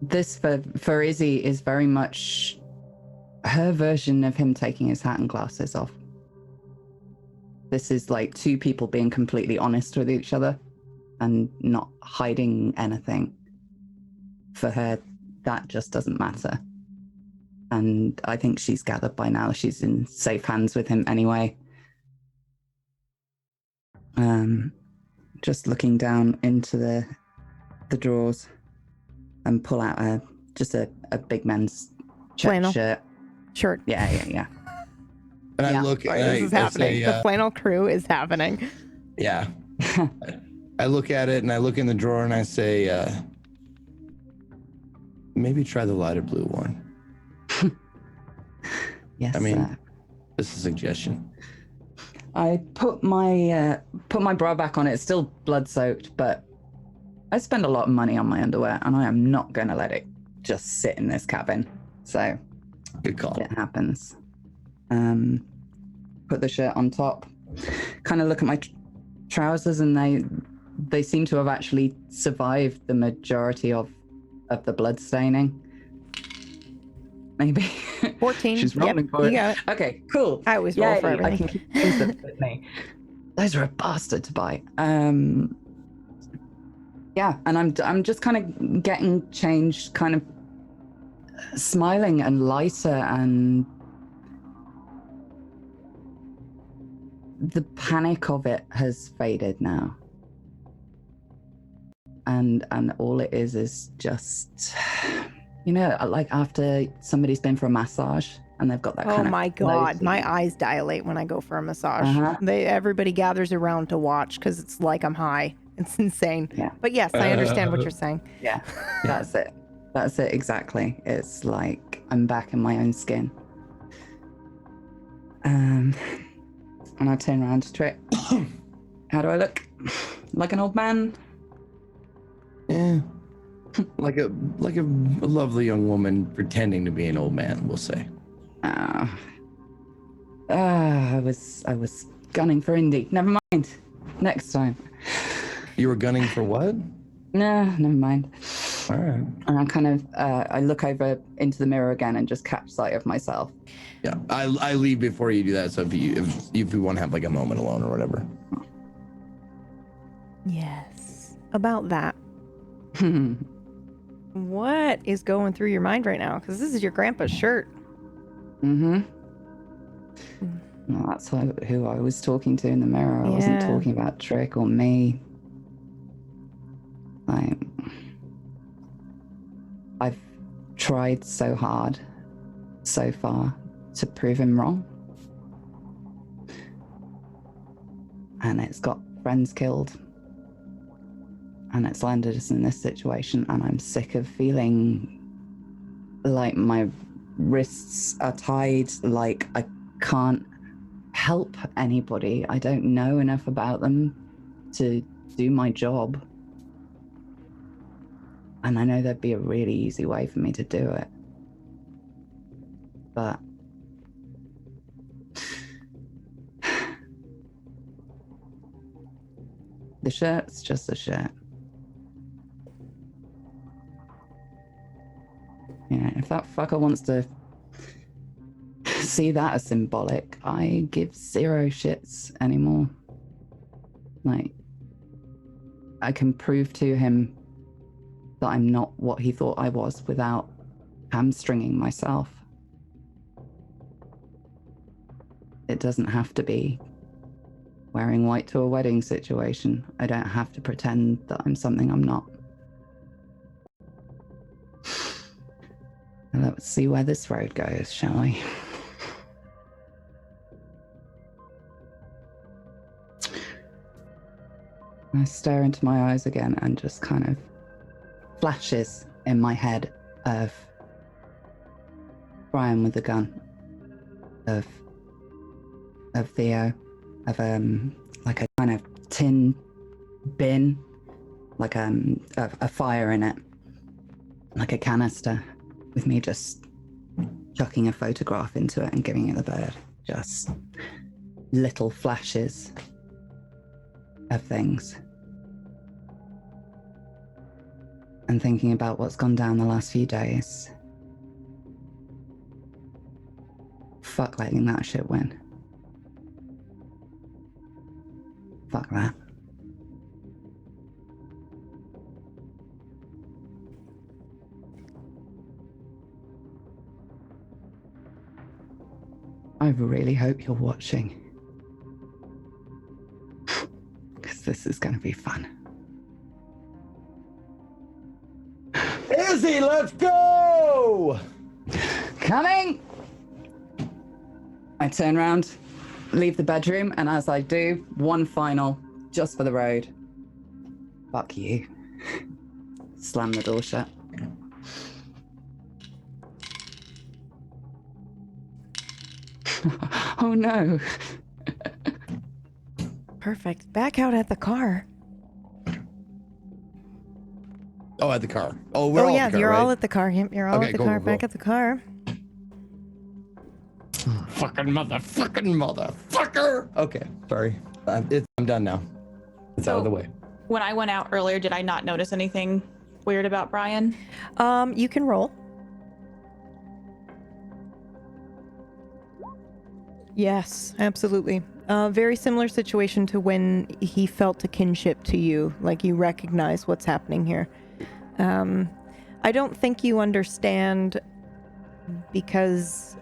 This for Izzy is very much her version of him taking his hat and glasses off. This is like two people being completely honest with each other and not hiding anything. For her, that just doesn't matter. And I think she's gathered by now she's in safe hands with him anyway. Just looking down into the drawers and pull out a big men's check Flannel. shirt. Shirt. Yeah. And I Yeah. look Sorry, and this I, is I happening. say, The flannel crew is happening. yeah. I look at it and I look in the drawer and I say, maybe try the lighter blue one. Yes, I mean, sir. this is a suggestion. I put my bra back on. It's still blood soaked, but I spend a lot of money on my underwear, and I am not going to let it just sit in this cabin. So Good call. it happens. Put the shirt on top. Kind of look at my trousers, and they seem to have actually survived the majority of the blood staining. Maybe 14. She's rolling for you it. got it. Okay, cool. I always roll for Yay, everything. I can keep things that fit me. Those are a bastard to buy. Yeah, and I'm just kind of getting changed, kind of smiling and lighter, and the panic of it has faded now. And all it is just, like after somebody's been for a massage and they've got that kind Oh of my God. floaty- My eyes dilate when I go for a massage. Uh-huh. Everybody gathers around to watch because it's like I'm high. It's insane. Yeah. But yes, I understand what you're saying. Yeah, that's it. That's it exactly. It's like I'm back in my own skin. And I turn around to Trick. How do I look? Like an old man? Yeah. like a lovely young woman pretending to be an old man, we'll say. I was gunning for Indy. Never mind. Next time. You were gunning for what? Nah, never mind. All right. And I kind of I look over into the mirror again and just catch sight of myself. Yeah, I leave before you do that. So if you want to have like a moment alone or whatever. Yes. About that. What is going through your mind right now? Because this is your grandpa's shirt. Mm-hmm. Well, that's who I was talking to in the mirror. I wasn't Yeah. talking about Trick or me. I've tried so hard so far to prove him wrong. And it's got friends killed. And it's landed us in this situation. And I'm sick of feeling like my wrists are tied, like I can't help anybody. I don't know enough about them to do my job. And I know there'd be a really easy way for me to do it. But the shirt's just a shirt. Yeah, if that fucker wants to see that as symbolic, I give zero shits anymore. Like, I can prove to him that I'm not what he thought I was without hamstringing myself. It doesn't have to be wearing white to a wedding situation. I don't have to pretend that I'm something I'm not. Let's see where this road goes, shall we? I stare into my eyes again and just kind of flashes in my head of Brian with the gun, of Theo, of like a kind of tin bin, like a fire in it, like a canister, with me just chucking a photograph into it and giving it the bird. Just little flashes of things. And thinking about what's gone down the last few days. Fuck letting that shit win. Fuck that. I really hope you're watching. Because this is going to be fun. Izzy, let's go! Coming! I turn around, leave the bedroom, and as I do, one final, just for the road. Fuck you. Slam the door shut. Oh no. Perfect. Back out at the car. Oh, at the car. Oh, we're Oh, all yeah, at the car, you're right? all at the car. Yep, you're all Okay, at the cool, car. cool, Back cool. at the car. Fucking motherfucker. Okay, sorry. I'm done now. It's out of the way. When I went out earlier, did I not notice anything weird about Brian? You can roll. Yes, absolutely. Very similar situation to when he felt a kinship to you, like you recognize what's happening here. I don't think you understand because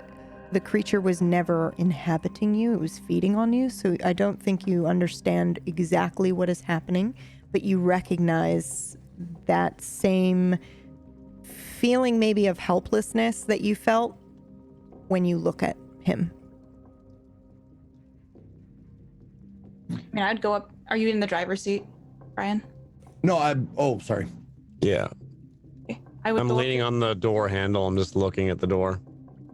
the creature was never inhabiting you, it was feeding on you, so I don't think you understand exactly what is happening, but you recognize that same feeling maybe of helplessness that you felt when you look at him. I mean, I'd go up. Are you in the driver's seat, Brian? No, sorry. Yeah. I would I'm go leaning up on the door handle. I'm just looking at the door.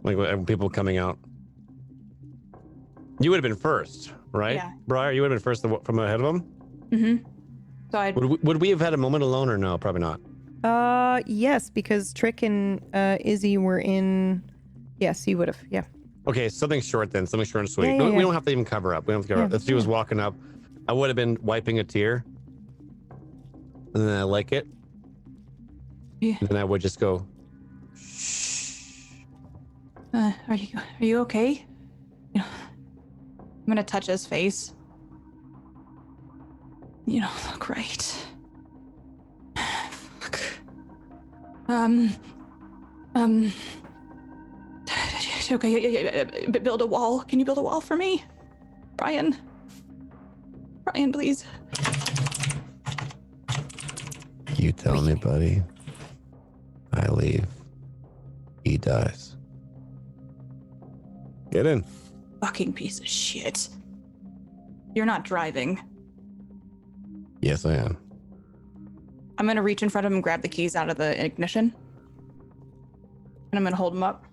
Like people coming out. You would have been first, right? Yeah. Briar, you would have been first from ahead of him? Mm-hmm. So I'd... Would we have had a moment alone or no? Probably not. Yes, because Trick and Izzy were in. Yes, you would have. Yeah. Okay, something short then. Something short and sweet. Yeah, We don't have to even cover up. We don't have to cover up. If she was walking up, I would have been wiping a tear. And then I like it. Yeah. And then I would just go, Are you okay? You know, I'm gonna touch his face. You don't look right. Fuck. Okay, build a wall. Can you build a wall for me? Brian, please. you tell me, buddy. I leave. He dies. Get in. Fucking piece of shit. You're not driving. Yes, I am. I'm gonna reach in front of him and grab the keys out of the ignition. And I'm gonna hold them up.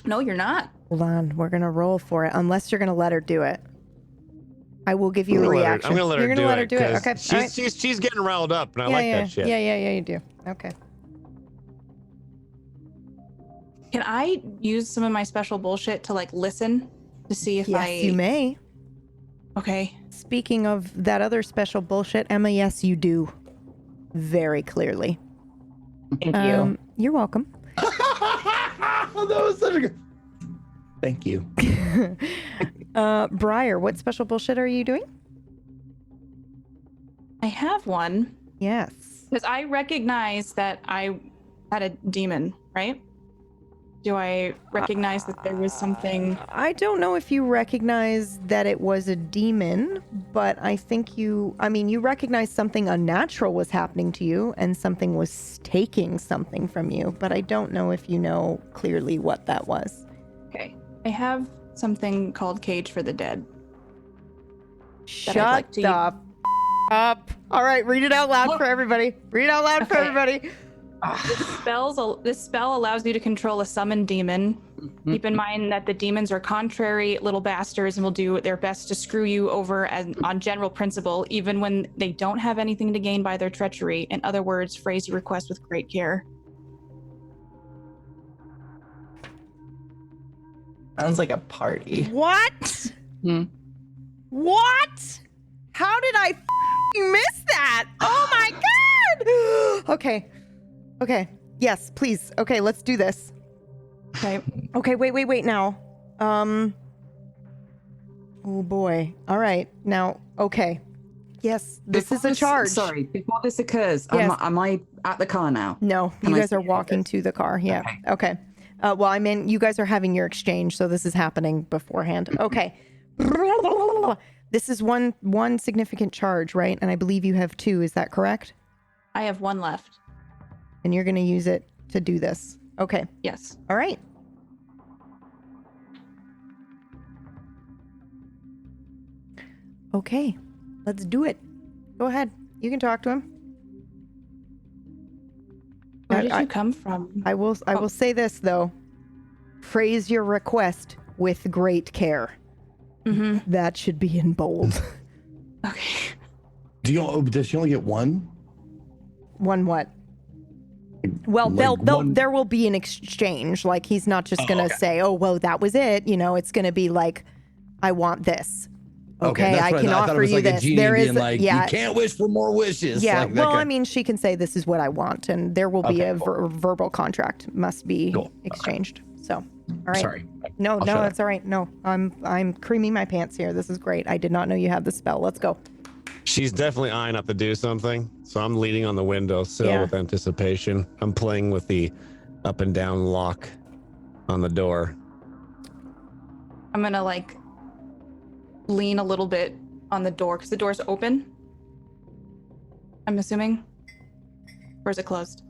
No, you're not. Hold on, we're gonna roll for it. Unless you're gonna let her do it, I will give you a reaction. I'm gonna let her You're do gonna let it. her do it. 'Cause Okay. She's getting riled up, and I like that shit. Yeah, you do. Okay. Can I use some of my special bullshit to like listen to see if Yes, you may. Okay. Speaking of that other special bullshit, Emma, yes, you do. Very clearly. Thank you. You're welcome. That was such a good. Thank you. Briar, what special bullshit are you doing? I have one. Yes. Because I recognize that I had a demon, right? Do I recognize that there was something? I don't know if you recognize that it was a demon, but I think you recognize something unnatural was happening to you and something was taking something from you, but I don't know if you know clearly what that was. Okay. I have something called Cage for the Dead. Shut the up. All right, read it out loud for everybody. Read it out loud for everybody. This spell allows you to control a summoned demon. Keep in mind that the demons are contrary little bastards and will do their best to screw you over on general principle, even when they don't have anything to gain by their treachery. In other words, phrase your request with great care. Sounds like a party. What? Hmm. What? How did I miss that? Oh my god! Okay. Yes, please. Okay, let's do this. Okay. Okay, wait now. Oh boy. All right. Now, okay. Yes, this is a charge. Sorry, before this occurs, Yes. am I at the car now? No, Can you I guys are see walking to the car. Yeah. Okay. Well, I mean, you guys are having your exchange, so this is happening beforehand. Okay. This is one significant charge, right? And I believe you have two. Is that correct? I have one left. And you're going to use it to do this. Okay. Yes. All right. Okay, let's do it. Go ahead. You can talk to him. Where did you come from? I will say this though. Phrase your request with great care. Mm-hmm. That should be in bold. Okay. Does she only get one? One what? Well, Like there will be an exchange. Like he's not just gonna say, "Oh, well, that was it." You know, it's gonna be like, "I want this." Okay, that's I what can thought it offer was you like a this. genie There is, being like, yeah, you can't wish for more wishes. yeah. Like that Well, guy. I mean, she can say, "This is what I want," and there will be Okay, a verbal contract must be Cool. exchanged. So, all right. Sorry. No, I'll no, shut it's all right. No, I'm creaming my pants here. This is great. I did not know you had the spell. Let's go. She's definitely eyeing up to do something, so I'm leaning on the windowsill Yeah. with anticipation. I'm playing with the up and down lock on the door. I'm gonna like lean a little bit on the door because the door's open. I'm assuming. Or is it closed?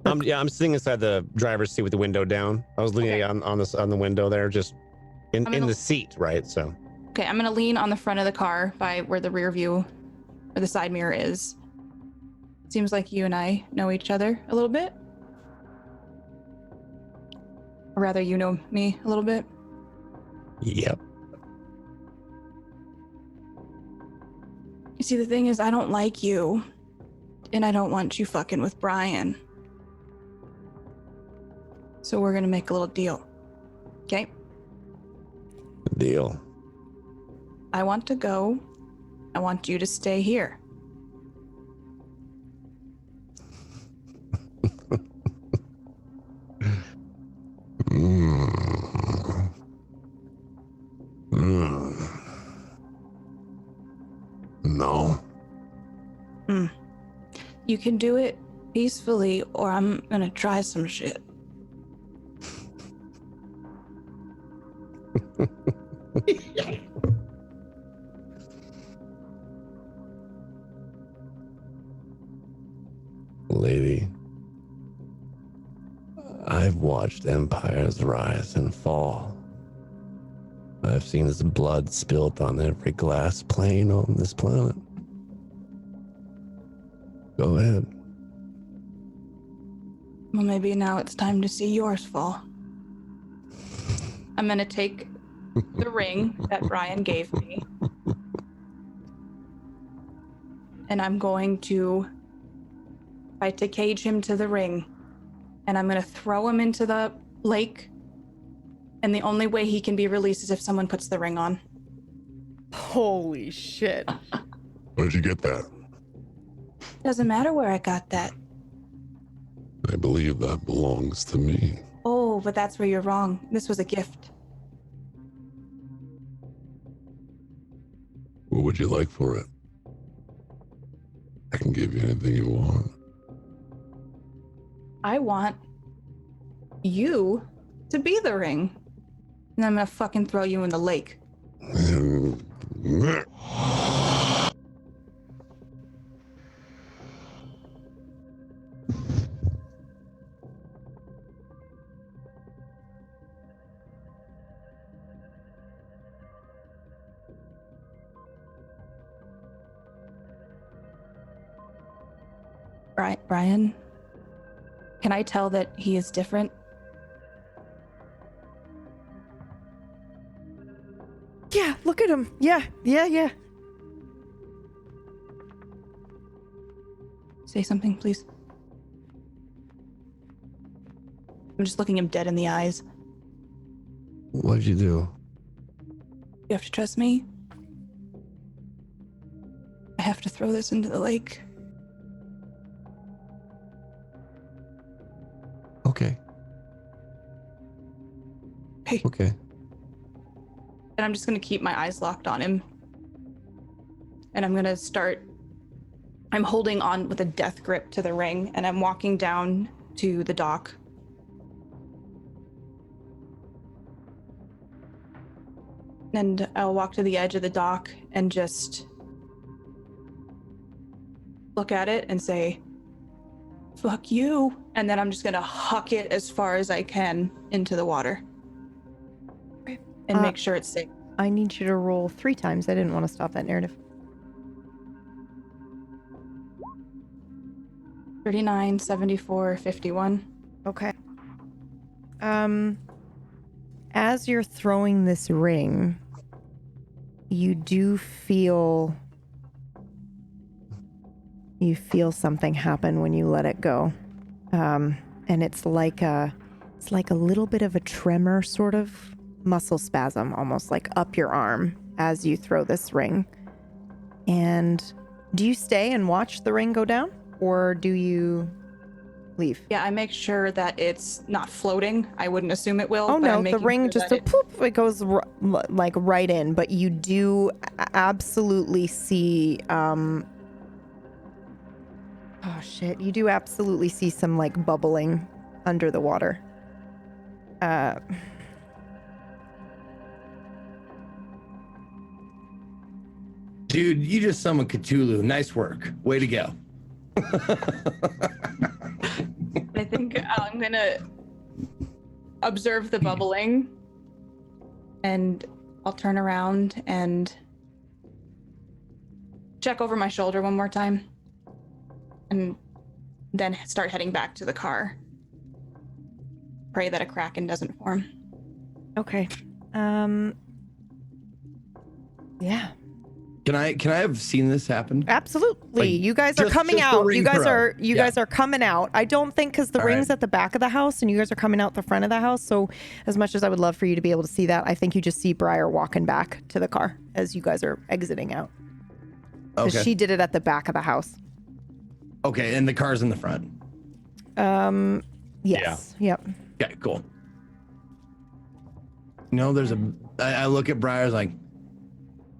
I'm sitting inside the driver's seat with the window down. I was leaning on the window there, just in the seat, right? So. Okay, I'm gonna lean on the front of the car by where the rear view or the side mirror is. Seems like you and I know each other a little bit. Or rather, you know me a little bit. Yep. You see, the thing is, I don't like you. And I don't want you fucking with Brian. So we're gonna make a little deal. Okay? Deal. I want to go. I want you to stay here. No. You can do it peacefully, or I'm gonna try some shit. Lady, I've watched empires rise and fall. I've seen his blood spilt on every glass plane on this planet. Go ahead. Well, maybe now it's time to see yours fall. I'm gonna take the ring that Brian gave me. And I'm going to try to cage him to the ring. And I'm gonna throw him into the lake. And the only way he can be released is if someone puts the ring on. Holy shit. Where'd you get that? Doesn't matter where I got that. I believe that belongs to me. Oh, but that's where you're wrong. This was a gift. What would you like for it? I can give you anything you want. I want you to be the ring. And I'm gonna fucking throw you in the lake. Brian, can I tell that he is different? Yeah, look at him. Yeah. Say something, please. I'm just looking him dead in the eyes. What'd you do? You have to trust me. I have to throw this into the lake. Okay. Hey. Okay. And I'm just gonna keep my eyes locked on him. And I'm gonna start. I'm holding on with a death grip to the ring, and I'm walking down to the dock. And I'll walk to the edge of the dock and just look at it and say, "Fuck you." And then I'm just gonna huck it as far as I can into the water. And make sure it's safe. I need you to roll 3 times. I didn't want to stop that narrative. 39, 74, 51. Okay. As you're throwing this ring, you do feel something happen when you let it go. And it's like a little bit of a tremor, sort of muscle spasm, almost like up your arm as you throw this ring. And do you stay and watch the ring go down, or do you leave? Yeah, I make sure that it's not floating. I wouldn't assume it will. Oh but I'm no, the making ring sure just that poof, it goes like right in, but you do absolutely see oh shit, you do absolutely see some like bubbling under the water. Dude, you just summoned Cthulhu. Nice work. Way to go. I think I'm gonna observe the bubbling, and I'll turn around and check over my shoulder one more time, and then start heading back to the car. Pray that a kraken doesn't form. Okay. Yeah. Can I have seen this happen? Absolutely. Like, you guys are just coming the out. ring You guys throw. are Yeah. guys are coming out. I don't think because the All ring's right. at the back of the house and you guys are coming out the front of the house. So as much as I would love for you to be able to see that, I think you just see Briar walking back to the car as you guys are exiting out. Because Okay. she did it at the back of the house. Okay, and the car's in the front. Yes. Yep. Okay, cool. I look at Briar's like,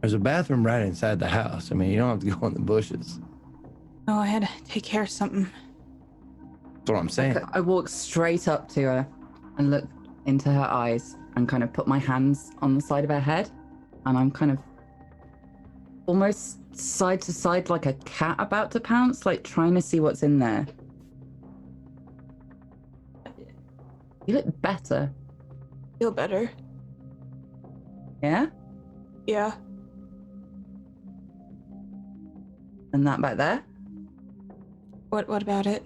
there's a bathroom right inside the house. I mean, you don't have to go in the bushes. Oh, I had to take care of something. That's what I'm saying. I walk straight up to her and look into her eyes and kind of put my hands on the side of her head. And I'm kind of almost side to side like a cat about to pounce, like trying to see what's in there. You look better. Feel better. Yeah? Yeah. And that back there? What about it?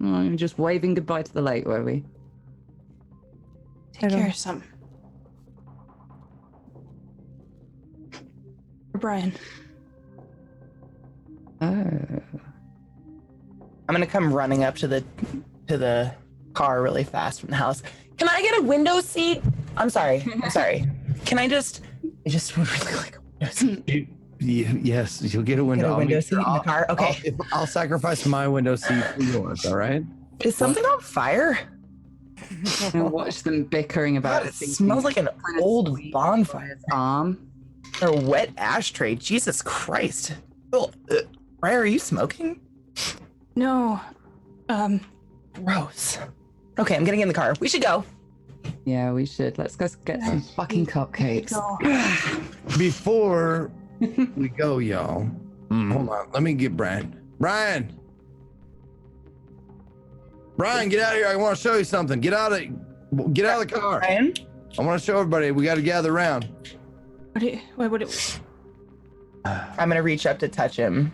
Oh, you're just waving goodbye to the lake, were we? Take care of something. For Brian. Oh. I'm gonna come running up to the car really fast from the house. Can I get a window seat? I'm sorry. Can I just would really like a window seat. Yes, you'll get a window. Get a I'll window make seat in the car? Okay. I'll sacrifice my window seat for yours, all right? Is something on fire? And watch them bickering about God, it. it smells like an old bonfire. Arm. Or a wet ashtray. Jesus Christ. Well, Briar, are you smoking? No. Gross. Okay, I'm getting in the car. We should go. Yeah, we should. Let's go get some fucking cupcakes. Before we go, y'all, hold on. Let me get Brian. Brian, get out of here. I want to show you something. Get out of the car. Brian? I want to show everybody. We got to gather around. I'm gonna reach up to touch him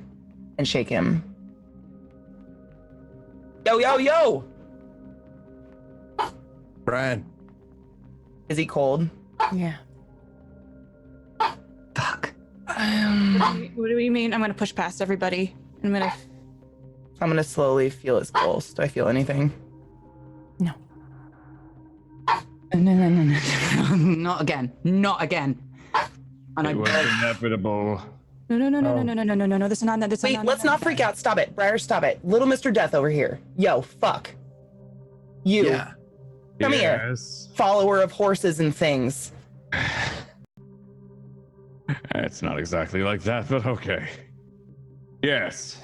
and shake him. Yo! Brian. Is he cold? Yeah. Fuck. What do you mean? I'm gonna push past everybody. I'm gonna slowly feel his pulse. Do I feel anything? No. No. Not again. And It was inevitable. No. This is not. Wait, let's not freak out. Stop it. Briar, stop it. Little Mr. Death over here. Yo, fuck. You. Yeah. Come here. Follower of horses and things. It's not exactly like that, but okay. Yes.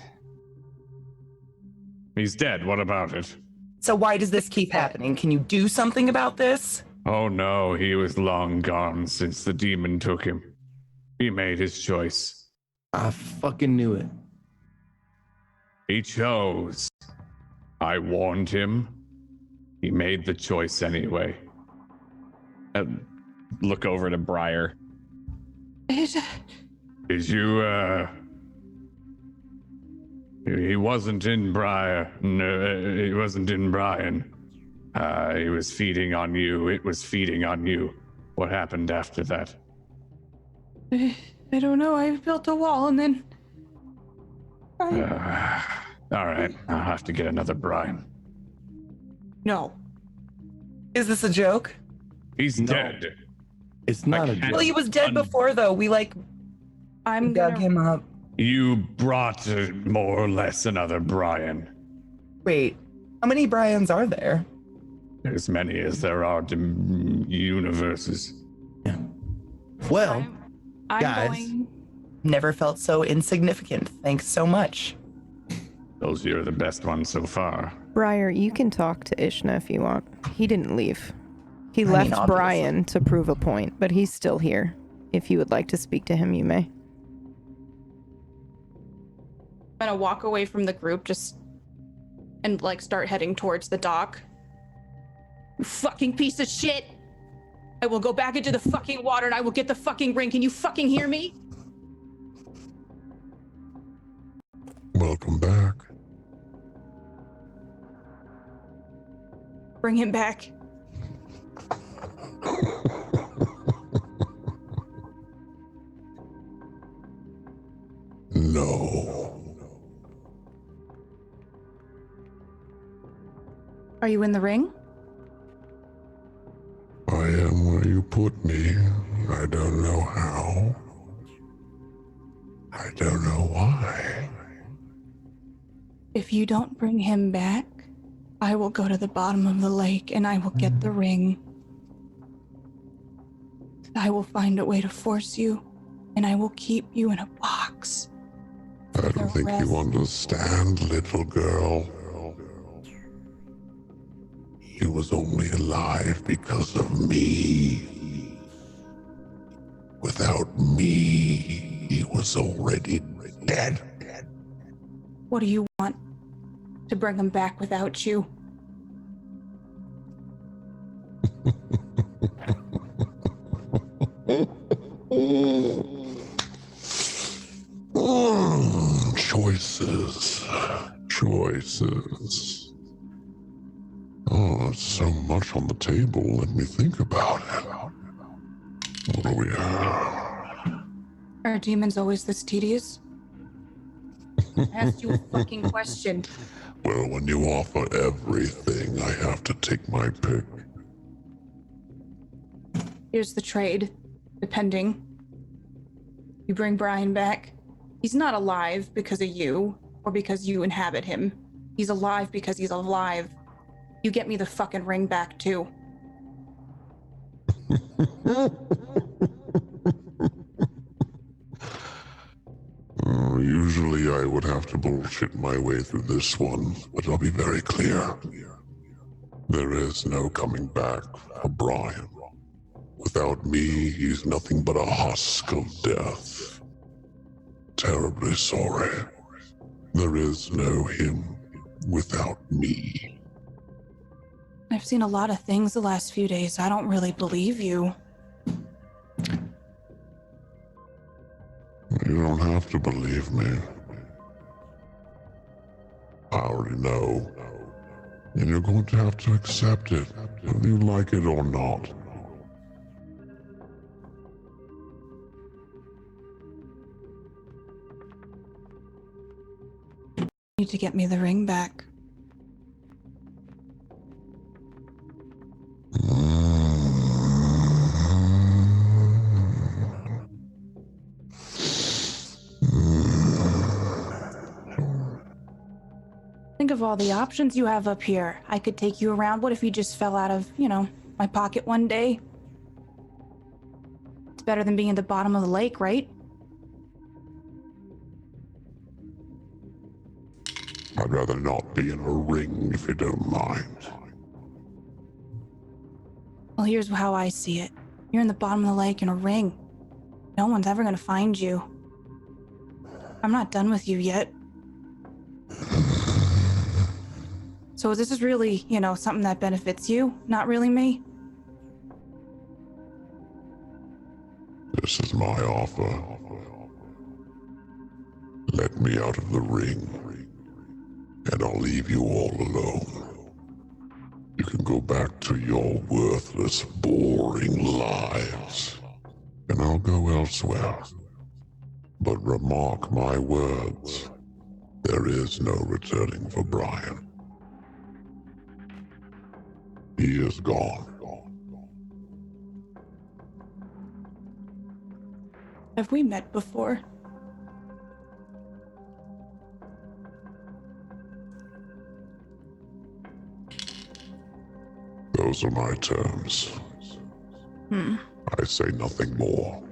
He's dead. What about it? So why does this keep happening? Can you do something about this? Oh no, he was long gone since the demon took him. He made his choice. I fucking knew it. He chose. I warned him. He made the choice anyway. Look over to Briar. Did you He wasn't in Briar. No, he wasn't in Brian. He was feeding on you. It was feeding on you. What happened after that? I don't know. I built a wall and then. All right, I'll have to get another Brian. No. Is this a joke? He's dead. It's not a can't- joke. Well, he was dead before, though. We I'm dug gonna. him up. You brought more or less another Brian. Wait, how many Brians are there? As many as there are universes. Well, I'm guys. going. Never felt so insignificant. Thanks so much. Those are the best ones so far. Briar, you can talk to Ishna if you want. He didn't leave. He mean, left obviously. Brian to prove a point, but he's still here. If you would like to speak to him, you may. I'm gonna walk away from the group and like start heading towards the dock. You fucking piece of shit! I will go back into the fucking water and I will get the fucking ring. Can you fucking hear me? Welcome back. Bring him back. No. Are you in the ring? I am where you put me. I don't know how. I don't know why. If you don't bring him back, I will go to the bottom of the lake and I will get the ring. I will find a way to force you, and I will keep you in a box. I don't think you understand, little girl. He was only alive because of me. Without me, he was already dead. What do you want? To bring him back without you? Choices. Choices. Oh, there's so much on the table. Let me think about it. What do we have? Are demons always this tedious? I asked you a fucking question. Well, when you offer everything, I have to take my pick. Here's the trade, depending. You bring Brian back. He's not alive because of you, or because you inhabit him. He's alive because he's alive. You get me the fucking ring back, too. Usually I would have to bullshit my way through this one, but I'll be very clear. There is no coming back for Brian. Without me, he's nothing but a husk of death. Terribly sorry. There is no him without me. I've seen a lot of things the last few days. I don't really believe you. You don't have to believe me. I already know. And you're going to have to accept it, whether you like it or not. You need to get me the ring back. Think of all the options you have up here. I could take you around. What if you just fell out of, my pocket one day? It's better than being at the bottom of the lake, right? I'd rather not be in a ring if you don't mind. Well, here's how I see it. You're in the bottom of the lake in a ring. No one's ever gonna find you. I'm not done with you yet. So this is really, something that benefits you, not really me. This is my offer. Let me out of the ring, and I'll leave you all alone. You can go back to your worthless, boring lives, and I'll go elsewhere. But remark my words, there is no returning for Brian. He is gone. Have we met before? Those are my terms. I say nothing more.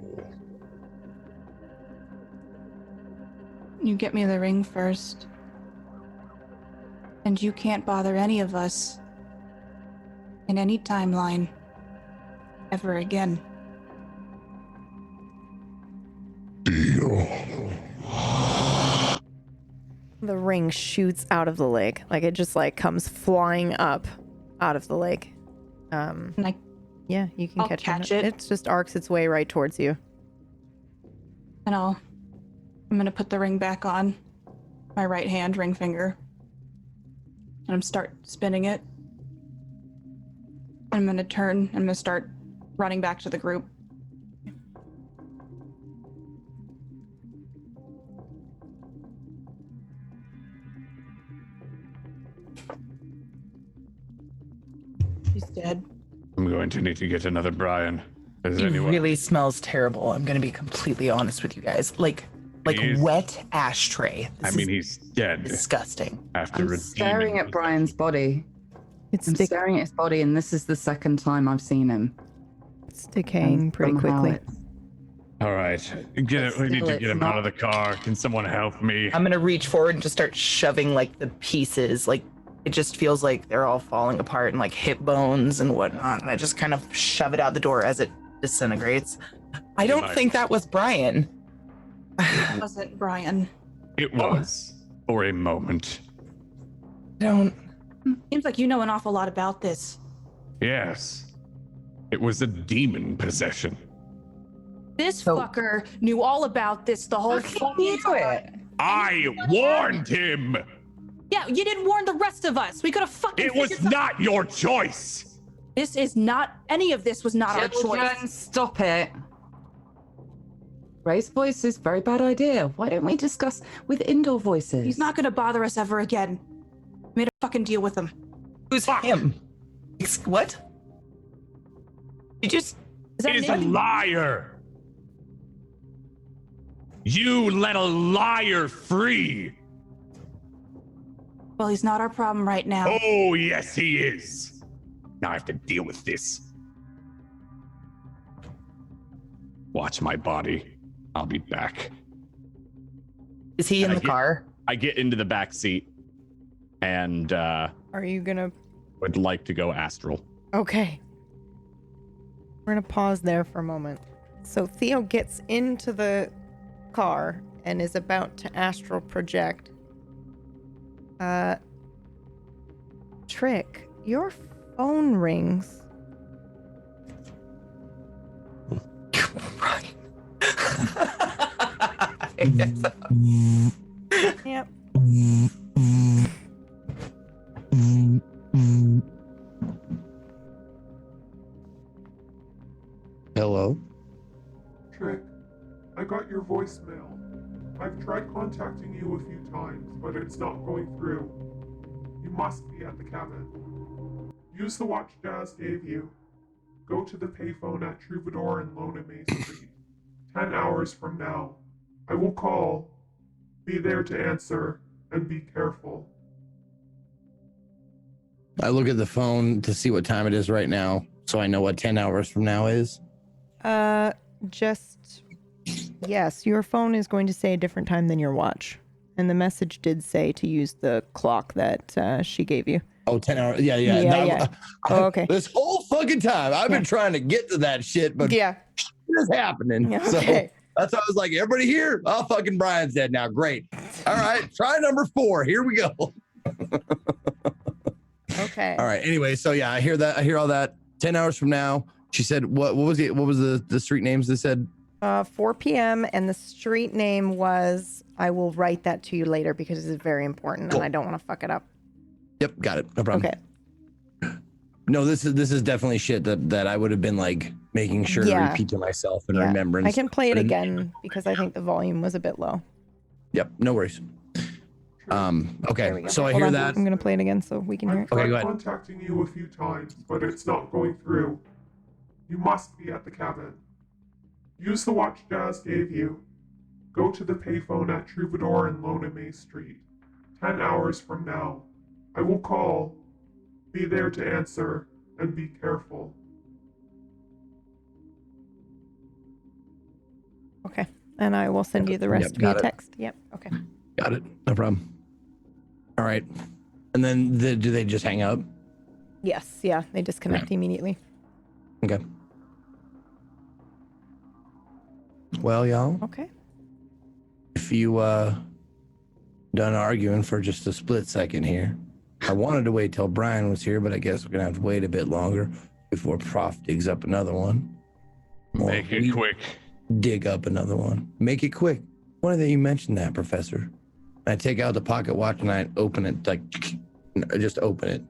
You get me the ring first. And you can't bother any of us in any timeline ever again. Deal. The ring shoots out of the lake. Like it just like comes flying up out of the lake. Yeah, you can I'll catch it. It just arcs its way right towards you. And I'm gonna put the ring back on my right hand ring finger. And I'm start spinning it. I'm gonna turn. I'm gonna start running back to the group. He's dead. I'm going to need to get another Brian. Is He anyone? really smells terrible. I'm gonna be completely honest with you guys. Like He's- wet ashtray. I mean, he's dead. Disgusting. After I'm redeeming staring at Brian's body. It's I'm staring at his body, and this is the second time I've seen him. It's decaying And pretty somehow quickly. it's- All right, we need still, to it's get him not- out of the car. Can someone help me? I'm gonna reach forward and just start shoving like the pieces. Like it just feels like they're all falling apart and like hip bones and whatnot. And I just kind of shove it out the door as it disintegrates. I don't think that was Brian. It wasn't Brian. It was for a moment. Don't. Seems like you know an awful lot about this. Yes, it was a demon possession. This fucker knew all about this the whole fucking time. I warned him. Yeah, you didn't warn the rest of us. We could have fucking. It was figured some- not your choice. This is not. Any of this was not our Children, choice. stop it. Raised voice is a very bad idea. Why don't we discuss with indoor voices? He's not gonna bother us ever again. Made a fucking deal with him. Who's him? What? You just. Is that He's a Nick? liar. You let a liar free. Well, he's not our problem right now. Oh, yes, he is. Now I have to deal with this. Watch my body. I'll be back. Is he in the car? I get into the back seat and Are you gonna? would like to go astral. Okay. We're gonna pause there for a moment. So Theo gets into the car and is about to astral project. Trick, your phone rings. Right. Yep. Hello? Trick, I got your voicemail. I've tried contacting you a few times, but it's not going through. You must be at the cabin. Use the watch Jazz gave you. Go to the payphone at Troubadour and Lona May Street. 10 hours from now. I will call. Be there to answer, and be careful. I look at the phone to see what time it is right now, so I know what 10 hours from now is. Just yes, your phone is going to say a different time than your watch. And the message did say to use the clock that she gave you. Oh, 10 hours. Yeah. Yeah. Oh, okay. This whole fucking time, I've been trying to get to that shit, but Yeah. shit is happening. Yeah, So okay. that's why I was like, everybody here? Oh, fucking Brian's dead now. Great. All right. Try number 4. Here we go. Okay. All right. Anyway, so yeah, I hear that. I hear all that. 10 hours from now, she said, what was it? What was the street names they said? 4 p.m. and the street name was, I will write that to you later because it's very important Cool. and I don't want to fuck it up. Yep, got it. No problem. Okay. No, this is definitely shit that I would have been like making sure to Yeah. repeat to myself and Yeah. remember. And I can stuff, play it but again because I think the volume was a bit low. Yep, no worries. There we Okay, go. so I Hold hear on. that. I'm going to play it again so we can hear it. Okay, I've go tried ahead. contacting you a few times, but it's not going through. You must be at the cabin. Use the watch Jazz gave you. Go to the payphone at Troubadour and Lona May Street. 10 hours from now. I will call. Be there to answer, and be careful. Okay. And I will send you the rest Yep, via got it. text. Yep. Okay. Got it. No problem. All right. And then do they just hang up? Yes. Yeah. They disconnect immediately. Okay. Well, y'all, Okay. if you done arguing for just a split second here, I wanted to wait till Brian was here, but I guess we're gonna have to wait a bit longer before Prof digs up another one. Or Make it we quick. dig up another one. Make it quick. Funny that you mentioned that, Professor. I take out the pocket watch and I open it, like, just open it.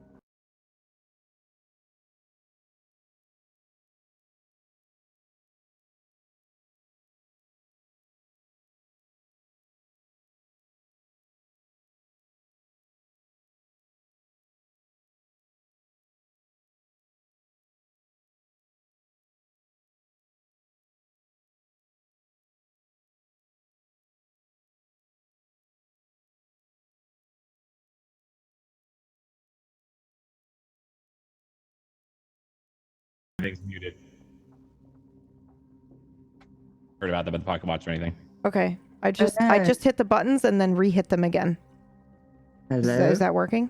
Everything's muted. Heard about the pocket watch or anything? Okay. I just hit the buttons and then re-hit them again. Is that working?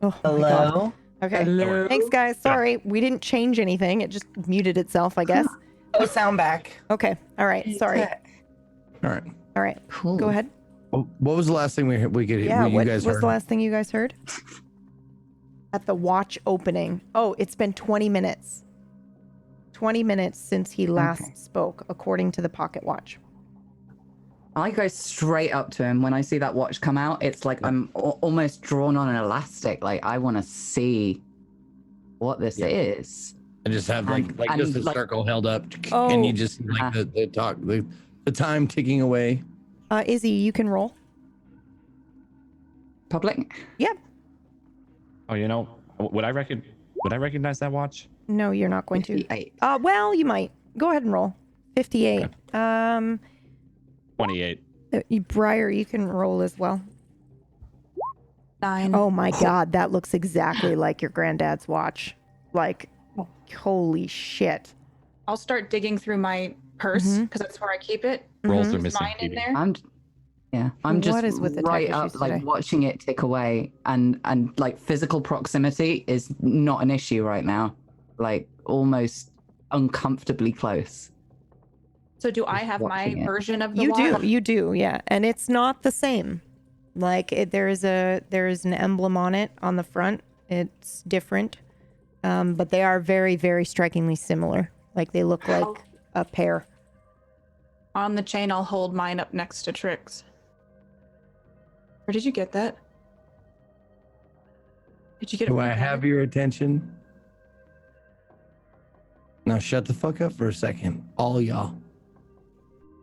Oh my God. Hello? Okay. Hello? Thanks, guys. Sorry, we didn't change anything. It just muted itself, I guess. Oh, sound back. Okay. All right. Sorry. All right. All right. Cool. Go ahead. What was the last thing we could Yeah. you What guys was heard? the last thing you guys heard? At the watch opening. Oh, it's been 20 minutes. 20 minutes since he last spoke, according to the pocket watch. I go straight up to him when I see that watch come out. It's like I'm almost drawn on an elastic. Like I want to see what this is. I just have And- just a and, like- circle held up, Oh. and you just see, like the time ticking away. Izzy, you can roll. Public? Yeah. Oh, you know, would I recognize that watch? No, you're not going to. 58. Well, you might. Go ahead and roll. 58. 28. Briar, you can roll as well. 9. Oh my God, that looks exactly like your granddad's watch. Like, holy shit. I'll start digging through my purse because that's where I keep it. Rolls Mhm. are Is missing. mine in Phoebe. there? I'm just What is with the tech right issues up, like today? watching it tick away, and like physical proximity is not an issue right now. Like almost uncomfortably close. So do I have my watching it. version of the You watch? do, yeah. And it's not the same. Like, there is an emblem on it on the front. It's different. But they are very, very strikingly similar. Like, they look like a pair. On the chain, I'll hold mine up next to Trix. Where did you get that? Did you get it? Do from I Kevin? have your attention? Now shut the fuck up for a second, all y'all,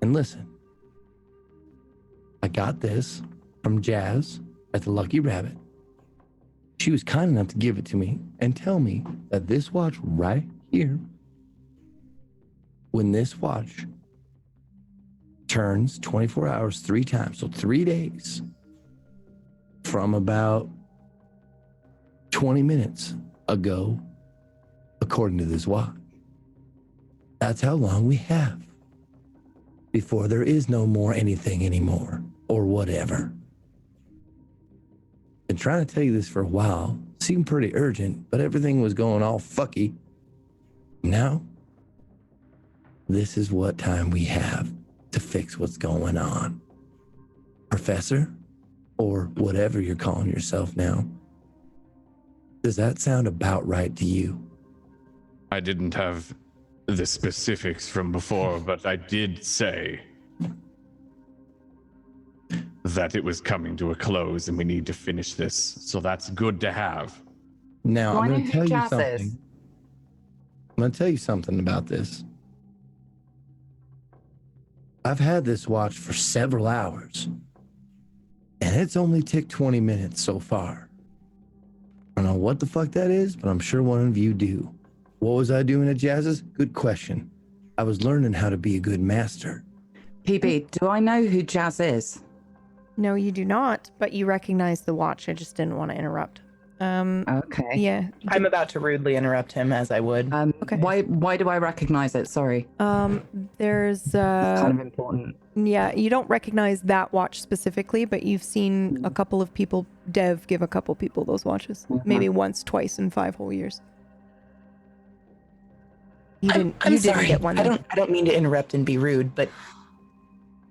and listen. I got this from Jazz at the Lucky Rabbit. She was kind enough to give it to me and tell me that this watch right here, when this watch turns 24 hours 3 times, so 3 days, from about 20 minutes ago, according to this watch, that's how long we have before there is no more anything anymore or whatever. Been trying to tell you this for a while. Seemed pretty urgent, but everything was going all fucky. Now, this is what time we have to fix what's going on. Professor, or whatever you're calling yourself now, does that sound about right to you? I didn't have the specifics from before, but I did say that it was coming to a close and we need to finish this. So that's good to have. Now, Do I I'm know going who to tell you Jazz something. is? I'm going to tell you something about this. I've had this watch for several hours, and it's only ticked 20 minutes so far. I don't know what the fuck that is, but I'm sure one of you do. What was I doing at Jazz's? Good question. I was learning how to be a good master. PB, do I know who Jazz is? No, you do not, but you recognize the watch. I just didn't want to interrupt. Okay. Yeah. I'm about to rudely interrupt him as I would. Okay. Why do I recognize it? Sorry. There's It's kind of important. yeah, you don't recognize that watch specifically, but you've seen a couple of people, Dev give a couple people those watches. Maybe once, twice in 5 whole years. You didn't I'm you sorry. didn't get one. I then. don't mean to interrupt and be rude, but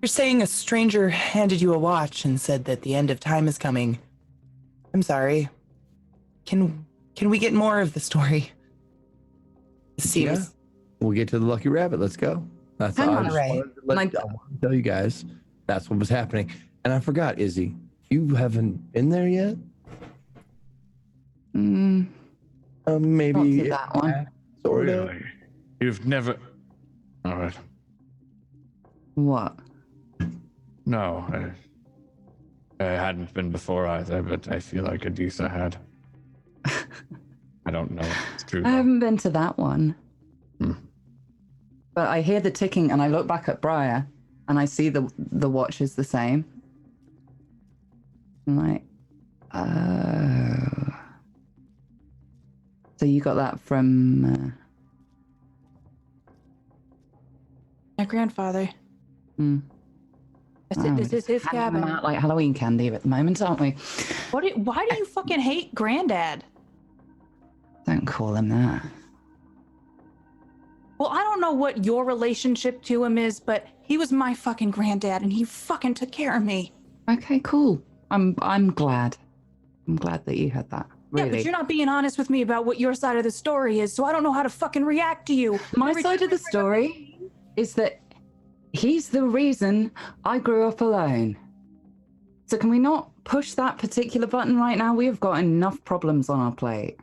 you're saying a stranger handed you a watch and said that the end of time is coming. I'm sorry. Can we get more of the story? It seems. Yeah. We'll get to the lucky rabbit. Let's go. That's Hang all. on. I wanted to tell you guys that's what was happening. And I forgot, Izzy, you haven't been there yet? Maybe Maybe that one. Sort of. Really? You've never. All right. What? No, I hadn't been before either, but I feel like Adisa had. I don't know. It's true. I haven't been to that one. Hmm. But I hear the ticking and I look back at Briar and I see the watch is the same. I'm like, oh. So you got that from... My grandfather. Oh, This is his handing them cabin. out like Halloween candy at the moment, aren't we? Why do you fucking hate Granddad? Don't call him that. Well, I don't know what your relationship to him is, but he was my fucking granddad and he fucking took care of me. Okay, cool. I'm glad. I'm glad that you had that. Really. Yeah, but you're not being honest with me about what your side of the story is, so I don't know how to fucking react to you. My side of the story is that he's the reason I grew up alone. So can we not push that particular button right now? We have got enough problems on our plate.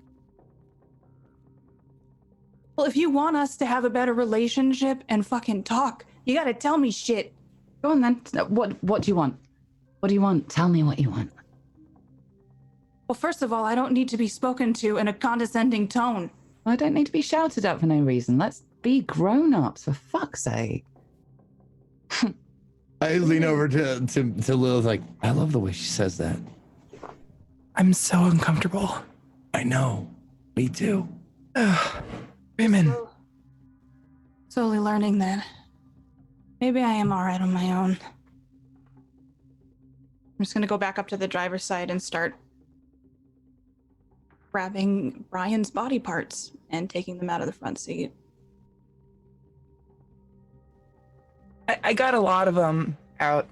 Well, if you want us to have a better relationship and fucking talk, you gotta tell me shit. Go on then. What do you want? What do you want? Tell me what you want. Well, first of all, I don't need to be spoken to in a condescending tone. I don't need to be shouted at for no reason. Let's be grown-ups, for fuck's sake. I lean over to Lilith like, I love the way she says that. I'm so uncomfortable. I know. Me too. Women. Slowly learning that maybe I am all right on my own. I'm just gonna go back up to the driver's side and start grabbing Brian's body parts and taking them out of the front seat. I got a lot of them out.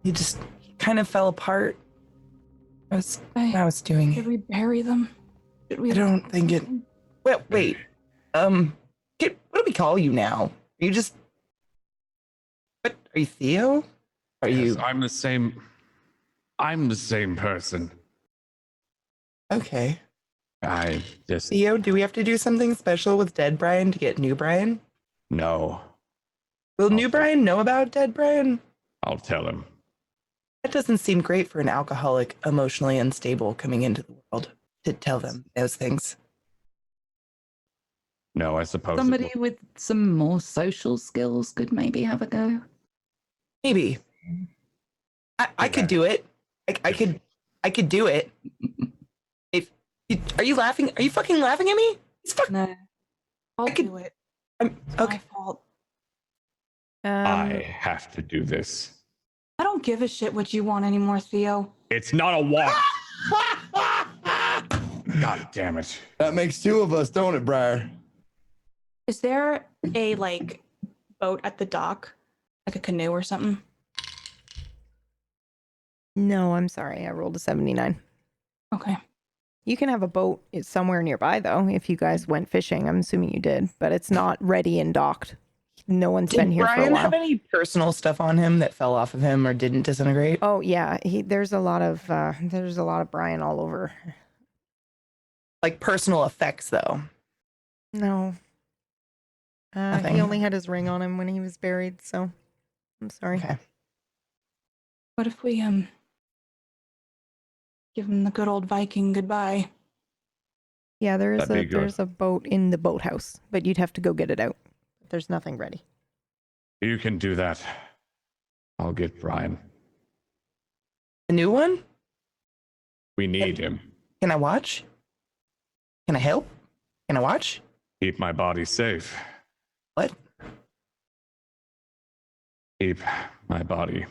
He just kind of fell apart. I was doing Should it. we bury them? Should we? I don't think it. Wait. What do we call you now? Are you just? What are you, Theo? Are you? I'm the same. I'm the same person. Okay. I just Theo, do we have to do something special with dead Brian to get new Brian? no. Will new Brian know about dead Brian? I'll tell him. That doesn't seem great for an alcoholic, emotionally unstable coming into the world to tell them those things. No, I suppose. Somebody with some more social skills could maybe have a go. Maybe. I could do it. I could do it. Are you laughing? Are you fucking laughing at me? It's fucking. No. I'll do it. I'm okay. My fault. I have to do this. I don't give a shit what you want anymore, Theo. It's not a walk. God damn it. That makes two of us, don't it, Briar? Is there a boat at the dock, like a canoe or something? No, I'm sorry. I rolled a 79. Okay. You can have a boat somewhere nearby, though, if you guys went fishing. I'm assuming you did, but it's not ready and docked. No one's been Did here for a Brian while. have any personal stuff on him that fell off of him or didn't disintegrate? Oh yeah, there's a lot of Brian all over. Like personal effects, though. No, he Nothing. only had his ring on him when he was buried. So I'm sorry. Okay. What if we give him the good old Viking goodbye? Yeah, That'd be good. there's a boat in the boathouse, but you'd have to go get it out. There's nothing ready. You can do that. I'll get Brian. A new one? We need him. Can I watch? Can I help? Can I watch? Keep my body safe. What? Keep my body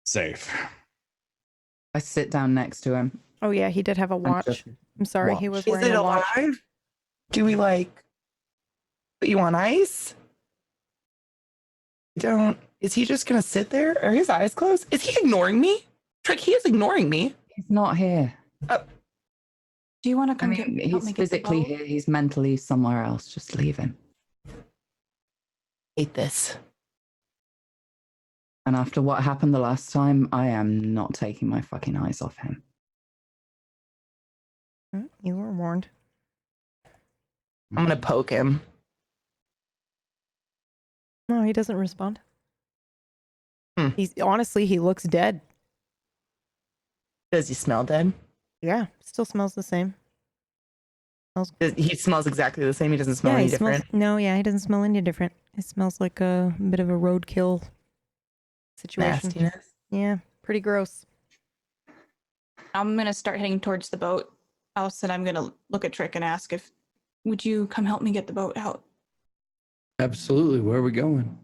safe. I sit down next to him. Oh yeah, he did have a watch. just I'm sorry, watch. he was Is wearing it a watch. alive? Do we like put you on ice? Don't. Is he just gonna sit there? Are his eyes closed? Is he ignoring me? Trick, he is ignoring me. He's not here. Do you want to I come mean, get help he's me get the physically boat? here. He's mentally somewhere else. Just leave him. Hate this. And after what happened the last time, I am not taking my fucking eyes off him. You were warned. I'm gonna poke him. No, he doesn't respond. Hmm. He looks dead. Does he smell dead? Yeah, still smells the same. He smells exactly the same. He doesn't smell any he different. he doesn't smell any different. It smells like a bit of a roadkill situation. Nastiness. Yeah, pretty gross. I'm gonna start heading towards the boat house, and I'm gonna look at Trick and ask if would you come help me get the boat out? Absolutely. Where are we going?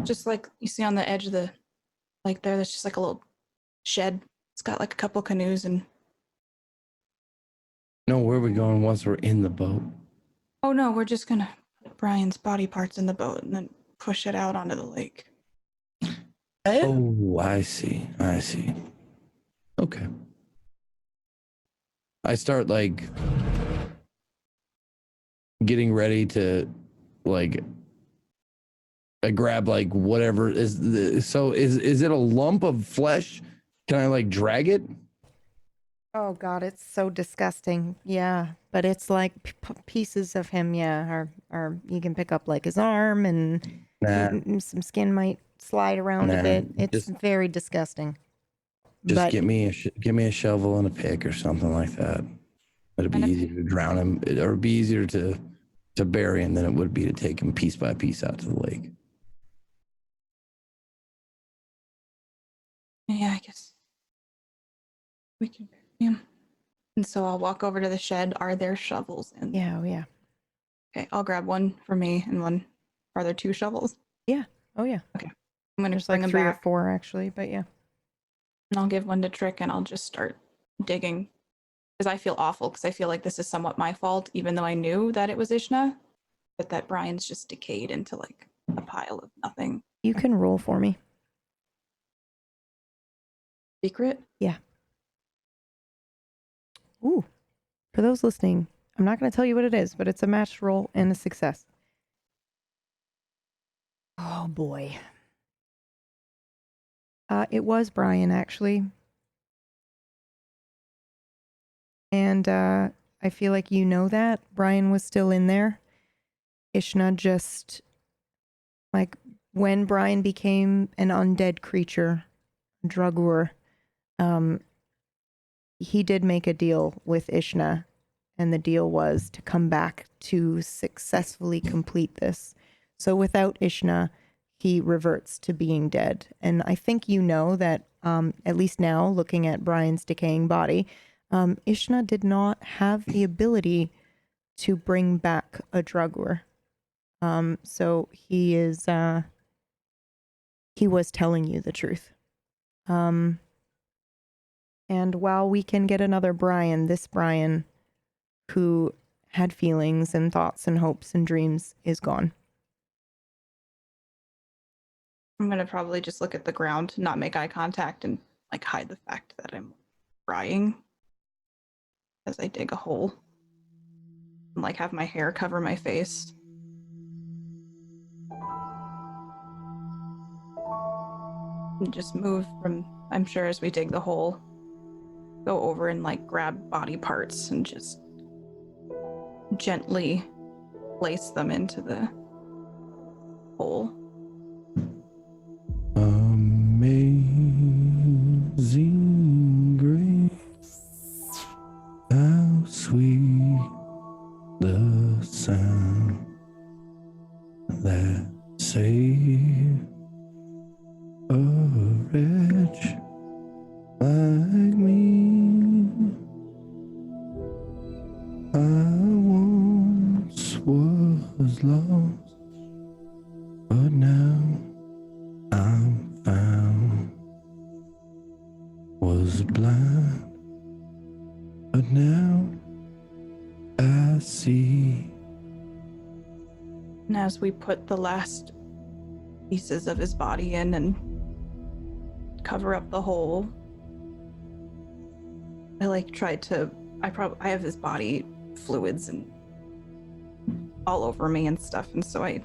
Just like you see on the edge of the lake there, there's just like a little shed. It's got like a couple canoes and No, where are we going once we're in the boat? oh no, we're just gonna put Brian's body parts in the boat and then push it out onto the lake. Oh, I see. I see. Okay. I start like getting ready to like I grab like whatever is is it a lump of flesh? Can I like drag it? Oh God, it's so disgusting. Yeah, but it's like pieces of him. Yeah, or you can pick up like his arm and some skin might slide around a bit. It's very disgusting. Just get me a shovel and a pick or something like that. It'd be easier to drown him, or it'd be easier to bury him than it would be to take him piece by piece out to the lake. Yeah, I guess we can bury him. And so I'll walk over to the shed. Are there shovels in? Yeah, oh yeah. Okay, I'll grab one for me and one. Are there two shovels? Yeah. Oh yeah. Okay. I'm gonna There's bring like them 3 back. or 4 actually, but yeah. And I'll give one to Trick and I'll just start digging. Because I feel awful because I feel like this is somewhat my fault, even though I knew that it was Ishna, but that Brian's just decayed into like a pile of nothing. You can roll for me. Secret? Yeah. Ooh. For those listening, I'm not going to tell you what it is, but it's a matched roll and a success. Oh boy. It was Brian actually. And I feel like you know that. Brian was still in there. Ishna just, like, when Brian became an undead creature, Dragur, he did make a deal with Ishna. And the deal was to come back to successfully complete this. So without Ishna, he reverts to being dead. And I think you know that, at least now, looking at Brian's decaying body, Ishna did not have the ability to bring back a Draugr. So he is, he was telling you the truth. And while we can get another Brian, this Brian who had feelings and thoughts and hopes and dreams is gone. I'm gonna probably just look at the ground, not make eye contact, and like hide the fact that I'm crying as I dig a hole and like have my hair cover my face. And just move from, I'm sure as we dig the hole, go over and like grab body parts and just gently place them into the hole. Amazing grace, how sweet the sound that saved a wretch like me. I once was lost, but now I'm found. Was blind, but now I see. And as we put the last pieces of his body in and cover up the hole, I like tried to, I have his body fluids and all over me and stuff, and so I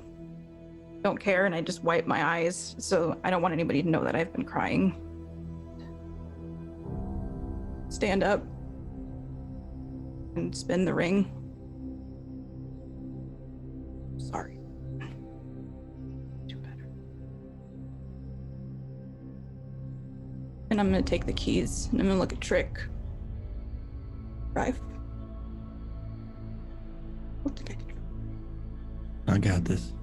don't care, and I just wipe my eyes, so I don't want anybody to know that I've been crying. Stand up and spin the ring. Sorry. Do better. And I'm gonna take the keys and I'm gonna look at Trick. Drive. I got this.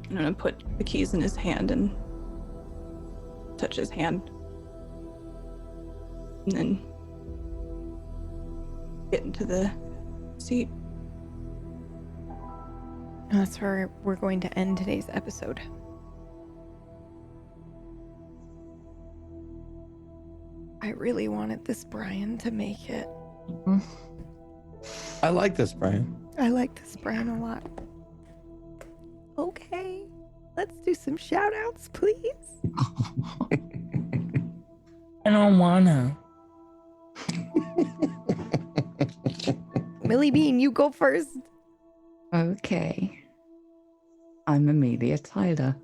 I'm gonna put the keys in his hand and touch his hand. And then get into the seat. That's where we're going to end today's episode. I really wanted this Brian to make it. I like this, Brian. I like this Brian a lot. Okay, let's do some shout outs, please. I don't wanna. Millie Bean, you go first. Okay. I'm Amelia Tyler.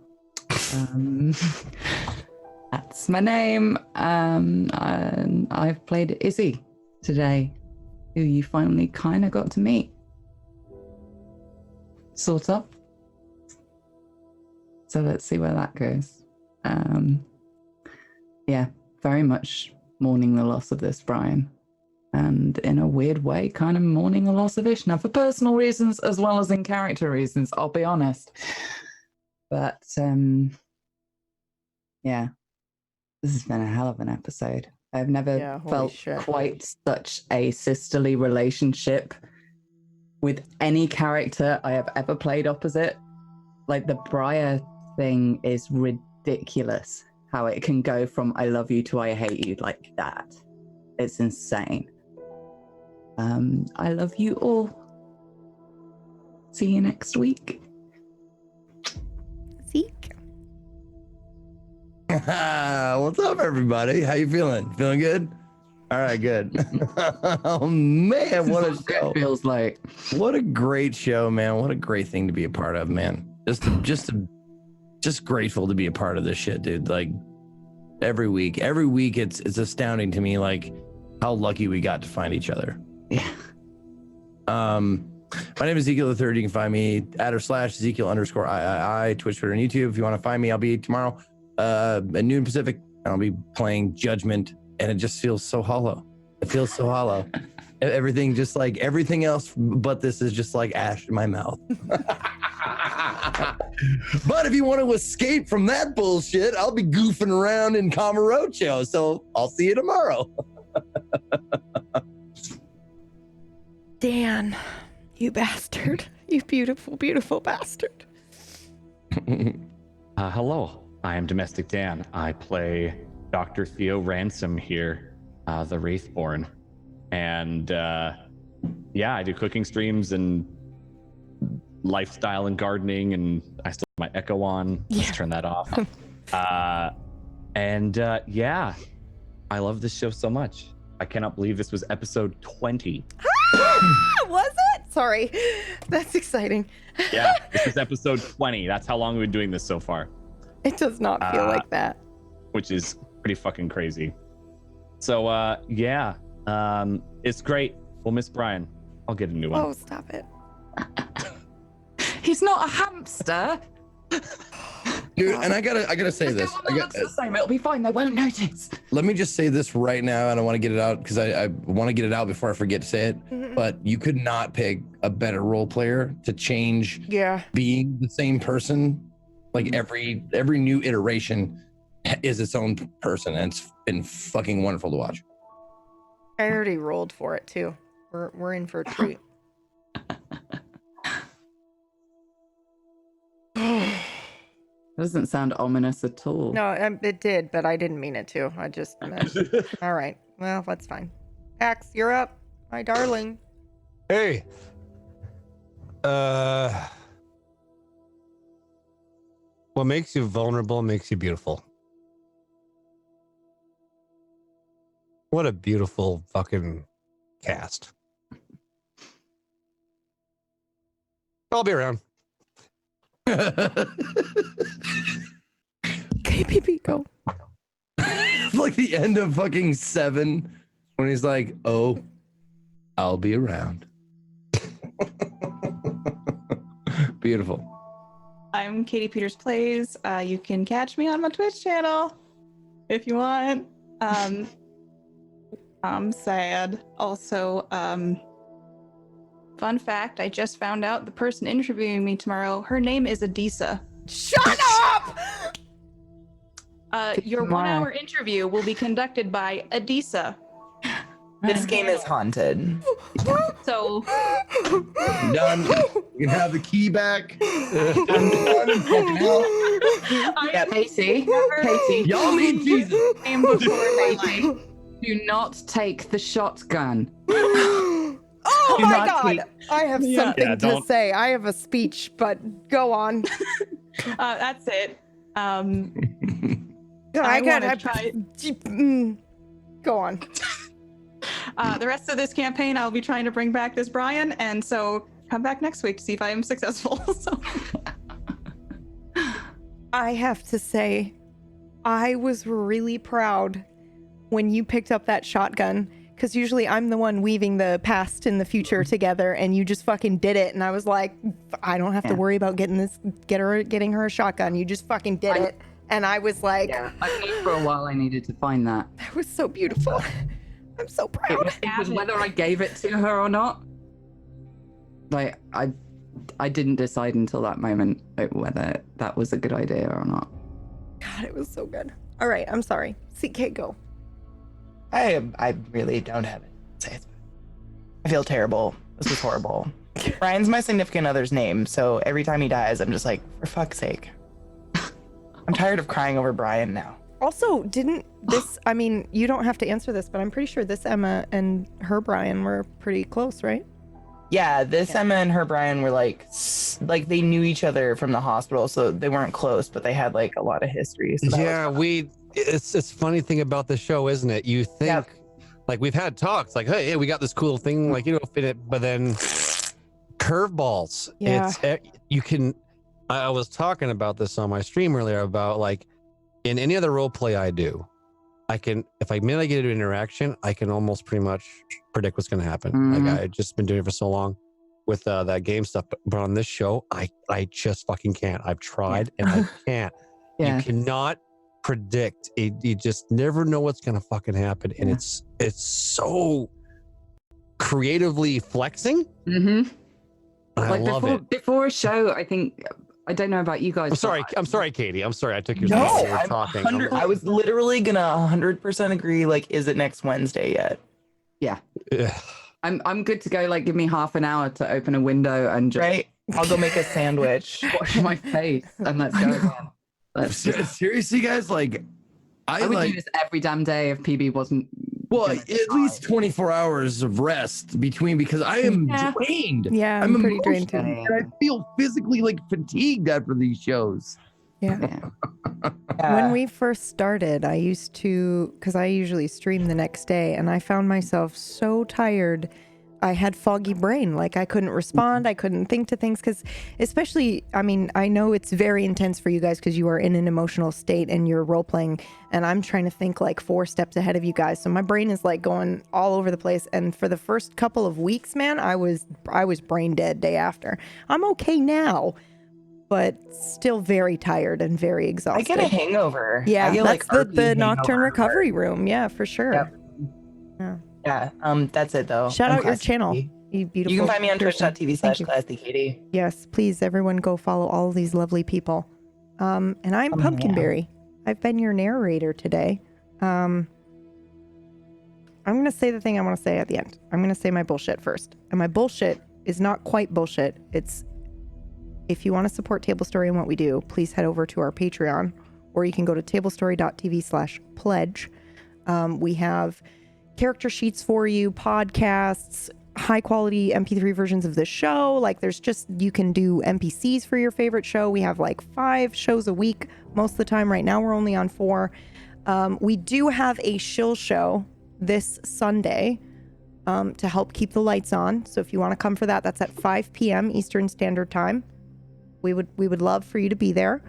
That's my name. And I've played Izzy today, who you finally kind of got to meet. Sort of. So let's see where that goes. Yeah, very much mourning the loss of this Brian. And in a weird way, kind of mourning the loss of Ishna for personal reasons as well as in character reasons, I'll be honest. But yeah, this has been a hell of an episode. I've never felt quite such a sisterly relationship with any character I have ever played opposite. Like the Briar thing is ridiculous. How it can go from I love you to I hate you like that. It's insane. I love you all. See you next week. Zeke. What's up, everybody? How you feeling? Feeling good? All right, good. Oh man, what a show! It feels like. What a great show, man! What a great thing to be a part of, man. Just grateful to be a part of this shit, dude. Like every week, it's astounding to me, like how lucky we got to find each other. Yeah. My name is Ezekiel III. You can find me at /Ezekiel_III, Twitch, Twitter, and YouTube. If you want to find me, I'll be tomorrow at noon Pacific. I'll be playing Judgment, and it just feels so hollow. It feels so hollow. Everything, just like everything else, but this is just like ash in my mouth. But if you want to escape from that bullshit, I'll be goofing around in Camarocho. So I'll see you tomorrow. Dan, you bastard. You beautiful, beautiful bastard. Hello, I am Domestic Dan. I play Dr. Theo Ransom here, the Wraithborn. And yeah, I do cooking streams and lifestyle and gardening, and I still have my Echo on. Let's turn that off. Yeah, I love this show so much. I cannot believe this was episode 20. Was it? Sorry. That's exciting. Yeah, this is episode 20. That's how long we've been doing this so far. It does not feel like that. Which is pretty fucking crazy. So, yeah, it's great. We'll miss Brian. I'll get a new one. Oh, stop it. He's not a hamster. Dude, and I gotta say this. Looks the same. It'll be fine. They won't notice. Let me just say this right now, and I want to get it out because I want to get it out before I forget to say it. Mhm. But you could not pick a better role player to change Yeah. being the same person. Like every new iteration is its own person, and it's been fucking wonderful to watch. I already rolled for it too. We're in for a treat. Doesn't sound ominous at all. No, it did, but I didn't mean it to. I just meant. All right. Well, that's fine. Axe, you're up. My darling. Hey. What makes you vulnerable makes you beautiful. What a beautiful fucking cast. I'll be around. KPP, go. It's like the end of fucking 7 when he's like, "Oh, I'll be around." Beautiful. I'm Katie Peters Plays. You can catch me on my Twitch channel if you want. I'm sad. Also, fun fact, I just found out the person interviewing me tomorrow, her name is Adisa. Shut up! Your 1 hour interview will be conducted by Adisa. This game is haunted. So Done. You can have the key back. Yeah, Casey. Casey. Y'all need Jesus. Name before my life. Do not take the shotgun. Oh Do my not god! take- I have Yeah, something to don't- say. I have a speech, but go on. That's it. I wanna got try. Go on. The rest of this campaign, I'll be trying to bring back this Brian, and so come back next week to see if I am successful. So. I have to say, I was really proud when you picked up that shotgun, because usually I'm the one weaving the past and the future together, and you just fucking did it. And I was like, I don't have to worry about getting her a shotgun. You just fucking did it. And I was like, I knew for a while I needed to find that. that was so beautiful. I'm so proud. It was whether I gave it to her or not. Like I didn't decide until that moment whether that was a good idea or not. God, it was so good. All right, I'm sorry. CK, go. I really don't have it. Say it. I feel terrible. This was horrible. Brian's my significant other's name, so every time he dies, I'm just like, for fuck's sake. I'm tired of crying over Brian now. Also, didn't this, I mean, you don't have to answer this, but I'm pretty sure this Emma and her Brian were pretty close, right? Yeah, this Emma and her Brian were like they knew each other from the hospital, so they weren't close, but they had like a lot of history. So Yeah, it's funny thing about the show, isn't it? You think like we've had talks like, hey, we got this cool thing, like, you know, fit it, but then curveballs. Yeah. I was talking about this on my stream earlier about like in any other role play I do, if I get into an interaction, I can almost pretty much predict what's going to happen. Mhm. Like I've just been doing it for so long with that game stuff, but on this show, I just fucking can't. I've tried and I can't. Yeah. You cannot predict it. You just never know what's going to fucking happen. And it's so creatively flexing. Mm-hmm. I Like love it. before a show, I don't know about you guys. I'm sorry, Katie. I'm sorry. I took your No, time. You were I'm talking. 100 I was literally gonna 100% agree. Like, is it next Wednesday yet? Yeah. I'm good to go. Like, give me half an hour to open a window and just Right? I'll go make a sandwich. wash my face and let's go again. Seriously, guys, like I would do this every damn day if PB wasn't. Well, at least 24 hours of rest between, because I am drained. Yeah, I'm pretty drained too. emotionally, and I feel physically like fatigued after these shows. Yeah. When we first started, I used to, because I usually stream the next day, and I found myself so tired. I had foggy brain. Like I couldn't respond. I couldn't think to things because, especially, I mean, I know it's very intense for you guys because you are in an emotional state and you're role playing, and I'm trying to think like 4 steps ahead of you guys. So my brain is like going all over the place. And for the first couple of weeks, man, I was brain dead day after. I'm okay now, but still very tired and very exhausted. I get a hangover. Yeah, I get, that's like, the RP Nocturne hangover. recovery room. Yeah, for sure. Yep. Yeah. Yeah. That's it though. Shout I'm out your Classy channel, Katie. you beautiful. You can find me on person. Thank you. twitch.tv/ClassyKatie. Yes, please, everyone, go follow all of these lovely people. And I'm Pumpkinberry. I've been your narrator today. I'm gonna say the thing I want to say at the end. I'm gonna say my bullshit first, and my bullshit is not quite bullshit. It's if you want to support Tablestory and what we do, please head over to our Patreon, or you can go to tablestory.tv/pledge. We have character sheets for you, podcasts, high quality MP3 versions of the show. Like there's just, you can do NPCs for your favorite show. We have like 5 shows a week most of the time. Right now we're only on 4. We do have a shill show this Sunday to help keep the lights on. So if you want to come for that, that's at 5 p.m. Eastern Standard Time. We would love for you to be there.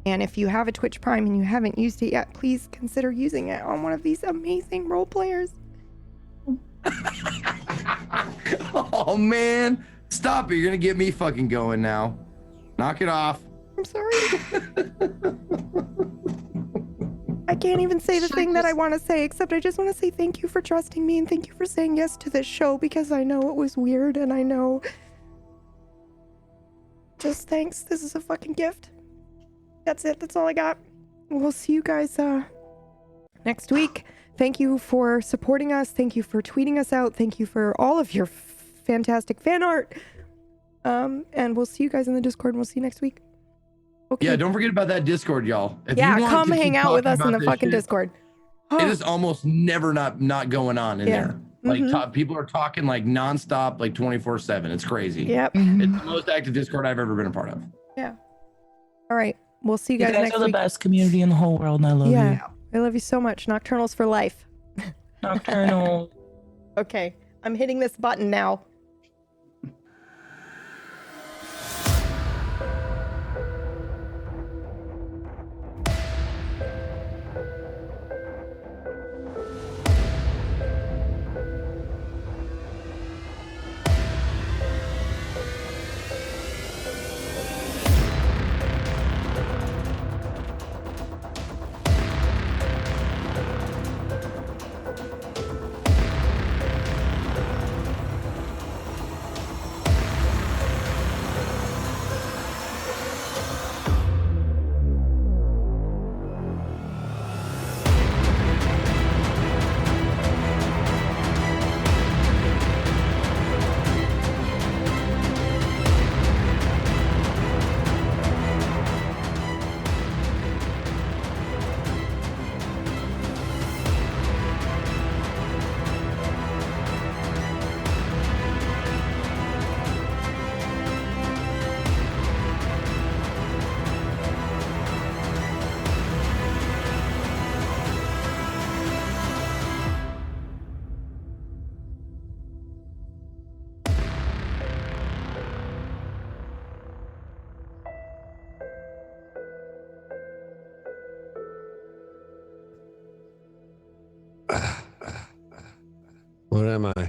And if you have a Twitch Prime and you haven't used it yet, please consider using it on one of these amazing role players. Oh man, stop it! You're gonna get me fucking going now. Knock it off. I'm sorry. I can't even say the thing that I want to say, except I just want to say thank you for trusting me and thank you for saying yes to this show, because I know it was weird and I know. Just thanks. This is a fucking gift. That's it. That's all I got. We'll see you guys next week. Thank you for supporting us. Thank you for tweeting us out. Thank you for all of your fantastic fan art. And we'll see you guys in the Discord, and we'll see you next week. Okay. Yeah, don't forget about that Discord, y'all. If Yeah, you want come to hang keep out with talking us in about the this fucking shit, Discord. It is almost never not going on in Yeah. there. Like Mhm. people are talking like nonstop, like 24/7. It's crazy. Yep. It's the most active Discord I've ever been a part of. Yeah. All right. We'll see you You guys guys next are the week. best community in the whole world, and I love you. I love you so much. Nocturnals for life. Nocturnal. Okay. I'm hitting this button now. What am I?